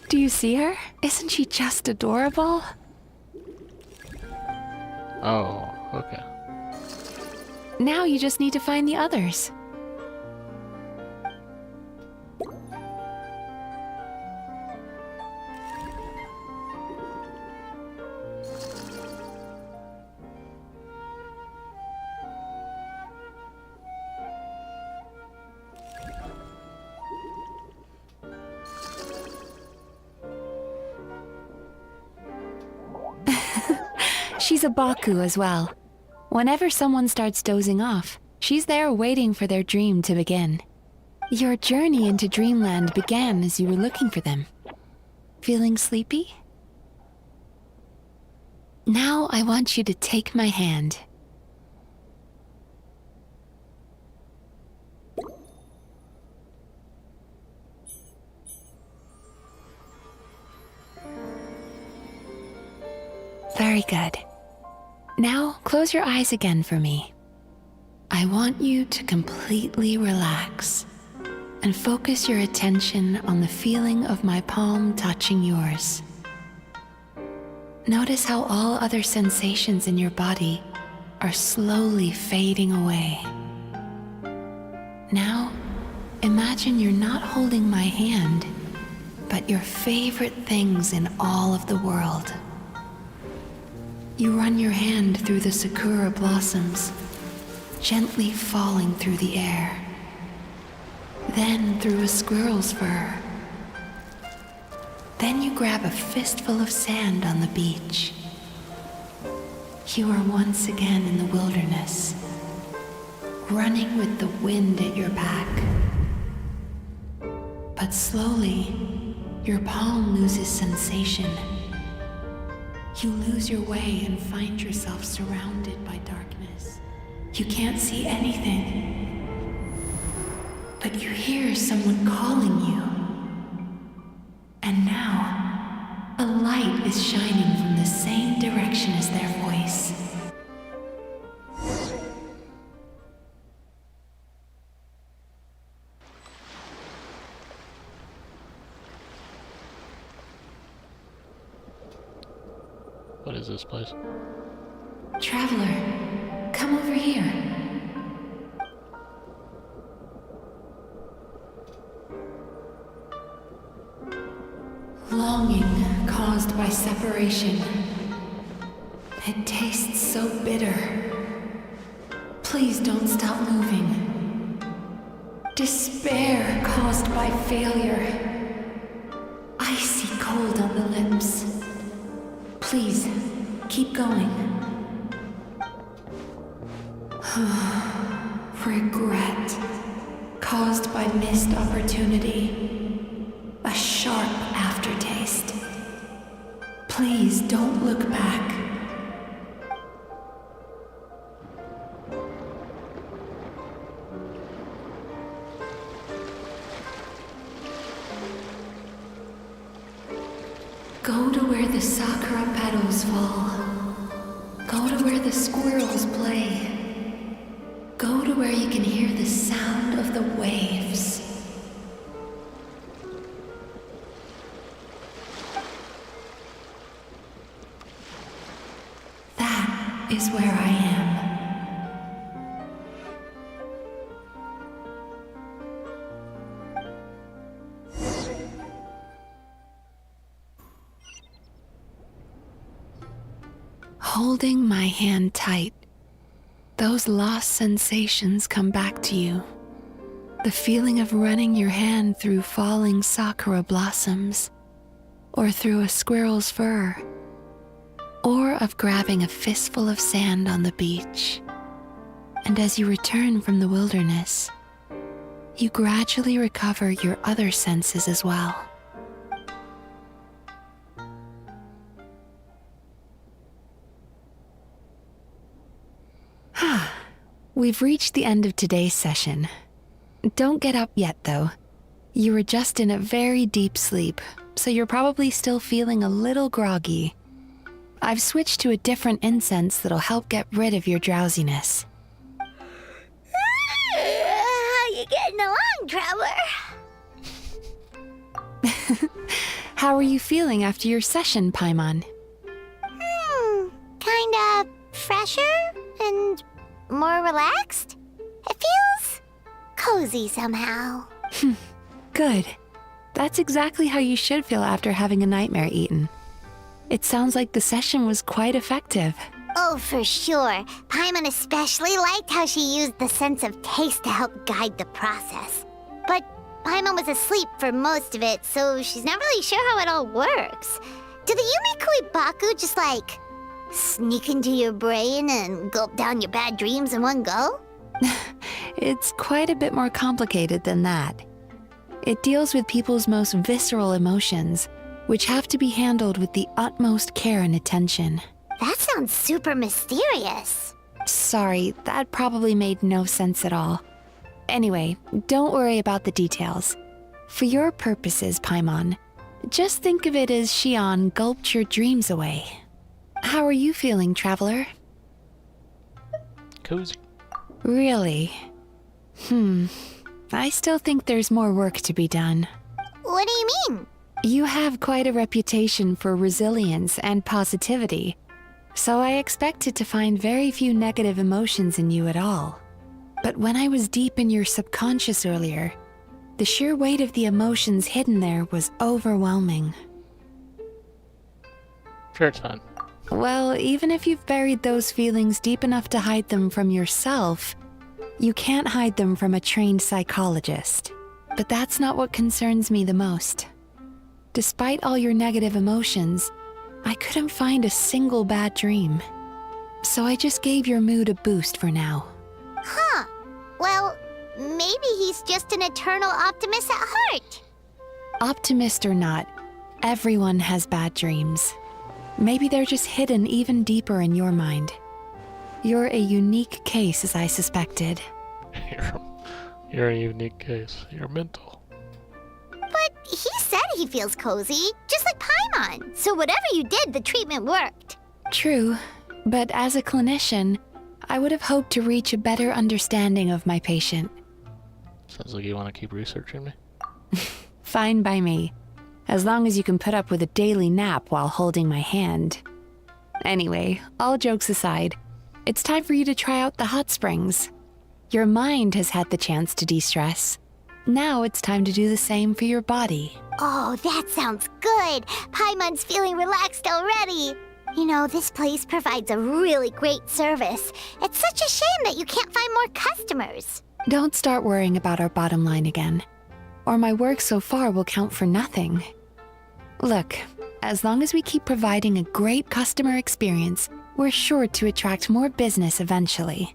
Do you see her? Isn't she just adorable? Oh, okay. Now you just need to find the others. She's a Baku as well. Whenever someone starts dozing off, she's there waiting for their dream to begin. Your journey into Dreamland began as you were looking for them. Feeling sleepy? Now I want you to take my hand. Very good. Now, close your eyes again for me. I want you to completely relax and focus your attention on the feeling of my palm touching yours. Notice how all other sensations in your body are slowly fading away. Now, imagine you're not holding my hand, but your favorite things in all of the world. You run your hand through the sakura blossoms, gently falling through the air. Then through a squirrel's fur. Then you grab a fistful of sand on the beach. You are once again in the wilderness, running with the wind at your back. But slowly, your palm loses sensation. You lose your way and find yourself surrounded by darkness. You can't see anything, but you hear someone calling you. And now, a light is shining from the same direction as their voice. What is this place? Traveler, come over here. Longing caused by separation. It tastes so bitter. Please don't stop moving. Despair caused by failure. Icy cold on the lips. Please, keep going. Regret, caused by missed opportunity. A sharp aftertaste. Please don't look back. Go to where the sakura petals fall. Go to where the squirrels play. Go to where you can hear the sound of the waves. That is where I am. Holding my hand tight, those lost sensations come back to you. The feeling of running your hand through falling sakura blossoms, or through a squirrel's fur, or of grabbing a fistful of sand on the beach. And as you return from the wilderness, you gradually recover your other senses as well. We've reached the end of today's session. Don't get up yet, though. You were just in a very deep sleep, so you're probably still feeling a little groggy. I've switched to a different incense that'll help get rid of your drowsiness. How you getting along, Traveler? How are you feeling after your session, Paimon? Kinda fresher and more relaxed? It feels cozy somehow. Good. That's exactly how you should feel after having a nightmare eaten. It sounds like the session was quite effective. Oh, for sure. Paimon especially liked how she used the sense of taste to help guide the process. But Paimon was asleep for most of it, so she's not really sure how it all works. Do the Yume Kuibaku just like sneak into your brain and gulp down your bad dreams in one go? It's quite a bit more complicated than that. It deals with people's most visceral emotions, which have to be handled with the utmost care and attention. That sounds super mysterious. Sorry, that probably made no sense at all. Anyway, don't worry about the details. For your purposes, Paimon, just think of it as Xion gulped your dreams away. How are you feeling, Traveler? Cozy. Really? I still think there's more work to be done. What do you mean? You have quite a reputation for resilience and positivity, so I expected to find very few negative emotions in you at all. But when I was deep in your subconscious earlier, the sheer weight of the emotions hidden there was overwhelming. Sure, it's fine. Well, even if you've buried those feelings deep enough to hide them from yourself, you can't hide them from a trained psychologist. But that's not what concerns me the most. Despite all your negative emotions, I couldn't find a single bad dream. So I just gave your mood a boost for now. Huh. Well, maybe he's just an eternal optimist at heart. Optimist or not, everyone has bad dreams. Maybe they're just hidden even deeper in your mind. You're a unique case, as I suspected. You're a unique case. You're mental. But he said he feels cozy, just like Paimon. So whatever you did, the treatment worked. True, but as a clinician, I would have hoped to reach a better understanding of my patient. Sounds like you want to keep researching me. Fine by me, as long as you can put up with a daily nap while holding my hand. Anyway, all jokes aside, it's time for you to try out the hot springs. Your mind has had the chance to de-stress. Now it's time to do the same for your body. Oh, that sounds good. Paimon's feeling relaxed already. You know, this place provides a really great service. It's such a shame that you can't find more customers. Don't start worrying about our bottom line again, or my work so far will count for nothing. Look, as long as we keep providing a great customer experience, we're sure to attract more business eventually.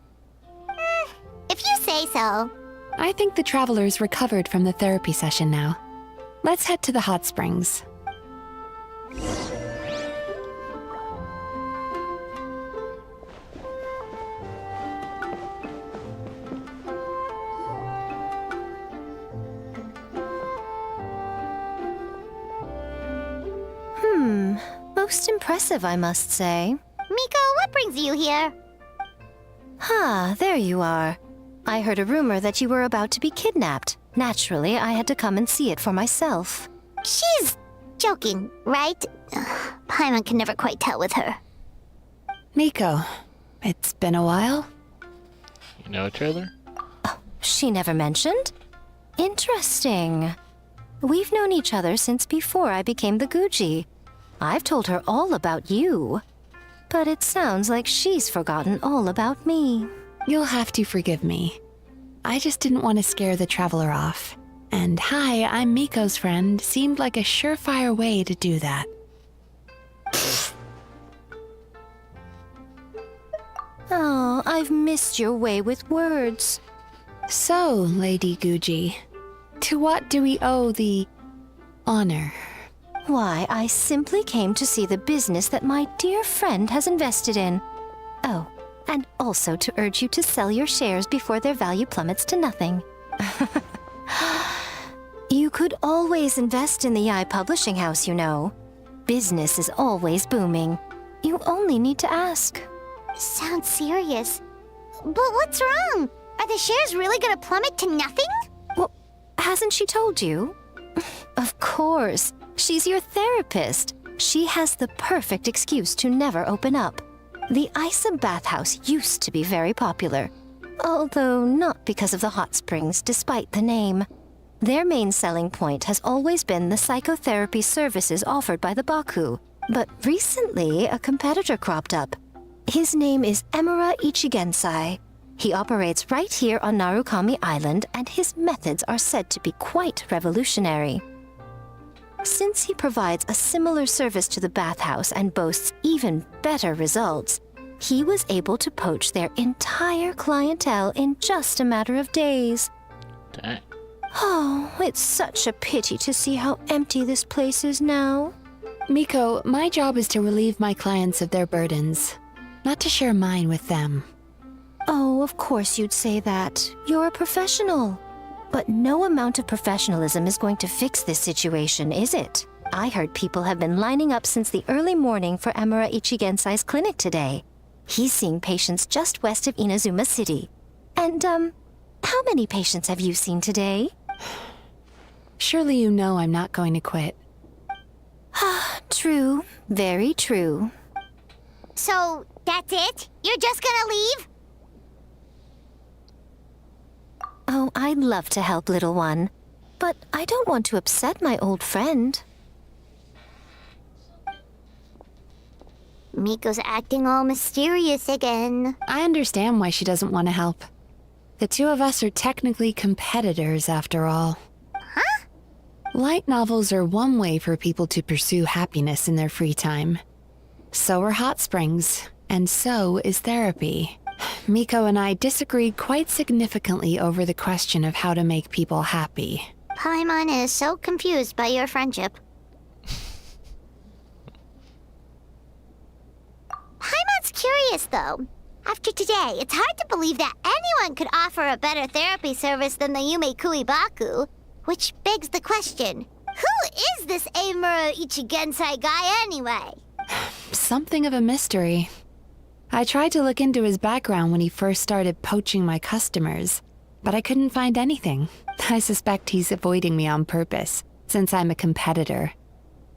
If you say so. I think the traveler's recovered from the therapy session now. Let's head to the hot springs. Most impressive, I must say. Miko, what brings you here? There you are. I heard a rumor that you were about to be kidnapped. Naturally, I had to come and see it for myself. She's joking, right? Paimon can never quite tell with her. Miko, it's been a while. You know each other? She never mentioned? Interesting. We've known each other since before I became the Guji. I've told her all about you. But it sounds like she's forgotten all about me. You'll have to forgive me. I just didn't want to scare the traveler off. And hi, I'm Miko's friend seemed like a surefire way to do that. Oh, I've missed your way with words. So, Lady Guji, to what do we owe the honor? Why, I simply came to see the business that my dear friend has invested in. Oh, and also to urge you to sell your shares before their value plummets to nothing. You could always invest in the Publishing House, you know. Business is always booming. You only need to ask. Sounds serious. But what's wrong? Are the shares really gonna plummet to nothing? Well, hasn't she told you? Of course. She's your therapist. She has the perfect excuse to never open up. The Isa bathhouse used to be very popular, although not because of the hot springs, despite the name. Their main selling point has always been the psychotherapy services offered by the Baku. But recently, a competitor cropped up. His name is Emura Ichigensai. He operates right here on Narukami Island, and his methods are said to be quite revolutionary. Since he provides a similar service to the bathhouse and boasts even better results, he was able to poach their entire clientele in just a matter of days. Dang. Oh, it's such a pity to see how empty this place is now. Miko, my job is to relieve my clients of their burdens, not to share mine with them. Oh, of course you'd say that. You're a professional. But no amount of professionalism is going to fix this situation, is it? I heard people have been lining up since the early morning for Emura Ichigensai's clinic today. He's seeing patients just west of Inazuma City. And, how many patients have you seen today? Surely you know I'm not going to quit. True. Very true. So, that's it? You're just gonna leave? Oh, I'd love to help, little one. But I don't want to upset my old friend. Miko's acting all mysterious again. I understand why she doesn't want to help. The two of us are technically competitors, after all. Huh? Light novels are one way for people to pursue happiness in their free time. So are hot springs, and so is therapy. Miko and I disagreed quite significantly over the question of how to make people happy. Paimon is so confused by your friendship. Paimon's curious, though. After today, it's hard to believe that anyone could offer a better therapy service than the Yume Baku, which begs the question, who is this Emura Ichigensai guy anyway? Something of a mystery. I tried to look into his background when he first started poaching my customers, but I couldn't find anything. I suspect he's avoiding me on purpose, since I'm a competitor.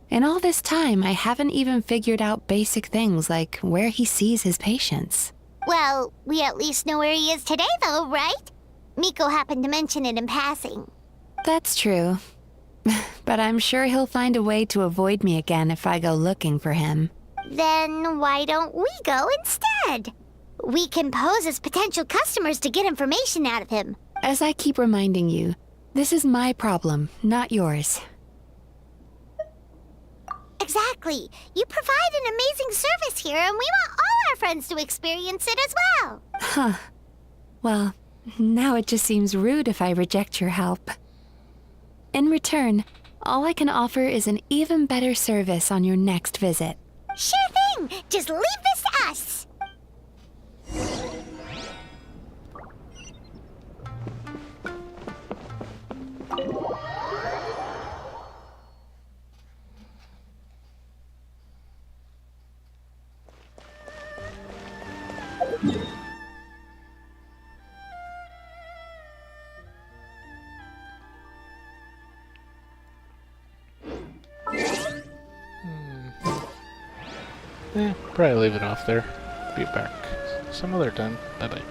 In all this time, I haven't even figured out basic things like where he sees his patients. Well, we at least know where he is today, though, right? Miko happened to mention it in passing. That's true. But I'm sure he'll find a way to avoid me again if I go looking for him. Then why don't we go instead? We can pose as potential customers to get information out of him. As I keep reminding you, this is my problem, not yours. Exactly. You provide an amazing service here, and we want all our friends to experience it as well. Huh. Well, now it just seems rude if I reject your help. In return, all I can offer is an even better service on your next visit. Sure thing! Just leave this to us! Probably leave it off there. Be back some other time. Bye-bye.